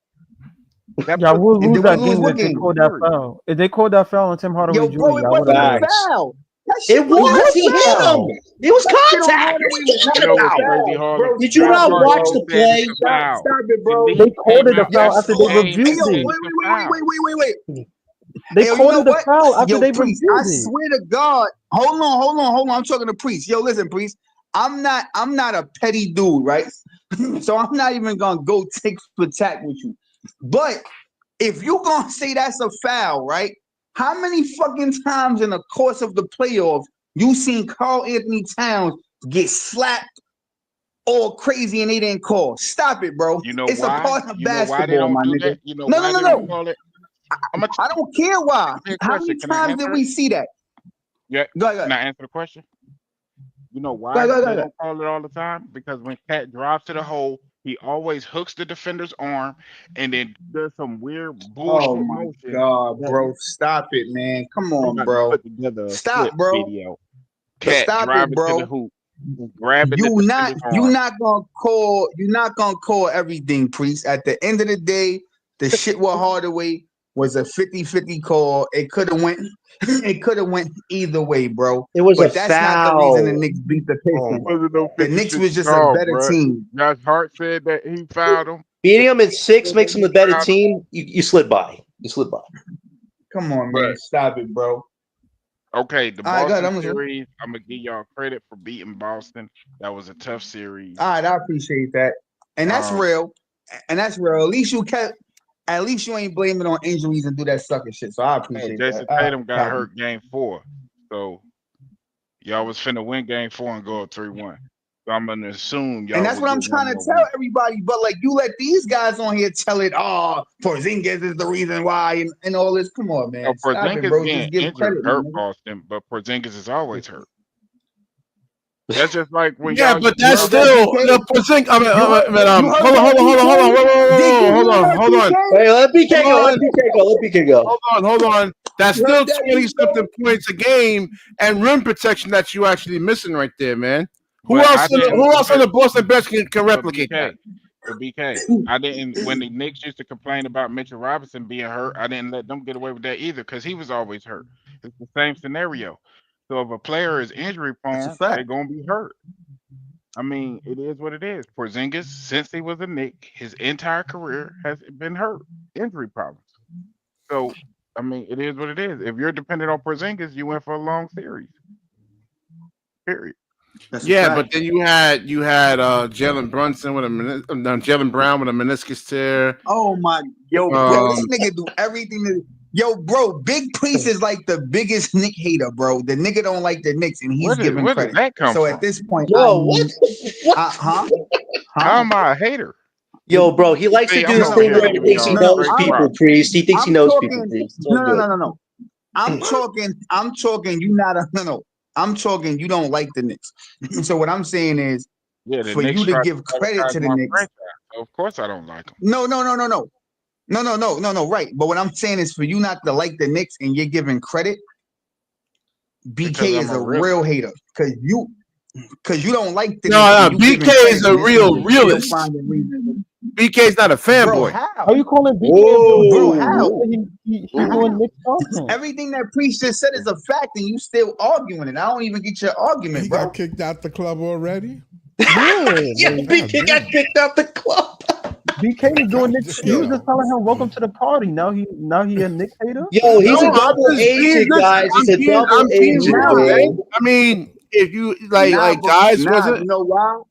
Y'all would And lose did we that lose game what if they game? called that foul. If they called that foul on Tim Hardaway Yo, Jr., bro, it y'all would have wasn't a lost. Facts. foul. That shit It was. He hit foul. him. It was That shit on contact. Hardaway What are you was talking You know what's about? crazy, Harlem? Bro, Did you Josh not stop it, Hart watch bro. the said it's play? a foul. Stop it, The bro. They league called came it a out foul Yes. after after the they Oh, game hey, reviewed and yo, said it. wait. it's a foul. They Hey, yo, you called know it a what? foul after Yo, they Priest, reviewed I it. swear to God. Hold on. I'm talking to Priest. Yo, listen, Priest. I'm not a petty dude, right? So I'm not even gonna go tick for tack with you. But if you gonna say that's a foul, right? How many fucking times in the course of the playoffs you seen Karl Anthony Towns get slapped all crazy and they didn't call? Stop it, bro. You know It's a why? part of You know why they basketball, don't my do nigga. that? You know No, why they don't no. call it? I don't care why. Ask me a How many question. Can I times did answer we it? see that? Yeah. Go ahead. Can I answer the question? You know Go why ahead. they don't call it all the time? Because when Cat drives to the hole, he always hooks the defender's arm and then does some weird bullshit Oh my motion. God, that bro. Stop it, man. Come I'm on, about to bro. put together a Stop, flip bro. video. Cat Stop it, driving to the bro. hoop, grabbing the You're not defender's arm. gonna call everything, Priest. At the end of the day, the shit with Hardaway was a 50-50 call. It could have went either way, bro. It was But a that's not the reason the foul. Knicks beat the Oh Pistons. my Wasn't no The Knicks 50-50 was just a call, better bro. team. Josh Hart said that he fouled him. Beating him at 6 makes him He the better fouled him. team. You slid by. You slid by. Come on, man. But Stop it, bro. okay, the All right, go ahead. Boston I'm listening. series, I'm gonna give y'all credit for beating Boston. That was a tough series. All right, I appreciate that. And that's real. At least you ain't blaming on injuries and do that sucker shit. So I appreciate Jason that. Tatum got hurt game 4. So y'all was finna win game 4 and go up 3-1. So I'm gonna assume y'all And that's will what I'm get one trying to more tell win. everybody. But like you let these guys on here tell it, Porzingis is the reason why and all this. Come on, man. Now, Stop it, Porzingis bro. being Just give injured credit, hurt man. Boston, but Porzingis is always hurt. That's just like when Yeah, y'all but get that's You y'all. heard still that, the BK? Porzingis. You heard Hold on. Diggy, you heard Hold on. BK? Hey, let BK go. Let Hold BK go. Let BK go. on. That's You still heard that, 20-something BK? points a game and rim protection that you actually missing right there, man. Who But else? I didn't. Who else on the Boston bench can But replicate that? BK, for BK. I didn't when the Knicks used to complain about Mitchell Robinson being hurt. I didn't let them get away with that either because he was always hurt. It's the same scenario. So if a player is injury That's a prone, fact. they're gonna be hurt. I mean, it is what it is. Porzingis, since he was a Knick, his entire career has been hurt, injury problems. So I mean, it is what it is. If you're dependent on Porzingis, you went for a long series. Period. That's a Yeah, fact. but then you had Jalen Brunson with a Jalen Brown with a meniscus tear. Oh my, yo, bro, this nigga do everything. Yo, bro, Big Priest is like the biggest Knick hater, bro. The nigga don't like the Knicks, and he's giving Where credit. did that come So from? at this point, Yo, what? How am I a hater? Yo, bro, he likes See, to do I'm this over thing here where he giving thinks he y'all knows straight people, props. Priest. He thinks he I'm knows talking. people, Priest. It's all No, no, good. no, no, no. I'm talking. You not a no. I'm talking. You don't like the Knicks. So what I'm saying is, Yeah, the for Knicks you to tried give credit sabotage to the my Knicks. franchise. So of course I don't like them. No. Right. But what I'm saying is, for you not to like the Knicks and you're giving credit, Because BK I'm is a a realist. real hater because you don't like the No, Knicks. no, And you giving BK credit is to a this real nigga still realist. finding reasons. BK's not a Bro, fanboy. how? How you calling BK a real Bro, hater? how? He doing Knicks content. Everything that Priest just said is a fact, and you still arguing it. I don't even get your argument, He bro. got kicked out the club already. Yeah, Yeah, like, BK got kicked out the club. BK was doing Knicks. He was just Damn. telling him, "Welcome to the party." Now he a Knicks hater. Yo, he's No, a double I'm just being. agent, Listen, guys. He's a double I'm being agent, real, man. man. I mean, if you like guys You wasn't. know why?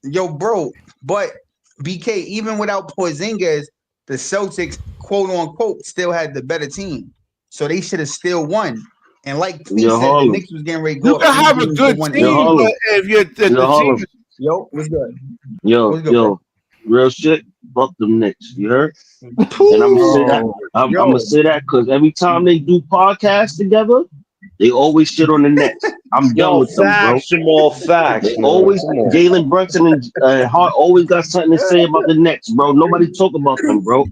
Yo, bro, but BK, even without Porzingis, the Celtics, quote unquote, still had the better team, so they should have still won. And like P said, the Knicks was getting ready to go You up can have a 3-2 good to team, 1-8. but if you're the team, Yo, what's good? Yo, What's good, bro? real shit. Fuck them Knicks. You heard? And I'm gonna say that. I'm gonna say that because every time they do podcasts together, they always shit on the Nets. I'm done with them, bro. Facts, Jamal. Facts. They man. always Come on. Jalen Brunson and Hart always got something to say about the Nets, bro. Nobody talk about them, bro.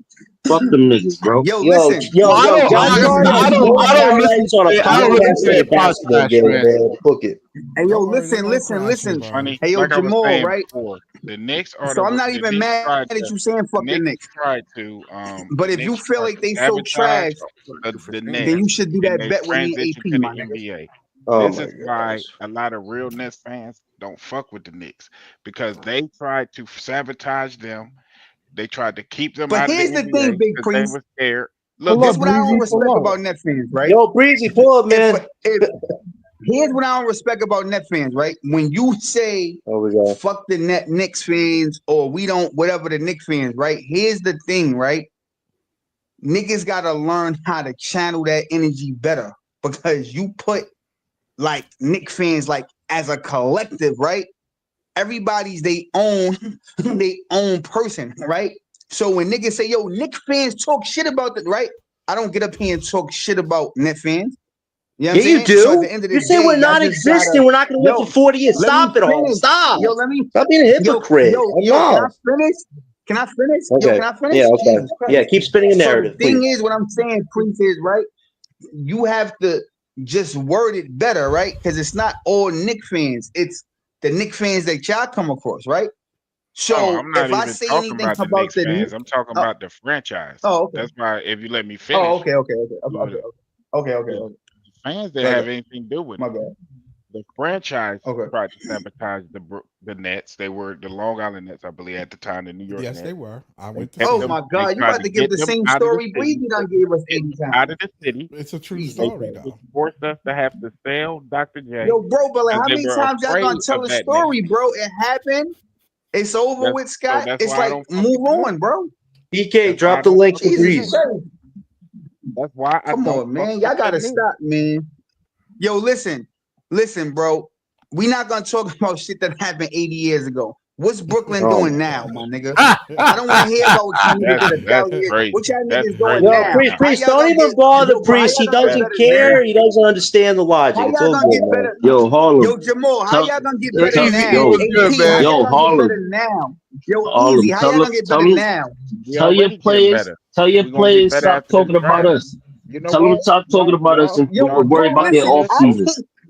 Fuck them niggas, bro. Yo, Yo, listen. yo, I yo, don't, John honestly, John has more I don't listen highlights on a to it. I don't listen podcast to than a their basketball podcast, game, man. man. Book it. Hey, yo, Don't worry, they listen. gonna crash you, Funny, Hey, yo, like I was Jamal, saying right? before, the Knicks are So I'm not the even Knicks mad tried at to you saying fuck the Knicks. tried to But the if you Knicks feel tried like to they so sabotage trash, the then Nets you should do and that they bet with me, transition AP, to the my nigga. NBA. Oh This my is why gosh. a lot of real Nets fans don't fuck with the Knicks because they tried to sabotage them. They tried to keep them But out of the here's the thing, NBA Big because they Priest. were scared. Pull Look, This up, what I don't Breezy. Pull respect up. about Net fans, right? Yo, Breezy, pull up, man. Here's what I don't respect about Net fans, right? When you say Oh, we go. fuck the Knicks fans or we don't, whatever the Knicks fans, right? Here's the thing, right? Niggas gotta learn how to channel that energy better because you put like Knicks fans like as a collective, right? Everybody's they own person, right? So when niggas say, yo, Knicks fans talk shit about the right, I don't get up here and talk shit about Net fans. You know what I'm Yeah, you saying? So at do. the end of You the say day, we're I not just existing. gotta, We're not going to win for 40 years. let me Stop it all. finish. Stop. Yo, let me Stop being a hypocrite. Yo, I'm can I not. finish? Can I finish? Okay. Yo, can I finish? Yeah, okay. Jesus Christ. Yeah, keep spinning a So narrative, the thing please. is, what I'm saying, Priest, is right. You have to just word it better, right? Because it's not all Knicks fans. It's the Knicks fans that y'all come across, right? no, So I'm not if I even say talking anything about the about Knicks the fans. I'm talking oh, about the franchise. okay. That's why if you let me Oh, finish, okay. you would- Okay. fans didn't Go have ahead. anything to do with My it. bad. The franchise Okay. tried to sabotage the Nets. They were the Long Island Nets, I believe, at the time, the New York Yes, Nets. they were. I They went to kept see Oh them. them. my They God, you tried about to to give get the them same out of the story city. Breezy done gave us Get 80 them times. out of the city. It's a true Jesus They story, Christ. though. forced us to have to sell Dr. J Yo, bro, but like, because how they many were times y'all gonna afraid tell of the that story, name. bro? It happened. It's over That's, with, so Scott. that's It's why I like don't fuck move with the on, Knicks. bro. BK, That's why I drop the don't link fuck for with the Jesus Breeze. Knicks. Christ. That's why I Come don't on, fuck man. with Y'all the gotta Knicks. stop, man. Yo, listen, bro. We not gonna talk about shit that happened 80 years ago. What's Brooklyn Oh doing my now, God. my nigga? I don't want to hear about what y'all niggas did 1,000 years. crazy. What y'all That's niggas doing crazy Yo, now? right Priest, now. How y'all don't gonna even get bother yo, bro? How Priest. He y'all gonna get doesn't better than That's care. now? He doesn't understand the logic. How It's y'all all gonna good, get man. better? Yo, Harlem. Yo, Jamal, how Tell, y'all gonna get Yo, better Easy, you now? was good, AP, how man. y'all yo, gonna get Harlem. better now? Yo, Harlem. Easy, how y'all gonna get better now? We Tell your already getting players. better. Tell your We're gonna get players better stop after this talking about draft. us. You know Tell them what? to stop talking about us and Yo, Y'all worry bro, getting about their better. listen, off I season. ain't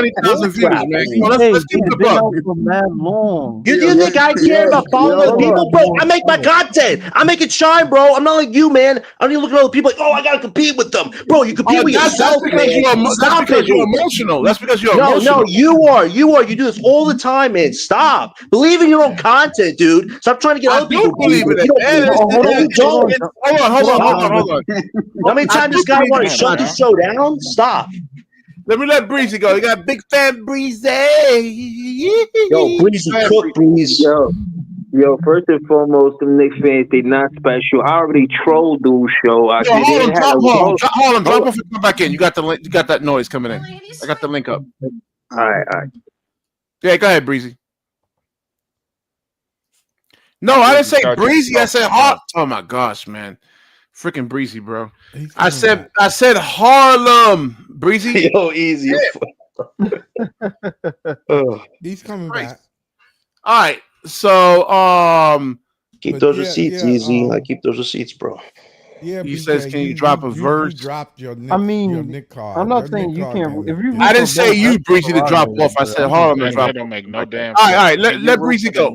20,000 views, man. Come on, let's keep He's the been buck. out for mad long. You think I care about following other people, bro? I make my content. I make it shine, bro. I'm not like you, man. I don't even look at other people like, oh, I gotta compete with them, bro. You compete with yourself, man. That's because you're emotional. That's because you're emotional. No, you are. You do this all the time, man. Stop. Believe in your own content, dude. Stop trying to get other people. Believe in it. Hold on. How many times this guy want to shut the show down? Stop. Let me let Breezy go. You got big fan Breezy. Yo, Breezy cook, Breezy. Yo, first and foremost, them Knicks fans, they not special. I already trolled dude show. I Yo, did. hold on, drop Hold off and come back in. You got the link. You got that noise coming in. I got the link up. All right. Yeah, go ahead, Breezy. No, I didn't say Breezy. I said Hard. Oh my gosh, man, freaking Breezy, bro. I said Harlem, Breezy. Yo, easy. He's coming back. All right, so keep those receipts easy. I keep those receipts, bro. Yeah, he says, can you drop a verse? You dropped your Nick, I mean, your Nick card. I'm not saying you can't. If you I didn't say you, Breezy, to drop off. I said Harlem to drop. That don't make no damn sense. sense. All right, let Breezy go.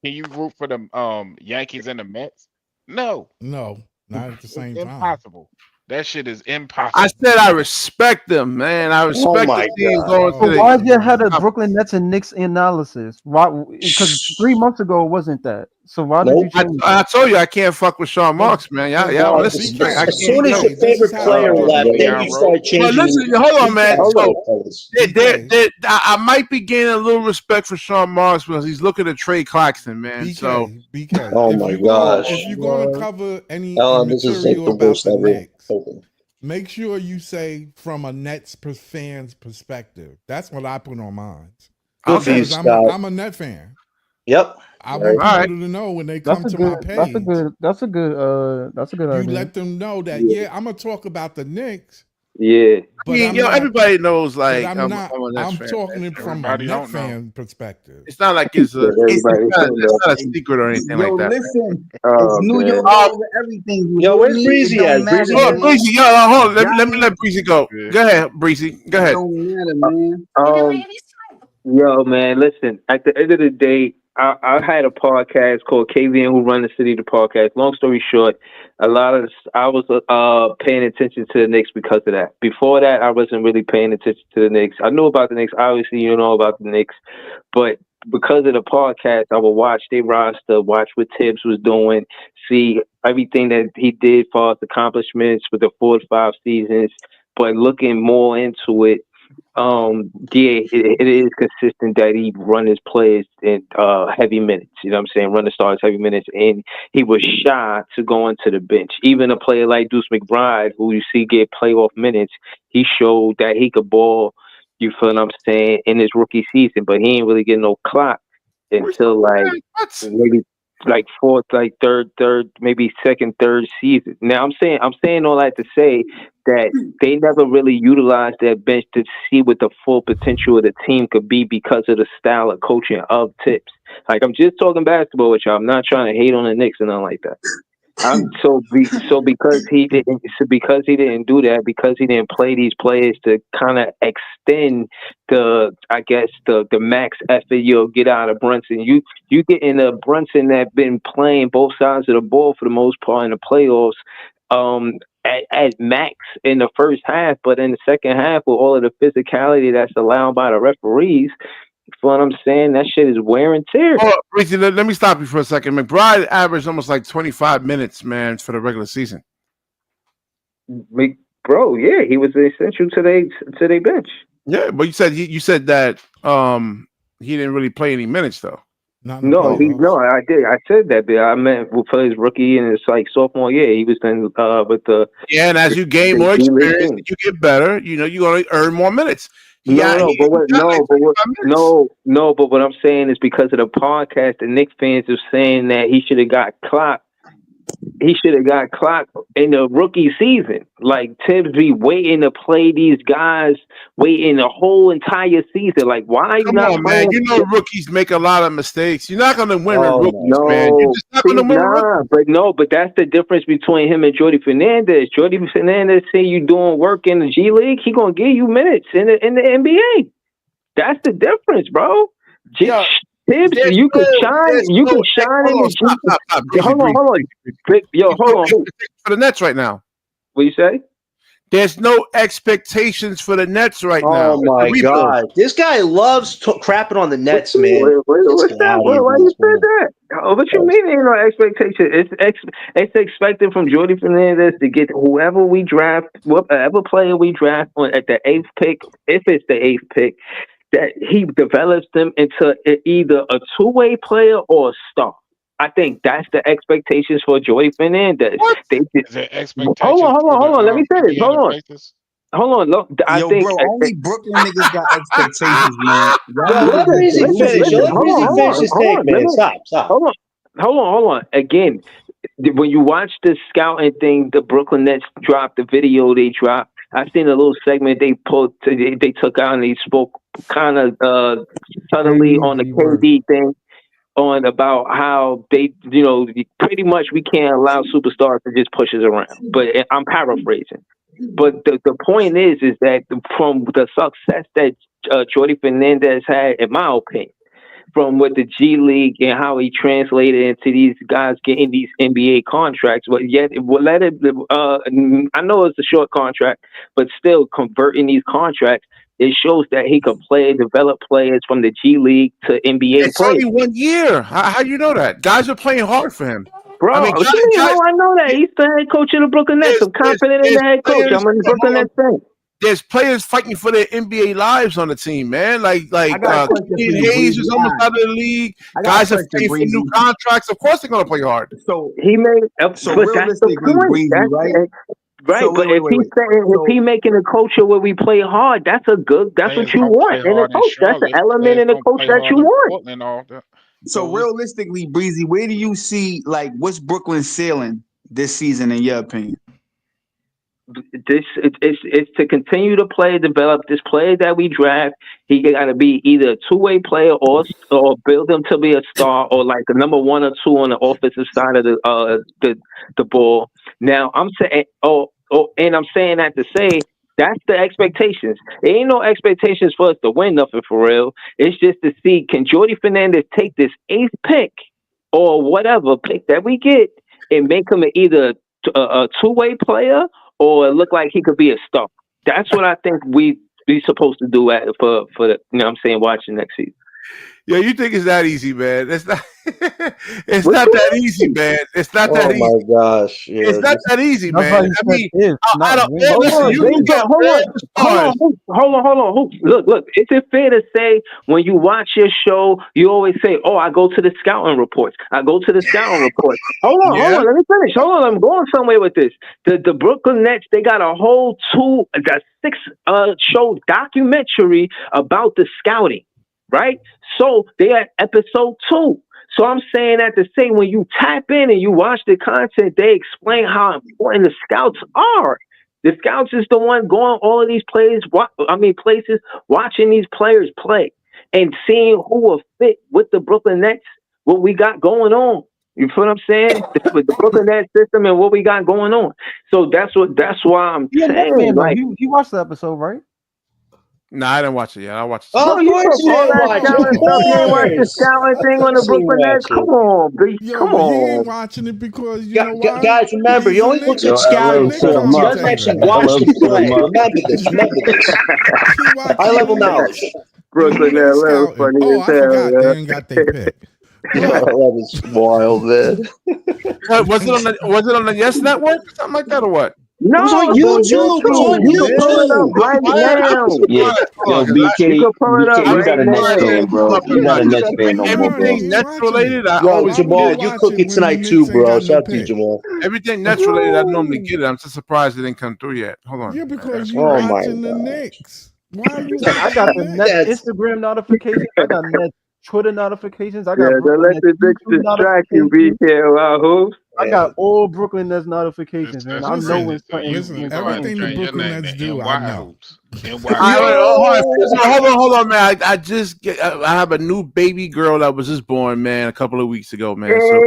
Can you root for the Yankees and the Mets? No, not at the same time. Impossible. That shit is impossible. I said I respect them, man. I respect the team going to why did you have a Brooklyn Nets and Knicks analysis? Why? Because 3 months ago it wasn't that. So why did you change? I told you I can't fuck with Sean Marks, man. Y'all listen. As soon as your favorite player left, then you start changing. But listen, hold on, man. I might be gaining a little respect for Sean Marks because he's looking to trade Claxton, man. BK. Oh my gosh! If you're going to cover any this is material the about worst the ever. Knicks, make sure you say from a Nets fan's perspective. That's what I put on mine. Because I'm a Net fan. Yep. I want people to know when they come to my page. That's a good You idea. let them know that I'm gonna talk about the Knicks. Yeah. But everybody knows like I'm talking it from a Net fan perspective. It's not like it's not a secret or anything like that. Listen, it's New York over everything. Yo, where's Breezy at? Breezy, hold on. Let me let Breezy go. Go ahead, Breezy. Go ahead. Don't matter, man. Yo, man, listen. At the end of the day, I had a podcast called KVN Who Run the City, the podcast. Long story short, I was paying attention to the Knicks because of that. Before that, I wasn't really paying attention to the Knicks. I knew about the Knicks. Obviously, you know about the Knicks. But because of the podcast, I would watch their roster, watch what Tibbs was doing, see everything that he did for his accomplishments with the 4 to 5 seasons. But looking more into it, it is consistent that he run his players in heavy minutes. You know what I'm saying? Run the stars heavy minutes, and he was shy to go into the bench. Even a player like Deuce McBride, who you see get playoff minutes, he showed that he could ball. You feel what I'm saying? In his rookie season, but he ain't really getting no clock until maybe fourth, third, maybe second, third season. Now I'm saying all that to say that they never really utilized that bench to see what the full potential of the team could be because of the style of coaching of Tips. Like, I'm just talking basketball with y'all. I'm not trying to hate on the Knicks and nothing like that. Because he didn't do that, because he didn't play these players to kind of extend the max effort you'll get out of Brunson. You getting a Brunson that been playing both sides of the ball for the most part in the playoffs at max in the first half, but in the second half with all of the physicality that's allowed by the referees. You know what I'm saying? That shit is wear and tear. Oh, Breezy, let me stop you for a second. McBride averaged almost like 25 minutes, man, for the regular season. Bro, yeah, he was essential to their bench. Yeah, but you said that he didn't really play any minutes though. No, I did. I said that, but I meant for his rookie and his sophomore year, he was then with the and as you gain more experience, you get better. You know, you're gonna earn more minutes. But what I'm saying is because of the podcast, the Knicks fans are saying that he should have got clocked. He should have got clocked in the rookie season. Like, Tibbs be waiting to play these guys, waiting the whole entire season. Like, why are you not playing? Man. You know rookies make a lot of mistakes. You're not going to win with rookies, man. You're just not going to win. But that's the difference between him and Jordy Fernandez. Jordy Fernandez say you doing work in the G League, he going to give you minutes in the NBA. That's the difference, bro. Tibbs, you can shine. You can shine in the G. Hold on. Yo, hold on. For the Nets right now. What you say? There's no expectations for the Nets right now. Oh my God, this guy loves crapping on the Nets, man. What's that? Why you said that? Oh, what you mean ain't no expectation? It's expected from Jordy Fernandez to get whoever we draft, whatever player we draft at the 8th pick, if it's the 8th pick, that he develops them into either a two-way player or a star. I think that's the expectations for Jordy Fernandez. What? Is there expectations? Hold on. Let me finish. Hold on. Look, I think only Brooklyn niggas got expectations, man. Yo, let Breezy finish. Let Breezy finish his take, man. Stop. Hold on. Again, when you watch the scouting thing, the Brooklyn Nets dropped the video they dropped. I've seen a little segment they took out and they spoke kind of subtly on the KD thing. On about how they, pretty much we can't allow superstars to just push us around. But I'm paraphrasing. But the point is that from the success that Jordy Fernandez had, in my opinion, from with the G League and how he translated into these guys getting these NBA contracts, but yet I know it's a short contract, but still converting these contracts, it shows that he could develop players from the G League to NBA it's players. only 1 year. How do you know that? Guys are playing hard for him. Bro, I know that. He's the head coach of the Brooklyn Nets. I'm confident in the head coach. I'm in the Brooklyn Nets thing. There's players fighting for their NBA lives on the team, man. Like Hayes is almost out of the league. Guys are fighting for new contracts. Of course, they're gonna play hard. So he made. But that's the point. right? Right, so but if he making a culture where we play hard, that's what you want in a coach. That's an element in a coach that you want. So realistically, Breezy, where do you see what's Brooklyn's ceiling this season in your opinion? It's to continue to develop this player that we draft. He got to be either a two-way player or build him to be a star or like a number 1 or 2 on the offensive side of the ball. Now I'm saying, and I'm saying that to say that's the expectations. There ain't no expectations for us to win nothing for real. It's just to see, can Jordy Fernandez take this 8th pick or whatever pick that we get and make him either a two-way player or look like he could be a star. That's what I think we supposed to do for the watching next season. Yeah, you think it's that easy, man? It's not. It's not that easy, man. It's not that easy. Oh my gosh! Yeah, it's not that easy, man. I mean, hold on. Look. Is it fair to say when you watch your show, you always say, "Oh, I go to the scouting reports. I go to the scouting reports." Hold on. Let me finish. Hold on. I'm going somewhere with this. The Brooklyn Nets, they got a whole 6 show documentary about the scouting. Right? So they at episode 2. So I'm saying that to say when you tap in and you watch the content, they explain how important the scouts are. The scouts is the one going all of these places, watching these players play and seeing who will fit with the Brooklyn Nets, what we got going on. You feel what I'm saying? With the Brooklyn Nets system and what we got going on. So that's why I'm saying. Like, you watched the episode, right? No, I didn't watch it yet. I watched it. Oh, you watch the scouting thing on the Brooklyn Nets. Come on, come on. He ain't watching it because you know why? Guys, remember, he only looks at scouting films. He doesn't actually watch the play. Remember this. High level knowledge. Brooklyn Nets, funny as hell. I forgot they ain't got their pick. That was wild, man. Was it on the Yes Network or something like that, or what? No, it was on YouTube. You can pull it up right now. Yeah, yo, BK, you got a Nets fan, bro. You not a Nets fan no more, bro. Everything Nets related, Yo, Jamal, you cook it tonight too, bro. Shout out to you, Jamal. Everything Nets related, I normally get it. I'm just surprised it didn't come through yet. Hold on. Yeah, because you're watching the Knicks. Why are you? I got the Nets Instagram notifications. I got Nets Twitter notifications. I got don't let the bitch distract you, BK. I got all Brooklyn Nets notifications, man. I know when everything the Brooklyn Nets do, I know. Hold on, man. I have a new baby girl that was just born, man, a couple of weeks ago, man. So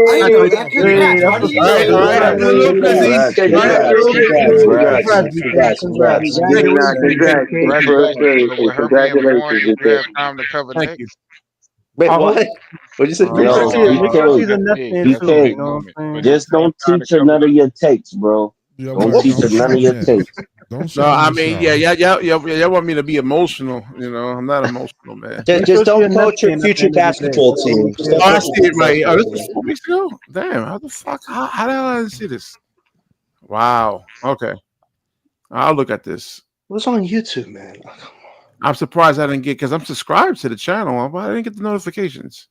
Thank you. Wait, what? What'd you say? Just don't teach her none of your takes, bro. Don't teach her none of your takes. Don't No, show I me mean, show. y'all want me to be emotional. I'm not emotional, man. Just don't You're coach your Nets fan at the future end of the day. basketball That's all we team. Just care don't Oh, I coach about. see your it right here. Oh, this basketball was team. 4 weeks ago. Damn, how the fuck? How the hell I didn't see this? Wow. Okay, I'll look at this. It was on YouTube, man. I'm surprised I didn't get because I'm subscribed to the channel, but I didn't get the notifications.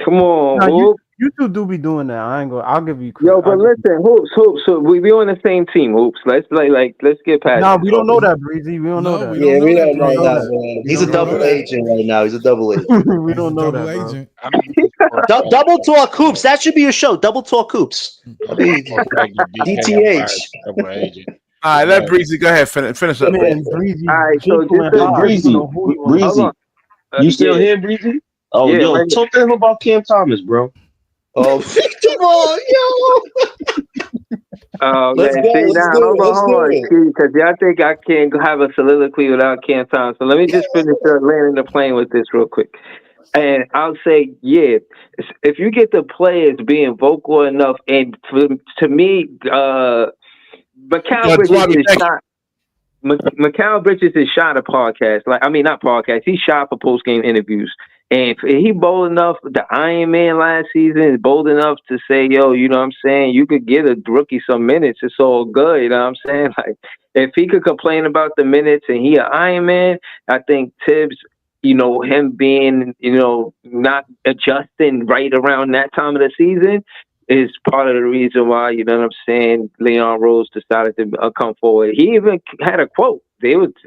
Come on, Now Hoop. you two do be doing that. I ain't gonna. I'll give you Yo, credit. but listen, Hoops. So we on the same team, Hoops. Let's let's get past Nah, this. we don't know that, Breezy. We don't know No, that. we Yeah, don't know we that, don't We don't know know Breeze. that, that. man. We He's a don't know know double that. agent right now. He's a double agent. we He's a don't know double that, bro. agent. I know you for a fact. Double talk hoops. That should be your show. Double talk hoops. I know for a fact that BKFI is DTH. a double agent. All right, Yeah. let Breezy go ahead. Finish up, Breezy. Man, Breezy All right, so Jekyll just and to, Yo, Hyde. You don't Breezy, know who he want to hold Breezy, on. you still Yeah, here, Breezy? Oh, yeah, yo, right. talk to him about Cam Thomas, bro. Oh, come on, yo. Oh Let's man, go. see Let's now, do hold it. on, Let's do it. because y'all think I can't have a soliloquy without Cam Thomas. So let me just finish landing the plane with this real quick. And I'll say, yeah, if you get the players being vocal enough, and to me, Mikal Yo, Bridges Dwabby, is thank you. shot. Mikal Bridges is shot a podcast. Not podcast. He's shot for post game interviews. And if he bold enough, the Iron Man last season is bold enough to say, yo, you know what I'm saying? You could get a rookie some minutes. It's all good. You know what I'm saying? Like, if he could complain about the minutes and he an Iron Man, I think Tibbs, him being, not adjusting right around that time of the season is part of the reason why, you know what I'm saying, Leon Rose decided to come forward. He even had a quote.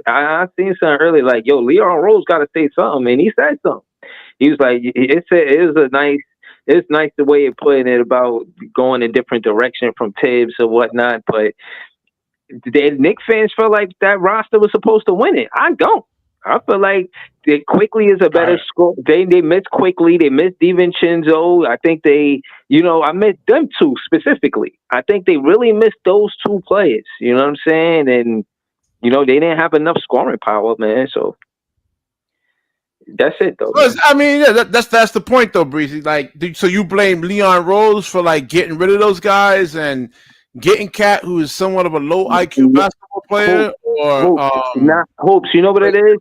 I seen something earlier like, yo, Leon Rose got to say something, and he said something. He was like, it's nice the way of putting it about going a different direction from Tibbs or whatnot, but the Knicks fans feel like that roster was supposed to win it. I don't. I feel like Quickly is a better score. They missed Quickly. They missed DiVincenzo. I think I missed them two specifically. I think they really missed those two players. You know what I'm saying? And, they didn't have enough scoring power, man. So that's it, though. Man. I mean, yeah, that's the point, though, Breezy. Like, so you blame Leon Rose for like getting rid of those guys and getting Cat, who is somewhat of a low IQ basketball player, Hopes. You know what it is?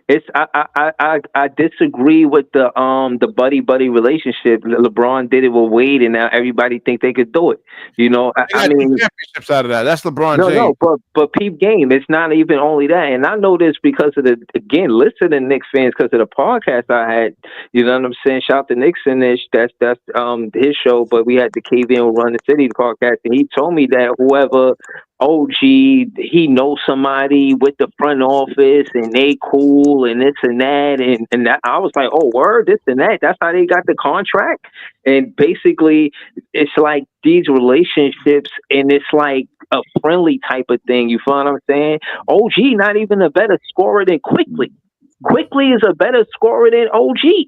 I disagree with the buddy relationship. LeBron did it with Wade, and now everybody think they could do it. They got 2 championships out of that. That's LeBron James. No, but peep game. It's not even only that, and I know this because of listen to Knicks fans because of the podcast I had. You know what I'm saying? Shout out to Knicks and that's his show. But we had the KVN Run the City podcast, and he told me that whoever OG, he knows somebody with the front office and they cool and this and that and that. I was like, oh word, this and that. That's how they got the contract. And basically it's like these relationships and it's like a friendly type of thing. You feel what I'm saying? OG not even a better scorer than Quickly. Quickly is a better scorer than OG.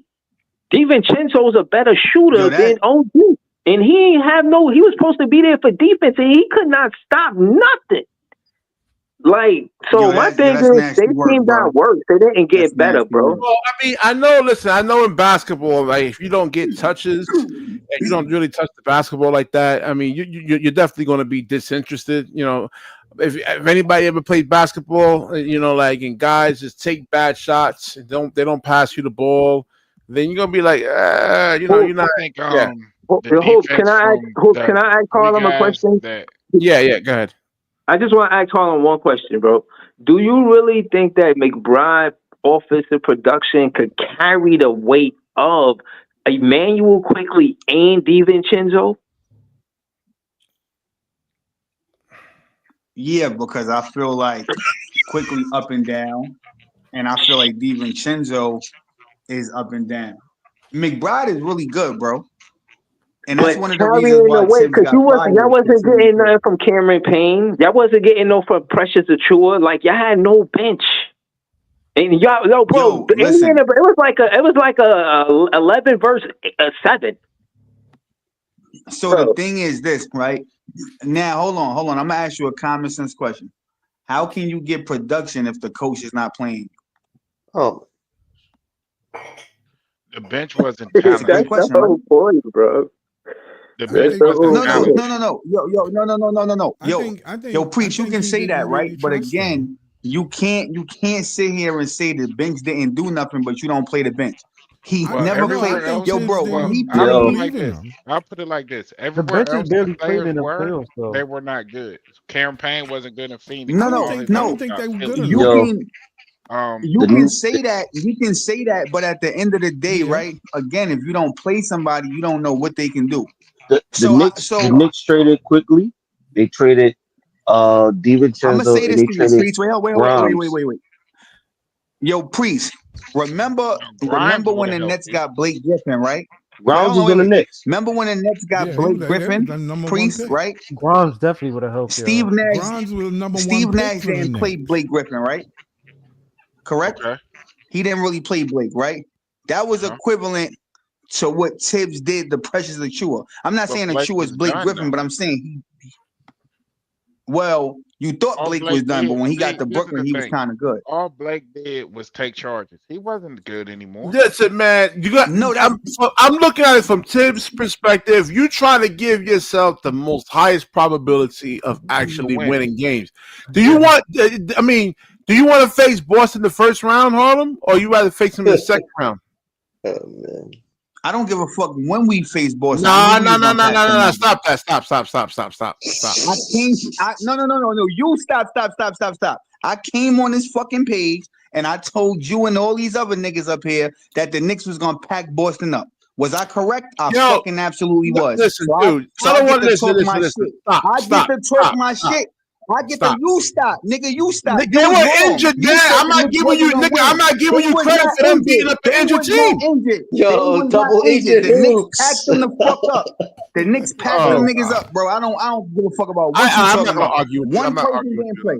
DiVincenzo is a better shooter than OG. And he was supposed to be there for defense, and he could not stop nothing. Like, so my thing is, they team got worse. They didn't get better, bro. Well, I mean, I know in basketball, like, if you don't get touches and you don't really touch the basketball like that, I mean, you're definitely going to be disinterested. If anybody ever played basketball, like, and guys just take bad shots and they don't pass you the ball, then you're going to be like, you're not. I think, Can I ask Harlem a question? Yeah, go ahead. I just want to ask Harlem one question, bro. Do you really think that McBride offensive production could carry the weight of Emmanuel Quickly and DiVincenzo? Yeah, because I feel like Quickly up and down, and I feel like DiVincenzo is up and down. McBride is really good, bro. And that's one of the reasons why Tibbs got fired. Y'all wasn't getting nothing from Cameron Payne. Y'all wasn't getting no from Precious Achua. Like, y'all had no bench. And y'all, bro, it was like a 11 versus 7. So the thing is this, right? Now, hold on. I'm gonna ask you a common sense question. How can you get production if the coach is not playing? Oh, the bench wasn't That's a great question, right? Point, bro. The I bench think- wasn't No, talented. no. I think Yo, Preach, I you think can he say didn't that, right? really But trust them. again, you can't sit here and say the bench didn't do nothing, but you don't play the bench. He I Well, never no, I played. everywhere think else, Yo, Tibbs bro, when well, he didn't I'll played, put it believe like in this. him. I'll put it like this. The Everywhere benches else the barely played players in the were, playoffs though. they were not good. Cameron Payne wasn't good in Phoenix. no, I don't no, All think his I no. don't numbers think got they were good killed. You enough. Yo, can the you can say that, but at the end of the day, Yeah. right? Again, if you don't play somebody, you don't know what they can do. the So the Knicks traded quickly. They traded I'm gonna DiVincenzo say and this they to you, traded Priest. Grimes. Wait. Yo, Priest, remember Grimes would when have the helped Nets you. got Blake Griffin, right? Grimes was on the Wait. Knicks. Remember when the Nets got Yeah, Blake they was Griffin, the number one Priest, pick. right? Grimes definitely would have helped Steve y'all. Nash, Grimes was the number one Steve pick Nash for the didn't play Knicks. Blake Griffin, right? Correct? Okay. He didn't really play Blake, right? That was Uh-huh. equivalent to what Tibbs did to Precious Achua. I'm not But saying Blake Achua is was Blake done Griffin, though. but I'm saying you thought All Blake was Blake done, but did, when he got see, to this is Brooklyn, the he was thing. kind of good. All Blake did was take charges. He wasn't good anymore. Listen, man, you got. No, I'm looking at it from Tibbs' perspective. You trying to give yourself the most highest probability of actually win. winning games. Do you want? I mean, do you want to face Boston the first round, Harlem, or you rather face him in the second round? Oh man. I don't give a fuck when we face Boston. No. I knew we was gonna pack them up. Stop that. Stop. No. You stop. I came on this fucking page and I told you and all these other niggas up here that the Knicks was gonna pack Boston up. Was I correct? I fucking absolutely was. Listen, So dude. I get to talk my shit. Stop. I get to talk my shit. I get to you stop, nigga. You stop. They were injured, man. I'm not giving you, nigga. I'm not giving you credit for them beating up an injured team. Yo, double agent The Knicks hoops. packed them the fuck up. The Knicks packed them niggas up, bro. I don't give a fuck about what you I'm talking not gonna about. argue with you. One I'm not person arguing with didn't you. play.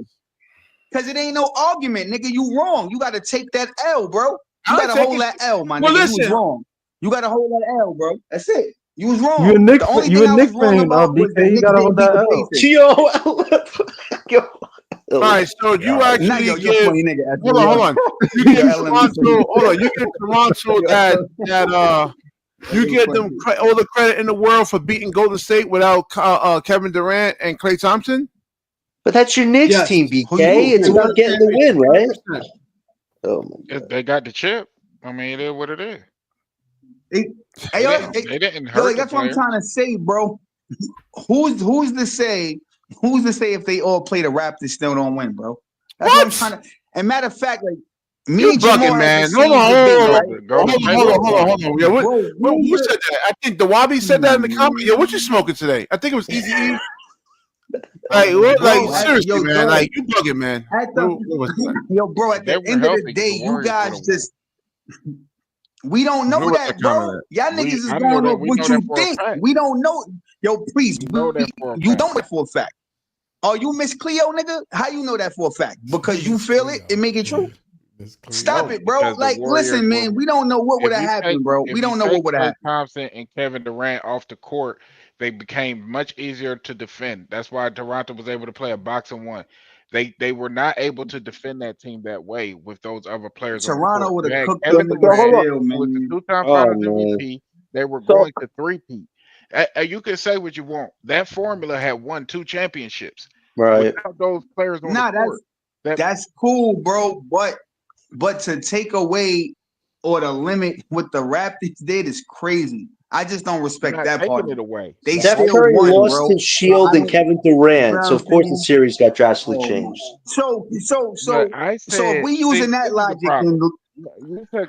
Cause it ain't no argument, nigga. You wrong. You gotta take that L, bro. You I'll gotta take hold it. that L, my Well, nigga. You was listen. wrong. You gotta hold that L, bro. That's it. You was wrong. You a Knicks, The only you thing a I Knicks was wrong fan, about was the BK. You Knicks gotta didn't hold beat that the L. Pacers. All right, so you actually Nah, yo, you're give. funny, nigga. Hold on. You You're give Ellen Toronto. funny. Hold on. You give Toronto that you give them all the credit in the world for beating Golden State without Kevin Durant and Klay Thompson. But that's your Knicks Yes. team, BK. Who you- It's about getting the win, right? 100%. Oh my If they got the chip, I mean, it is what it is. Hey, They yo, they didn't yo, hurt like, the that's what I'm players. trying to say, bro. Who's to say if they all play the Raptors still don't win, bro? That's what I'm trying to. And matter of fact, like me You and Jamal bugging, had man. the Hold same debate, on. right? Hold on. Yeah, Bro, who said that? I think the Wabi said that in the comment. Yeah, what you smoking today? I think it was Easy E. Like seriously, man. dog, Like you bugging, man. at the, What was that? yo, bro, at If they the were end of the healthy, day, the you Warriors guys would have won. just we don't know Who was that, that bro. comment Y'all We- niggas is I know going that- off we what know you that for a think. fact. We don't know. Yo, please, We know that for a you fact. don't know that for a fact. Are you Miss Cleo, nigga? How you know that for a fact? Because you feel it, it make it true. Stop No, it, bro. because the Like, Warriors listen, man, we don't know what would have happened, bro. We don't know what would have Klay happened. Thompson and Kevin Durant off the court, they became much easier to defend. That's why Toronto was able to play a box and one. They were not able to defend that team that way with those other players on the Toronto court. would You have had cooked Kevin them Durant, still, who was the man. two-time Oh, Finals man. MVP. They were So- going to three-peat. You can say what you want. That formula had won 2 championships. Right. Without those players on Nah, the court. that's cool, bro. But to take away or to limit what the Raptors did is crazy. I just don't respect not that taking part. it away. They Steph still Curry won, lost bro. his shield and Kevin Durant, so of course the series got drastically Oh, changed. So But I if said, we using see, that this is the logic, problem. then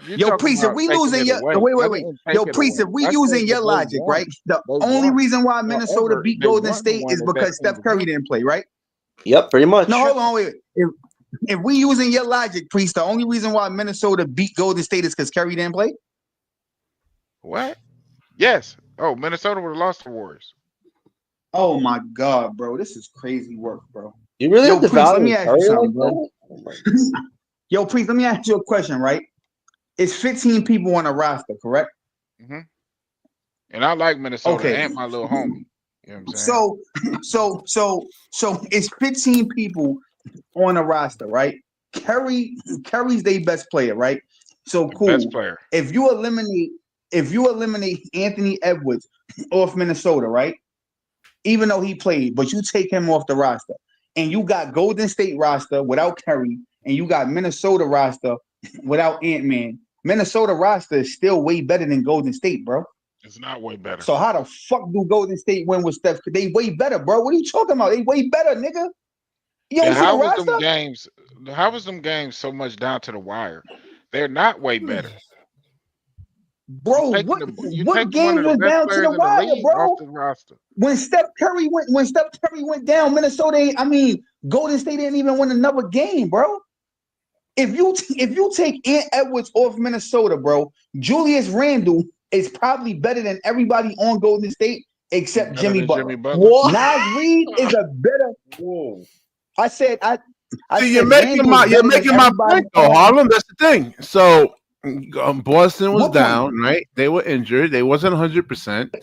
You're yo, talking Priest, if about we taking losing it your away. wait. I didn't take Yo, it Priest, away. if we I using said your that they logic, won. right? The They only won. reason why Minnesota However, beat they Golden won the State one is that because team Steph Curry was didn't play, right? Yep, pretty much. No, hold on, wait. If we using your logic, Priest, the only reason why Minnesota beat Golden State is because Curry didn't play? What? Yes. Oh, Minnesota would have lost the Warriors. Oh my God, bro. This is crazy work, bro. You really have to Priest, let me value ask you Curry something, like bro. that? Yo, Priest, let me ask you a question, right? It's 15 people on the roster, correct? Mm-hmm. And I like Minnesota Okay. and my little homie. You know what I'm saying? So it's 15 people on the roster, right? Curry's their best player, right? So cool. Best player. If you eliminate Anthony Edwards, off Minnesota, right? Even though he played, but you take him off the roster, and you got Golden State roster without Curry, and you got Minnesota roster without Ant-Man. Minnesota roster is still way better than Golden State, bro. It's not way better. So how the fuck do Golden State win with Steph? They way better, bro. What are you talking about? They way better, nigga. You don't see the How was roster? them games? How was them games so much down to the wire? They're not way better. Bro, You're what taking what one game of the was best down to players the in the wire, league bro? off the roster. When Steph Curry went down, Minnesota. Golden State didn't even win another game, bro. If you take Ant Edwards off Minnesota, bro, Julius Randle is probably better than everybody on Golden State except Better Jimmy than Butler. Jimmy Butler. What? Nas Reed is a better. Whoa. I said See, you're Randle is better making than my everybody point though, on. Harlem. That's the thing. So Boston was What point? down, right? They were injured. They wasn't 100%.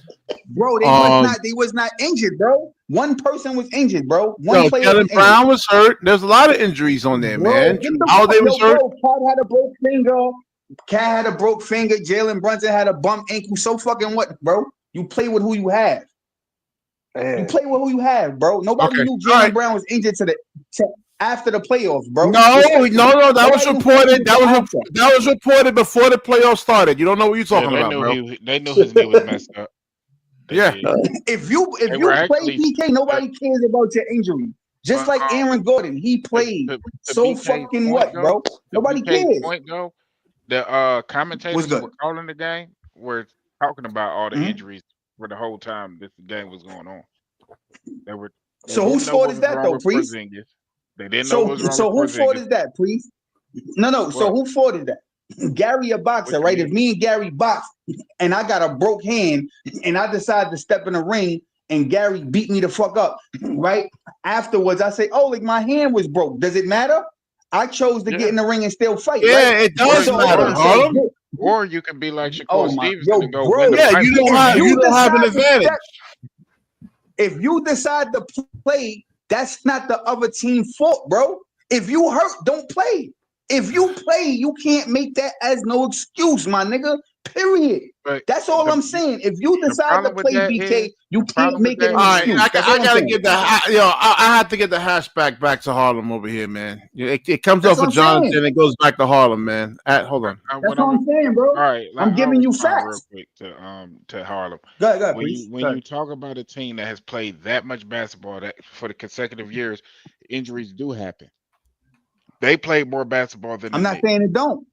Bro, they was not injured, bro. One person was injured, bro. One player was Jalen injured. Brown was hurt. There's a lot of injuries on there, Bro, man. get the Holiday was hurt. Bro, Cat had a broke finger. Jalen Brunson had a bum ankle. So fucking what, bro? You play with who you have. You play with who you have, bro. Nobody knew Jalen Brown was injured to after the playoffs, bro. No. That was reported. That was reported before the playoffs started. You don't know what you're talking about, bro. They knew his knee was messed up. Yeah. If you play PK, nobody cares about your injury. Just like Aaron Gordon, he played. So fucking what, bro? Nobody cares. Point though, the commentators who were calling the game were talking about all the injuries for the whole time this game was going on. So whose fault is that though, Priest? They didn't know what was wrong. So whose fault is that, Priest? No. What? So whose fault is that? Gary a boxer, right? If me and Gary box and I got a broke hand and I decide to step in the ring and Gary beat me the fuck up, right? Afterwards, I say, oh, like my hand was broke. Does it matter? I chose to get in the ring and still fight. Yeah, right? it does matter. Or you can be like Shakur Stevenson and go bro, win the yeah, fight. you don't have an advantage. If you decide to play, that's not the other team's fault, bro. If you hurt, don't play. If you play, you can't make that as no excuse, my nigga. Period. But that's all I'm saying. If you decide to play BK, you can't make it an excuse. I gotta get the I have to get the hatchback back to Harlem over here, man. It comes off of Jonathan and it goes back to Harlem, man. Hold on. That's what I'm saying, bro. All right, I'm giving you facts. Real quick to Harlem. Go ahead, when you talk about a team that has played that much basketball that for the consecutive years, injuries do happen. They played more basketball than I'm not saying it don't.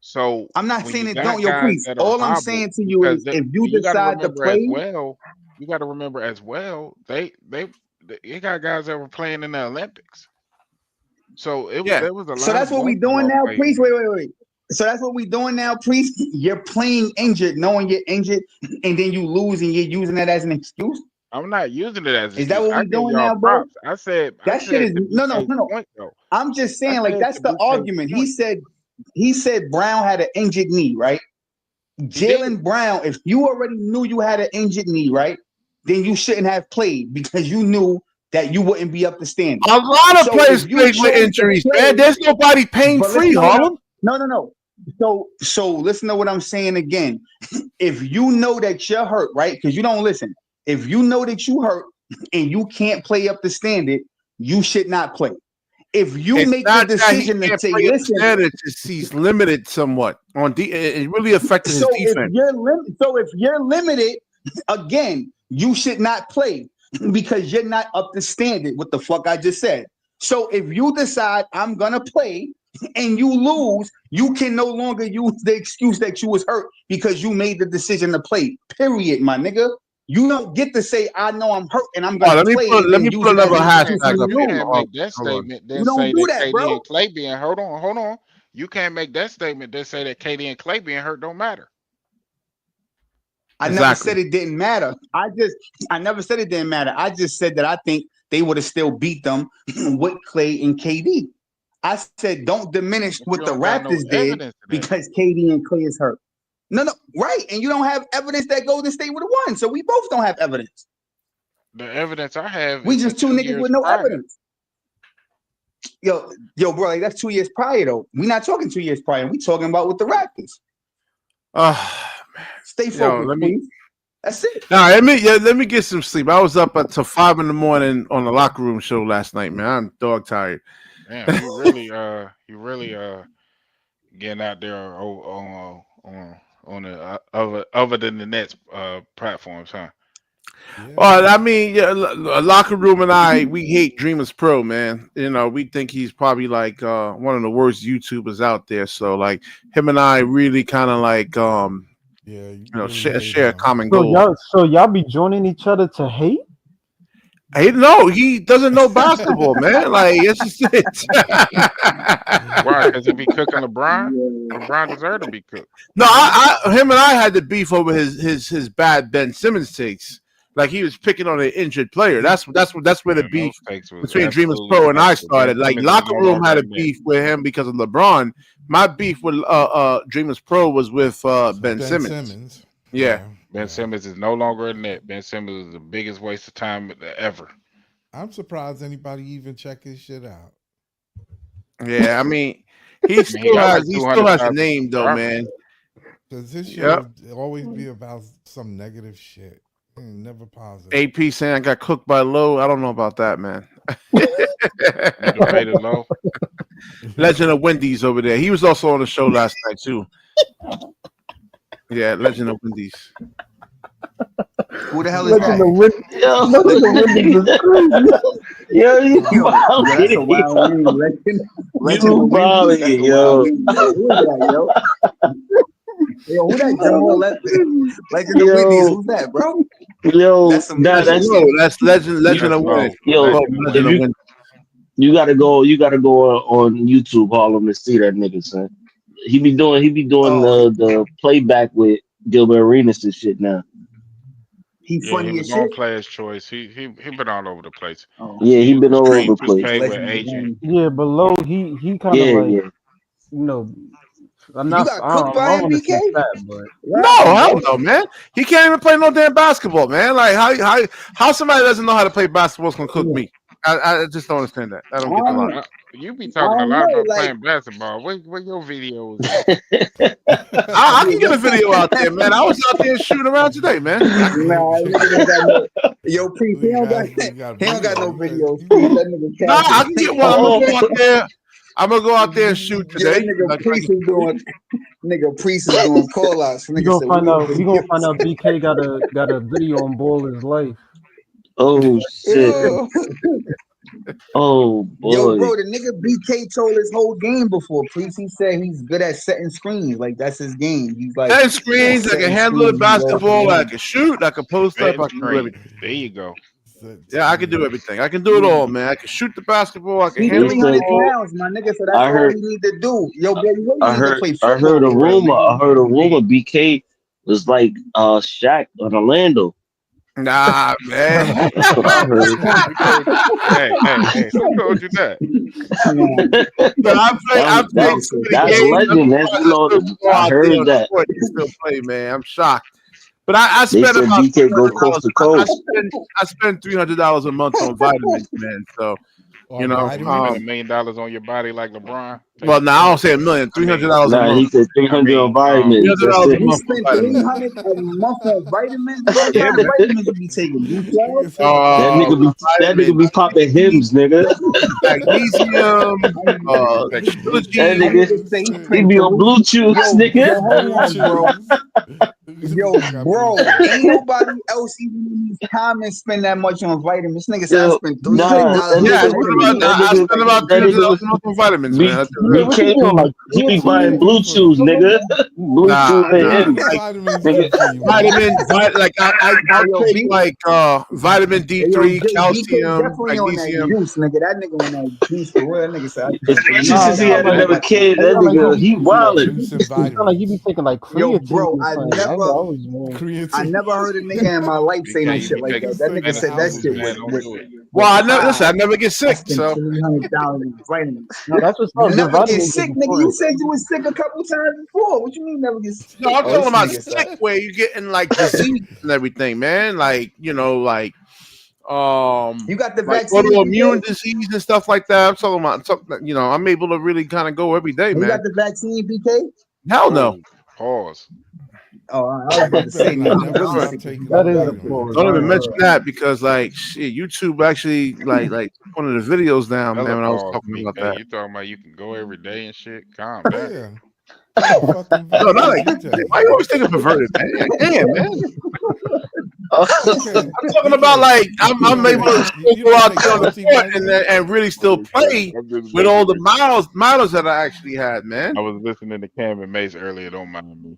So I'm not saying it don't, yo, Priest. All I'm saying to you is if you decide to play, you got to remember as well. They got guys that were playing in the Olympics. So there was a lot. So that's what we doing now, Priest. Wait. So that's what we doing now, Priest. You're playing injured, knowing you're injured, and then you lose, and you're using that as an excuse. I'm not using it as. Is that what we're doing now, bro? I said that shit is no. Point, I'm just saying, like that's the argument. He said Brown had an injured knee, right? Jalen Brown, if you already knew you had an injured knee, right, then you shouldn't have played because you knew that you wouldn't be up to standard. A lot of players played with injuries, man. There's nobody pain free, Harlem. No. So listen to what I'm saying again. If you know that you're hurt, right? Because you don't listen. If you know that you hurt and you can't play up to standard, you should not play. If you make the decision to say, listen, he's limited somewhat on it really affected his defense. If you're limited, again, you should not play because you're not up to standard. What the fuck I just said. So if you decide I'm gonna play and you lose, you can no longer use the excuse that you was hurt because you made the decision to play. Period, my nigga. You don't get to say, I know I'm hurt and I'm going to play. Let me put another hashtag up. You can't make that statement then say that KD and Clay being hold on. You can't make that statement then say that KD and Clay being hurt don't matter. I never said it didn't matter. I never said it didn't matter. I just said that I think they would have still beat them with Clay and KD. I said don't diminish what the Raptors did because KD and Clay is hurt. No, right. And you don't have evidence that Golden State would have won. So we both don't have evidence. The evidence I have we just two niggas with no evidence. Yo, bro, like that's 2 years prior though. We're not talking 2 years prior. We talking about with the Raptors. Man. Stay focused, please. That's it. Nah, let me get some sleep. I was up until 5 a.m. on the locker room show last night, man. I'm dog tired. Damn, you really getting out there on the other than the Nets platforms, huh? Yeah. Well, I mean, yeah, locker room and we hate Dreamers Pro, man. You know, we think he's probably like one of the worst YouTubers out there. So like him and I really kind of like Yeah, you know, really hate share a him. common goal. So y'all be joining each other to hate? Hey, no, he doesn't know basketball, man. Like it's just it. Why? Because he be cooking LeBron. LeBron deserved to be cooked. No, him and I had the beef over his bad Ben Simmons takes. Like he was picking on an injured player. That's where the beef between Dreamers Pro and I started. Like locker room had a beef with him because of LeBron. My beef with Dreamers Pro was with Ben Simmons. Yeah. Ben Simmons is no longer a net. Ben Simmons is the biggest waste of time ever. I'm surprised anybody even check his shit out. Yeah, I mean, he still has a name though, man. Because his shit will always be about some negative shit. Never positive. AP saying I got cooked by Low. I don't know about that, man. Debated Low. Legend of Wendy's over there. He was also on the show last night too. Yeah, Legend of Wendy's. Who the hell is that? Yo, you wild. That's a wild name. Legend You wild, yo. Who is that, yo? Yo, who that Joe? Legend of Wendy's. Who's that, bro? Yo, that's Legend of Wendy's. Yo, you gotta go on YouTube, Harlem, to see that nigga, son. He be doing the playback with Gilbert Arenas and shit now. He funny as shit. Player's choice. He been all over the place. Yeah, he been all over the place. Yeah, but Low, he kind of you know. I'm not. I don't want to say that, but no, hell no, man. He can't even play no damn basketball, man. Like how somebody doesn't know how to play basketball is gonna cook me. I just don't understand that. I don't get the line. You be talking a lot about playing basketball. Where your videos? I can get a video out there, man. I was out there shooting around today, man. Yo, Priest, he don't got no videos. Nah, I can get one. I'm gonna go out there. I'm gonna go out there and shoot today. Nigga Priest is doing call outs. We gonna find out BK got a video on Ball His Life. Oh shit. Oh boy. Yo, bro, the nigga BK told his whole game before. Priest, he said he's good at setting screens. Like that's his game. He's like setting screens. I can handle the basketball. I can shoot. I can post up. I can do everything. There you go. Yeah, I can do everything. I can do it all, man. I can shoot the basketball. I can He's handle 300 pounds, my nigga. So that's all we need to do. Yo, bro, you I heard a rumor. BK was like Shaq on Orlando. Nah, man. That's what I heard. Hey, who told you that? But I played so many that's games. legend. I heard that. Still play, man. I'm shocked. But I spend about BK go coast to coast. I spend $300 a month on vitamins, man. So you know, $1 million on your body like LeBron. Well, now I don't say $1 million. $300 a month. He said 300 on vitamins. $300 a month. You spend $300 a month on vitamins. What kind of vitamins you be taking? That nigga be popping hymns, nigga. Magnesium. He be on Bluetooth, nigga. Yo, bro, ain't nobody else even in these comments spend that much on vitamins. Nigga said I spent $300. I spend about $300 a month on vitamins, man. He be buying Bluetooth, nigga. Bluetooth and vitamins, like I'll take like vitamin D3, calcium, magnesium. Juice, nigga. That nigga on that juice for real. That nigga said. Since he had another kid, that nigga he wildin'. It's like you be taking like creatine. Yo, bro, I never heard a nigga in my life say no shit like that. That nigga said that shit. Well, I never get sick, so. No, that's what's you never get sick, nigga. You said you was sick a couple times before. What you mean never get sick? No, I'm talking about sick where you getting like disease and everything, man. Like, you know, like you got the like vaccine, autoimmune disease and stuff like that. I'm talking about something, you know, I'm able to really kind of go every day, man. You got the vaccine, BK? Hell no. Pause. Oh, I was about to say, better not nigga, never really stop take taking That them is a vitamins. pause. Don't All even right, mention that because like shit, YouTube actually like one of the videos down, man. Hella When I was pause, talking about BK. that. You talking about you can go every day and shit? Calm down. Yeah. What the fucking No, not vitamins like you that. Why you taking? always thinking perverted, man? Damn, man. BK, I'm talking about like I'm don't able to take still you go don't out take there on the court multivitamins. and really still play I'm just with all the messing with miles that I actually had, man. I was listening to Cam and Mace earlier. Don't mind me.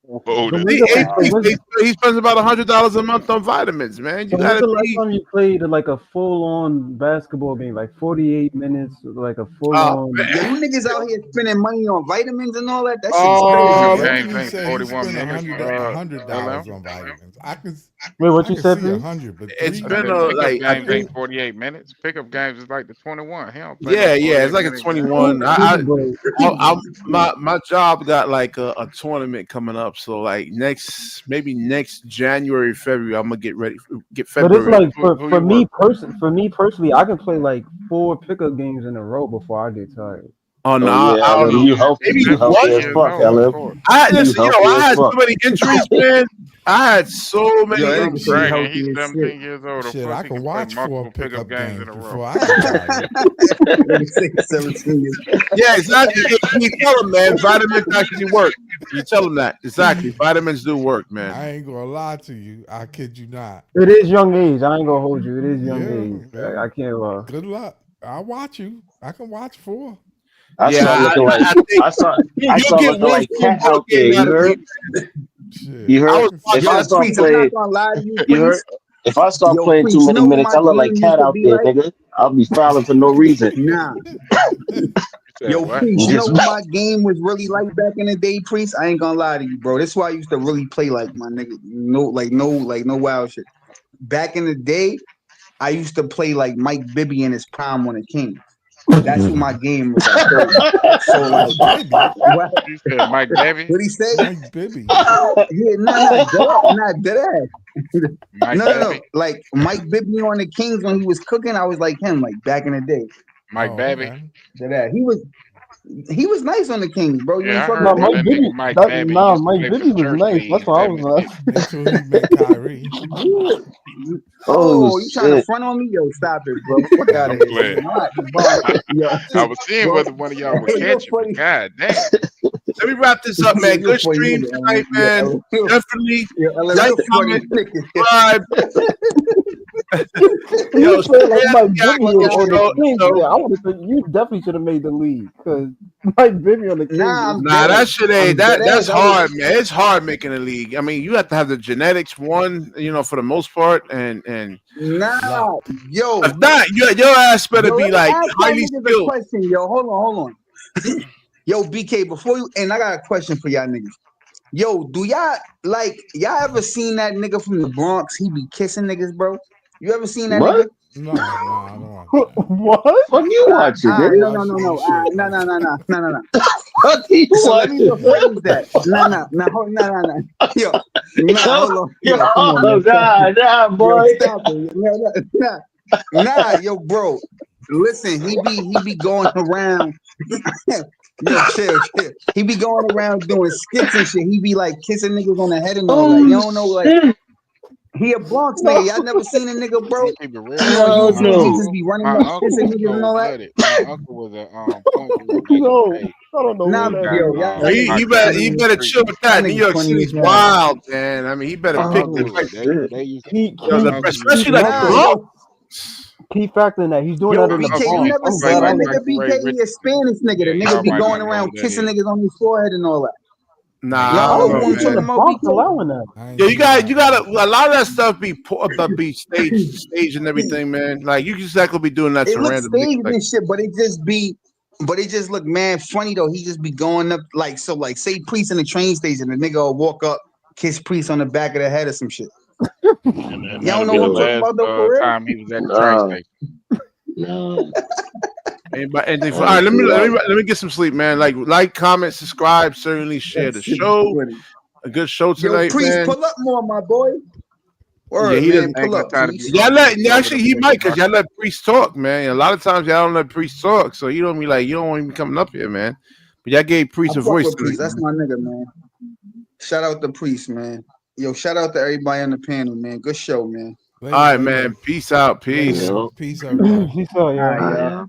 So Bold as when's the last, so when's, He spends about $100 a month on vitamins, man. You so when's gotta the last be. time you played like a full-on basketball game, like 48 minutes, like a full-on? Yo, you niggas out here spending money on vitamins and all that. That shit is Pickup crazy. What games did he ain't say? He 41 spent minutes. $100 LM. on vitamins. Wait, what I you can said, see please? 100, but It's I been said $300. pickup I games think ain't 48 minutes. Pickup games is like the 21. He don't play no yeah, it's 48 like a minute game. 21. But My job got like a tournament coming up, so like maybe next January, February, I'm gonna get it's February. like Who for you me work for me personally, I can play like 4 pickup games in a row before I get tired. Oh no, Oh yeah, I don't LM, know, you man. healthy. Maybe You 17 healthy one. as years fuck, old. Of LM. course. You healthy I as had so fuck. many injuries, man. I had so many Yo, that Stop nigga said he injuries. bragging. healthy He's as shit. 17 years old. Of Shit, course I he can can play watch 4 multiple pickup pickup games games in a row. before I get tired. Nigga say 17 years. Yeah, exactly. You tell them, man. Vitamins actually work. You tell them that exactly. Vitamins do work, man. I ain't gonna lie to you. I kid you not. It is young age. I ain't gonna hold you. It is young Yeah, age. yeah. I can't lie. Good luck. I'll watch you. I can watch 4. I Yeah, start looking like I think I start you'll get looking one like full cat ball out there. game out You of me. heard? Shit, You I heard? was If watching. I Yo, start Priest, I'm not playing, gonna lie to you, you heard? Priest. If I start Yo, playing too Priest, you many know what minutes, my I look like game used cat to out be there, like? nigga. I'll be fouling for no reason. Nah. You said Yo, what? Priest, you know Just what my game was really like back in the day, Priest? I ain't gonna lie to you, bro. This is why I used to really play like my nigga. No wild shit. Back in the day, I used to play like Mike Bibby in his prime on the Kings. That's who my game was like. So Mike like, Bibby. what? You said Mike Bevy? What he say? Mike Bibby. Yeah, dead ass. Mike No. Bevy? Like Mike Bibby on the Kings when he was cooking, I was like him, like back in the day. Mike Oh, Bevy? okay. Dead ass. He was nice on the Kings, bro. You Yeah, ain't I fuck No, with heard that? that Mike nigga Bibby. Mike Bevy used to Mike play for Bibby the was church nice. league That's in why I was 76. Until he met Kyrie. Yeah. oh Oh, you trying to shit. front on me? Yo, stop it, bro. Fuck Nah, out of I'm here. just Playing. Yo, I, Devon, yo, I was seeing bro. whether one of y'all would Hey, you're catch it, but funny. god damn. Let me wrap this up, Yeah, man. you're Good funny stream nigga, tonight, Ellen. man. Definitely Yo, Ellen, like, you're funny comment, nigga. subscribe. You Yo, said like Mike Bibby Fuck out on of the here. Kings. so, Yeah, I would have said you definitely should have made the league because Mike Bibby on the Kings Nah, is I'm nah, dead that ass. shit I'm ain't dead that's ass. I was, hard, man. It's hard making a league. I mean, you have to have the genetics one, for the most part, and nah, luck. yo, if not, your ass better yo, be let me like ask y'all highly niggas a skilled. question, yo. Hold on. Yo, BK, before you, and I got a question for y'all niggas. Yo, do y'all ever seen that nigga from the Bronx? He be kissing niggas, bro. You ever seen that nigga? What? No, I don't watch that. what? Fuck you watching, I don't nigga? No. watch any shit No. like that. Fuck you So let me watching? rephrase that. No. Yo, Yo, hold on. yo, Yo, come on, man. Stop it. nah, Yo, boy. stop it. Yo, bro. Listen, he be going around. Yo, chill. He be going around doing skits and shit. He be like kissing niggas on the head and all that. You Oh don't know, like shit. he a Bronx nigga. Y'all never seen a nigga, I'm bro? gonna keep it real He with on you. No, My YouTube. He no. just uncle, be running my up uncle kissing was niggas and cold all that. blooded. My uncle was a point guard back in the Yo, day. I don't know Nah, where He that got yo, is. y'all locked You down better in you the better street. chill with that that. New nigga York funny as City's hell. wild, man. I mean, he better pick Oh the right. shit. They used Keep my keep uncle used keep Especially to like the Nah, factoring Bronx. yo, keep factoring that he's doing yo, that in my the uncle BK, you Bronx. used to never I'm play seen glad I that like live nigga Michael Ray BK? He a Richardson. Spanish nigga. Yeah, The nigga y'all be might going not know around who that kissing is. niggas on his forehead and all that. Nah, I I Y'all don't don't don't know know, who I'm think talking the man. about, Bronx BK? allowing that. I ain't Yo, seen that. you gotta a lot of that stuff be stage and everything, man. Like you just not gonna be doing that It to looks random niggas. staged Like and shit, but it just look man funny though. He just be going up like so, like say Priest in the train station, the nigga will walk up, kiss Priest on the back of the head or some shit. And Y'all don't that'll know be what the I'm Yo, talking last about though, for real? time he was at the train nah, station. no. anybody, anything I for, all ain't right, see that. let me get some sleep, man. Like, comment, subscribe, certainly share That the shit is show. funny. A good show Yo, tonight, Priest, man. pull up more, my boy. Yeah, Word, he man, doesn't. I ain't pull got up, time to be Priest. Y'all arguing let with you over actually them he might pickup. because y'all let Priest talk, man. A lot of times y'all don't let Priest talk, so you don't be like you don't even coming up here, man. But y'all gave I Priest a fuck voice with tonight, Priest. That's my nigga, man. Shout out to Priest, man. Yo, shout out to everybody on the panel, man. Good show, man. All right, man. Peace out. Peace. Yo. Peace, everybody. Peace out, All yo. right, y'all.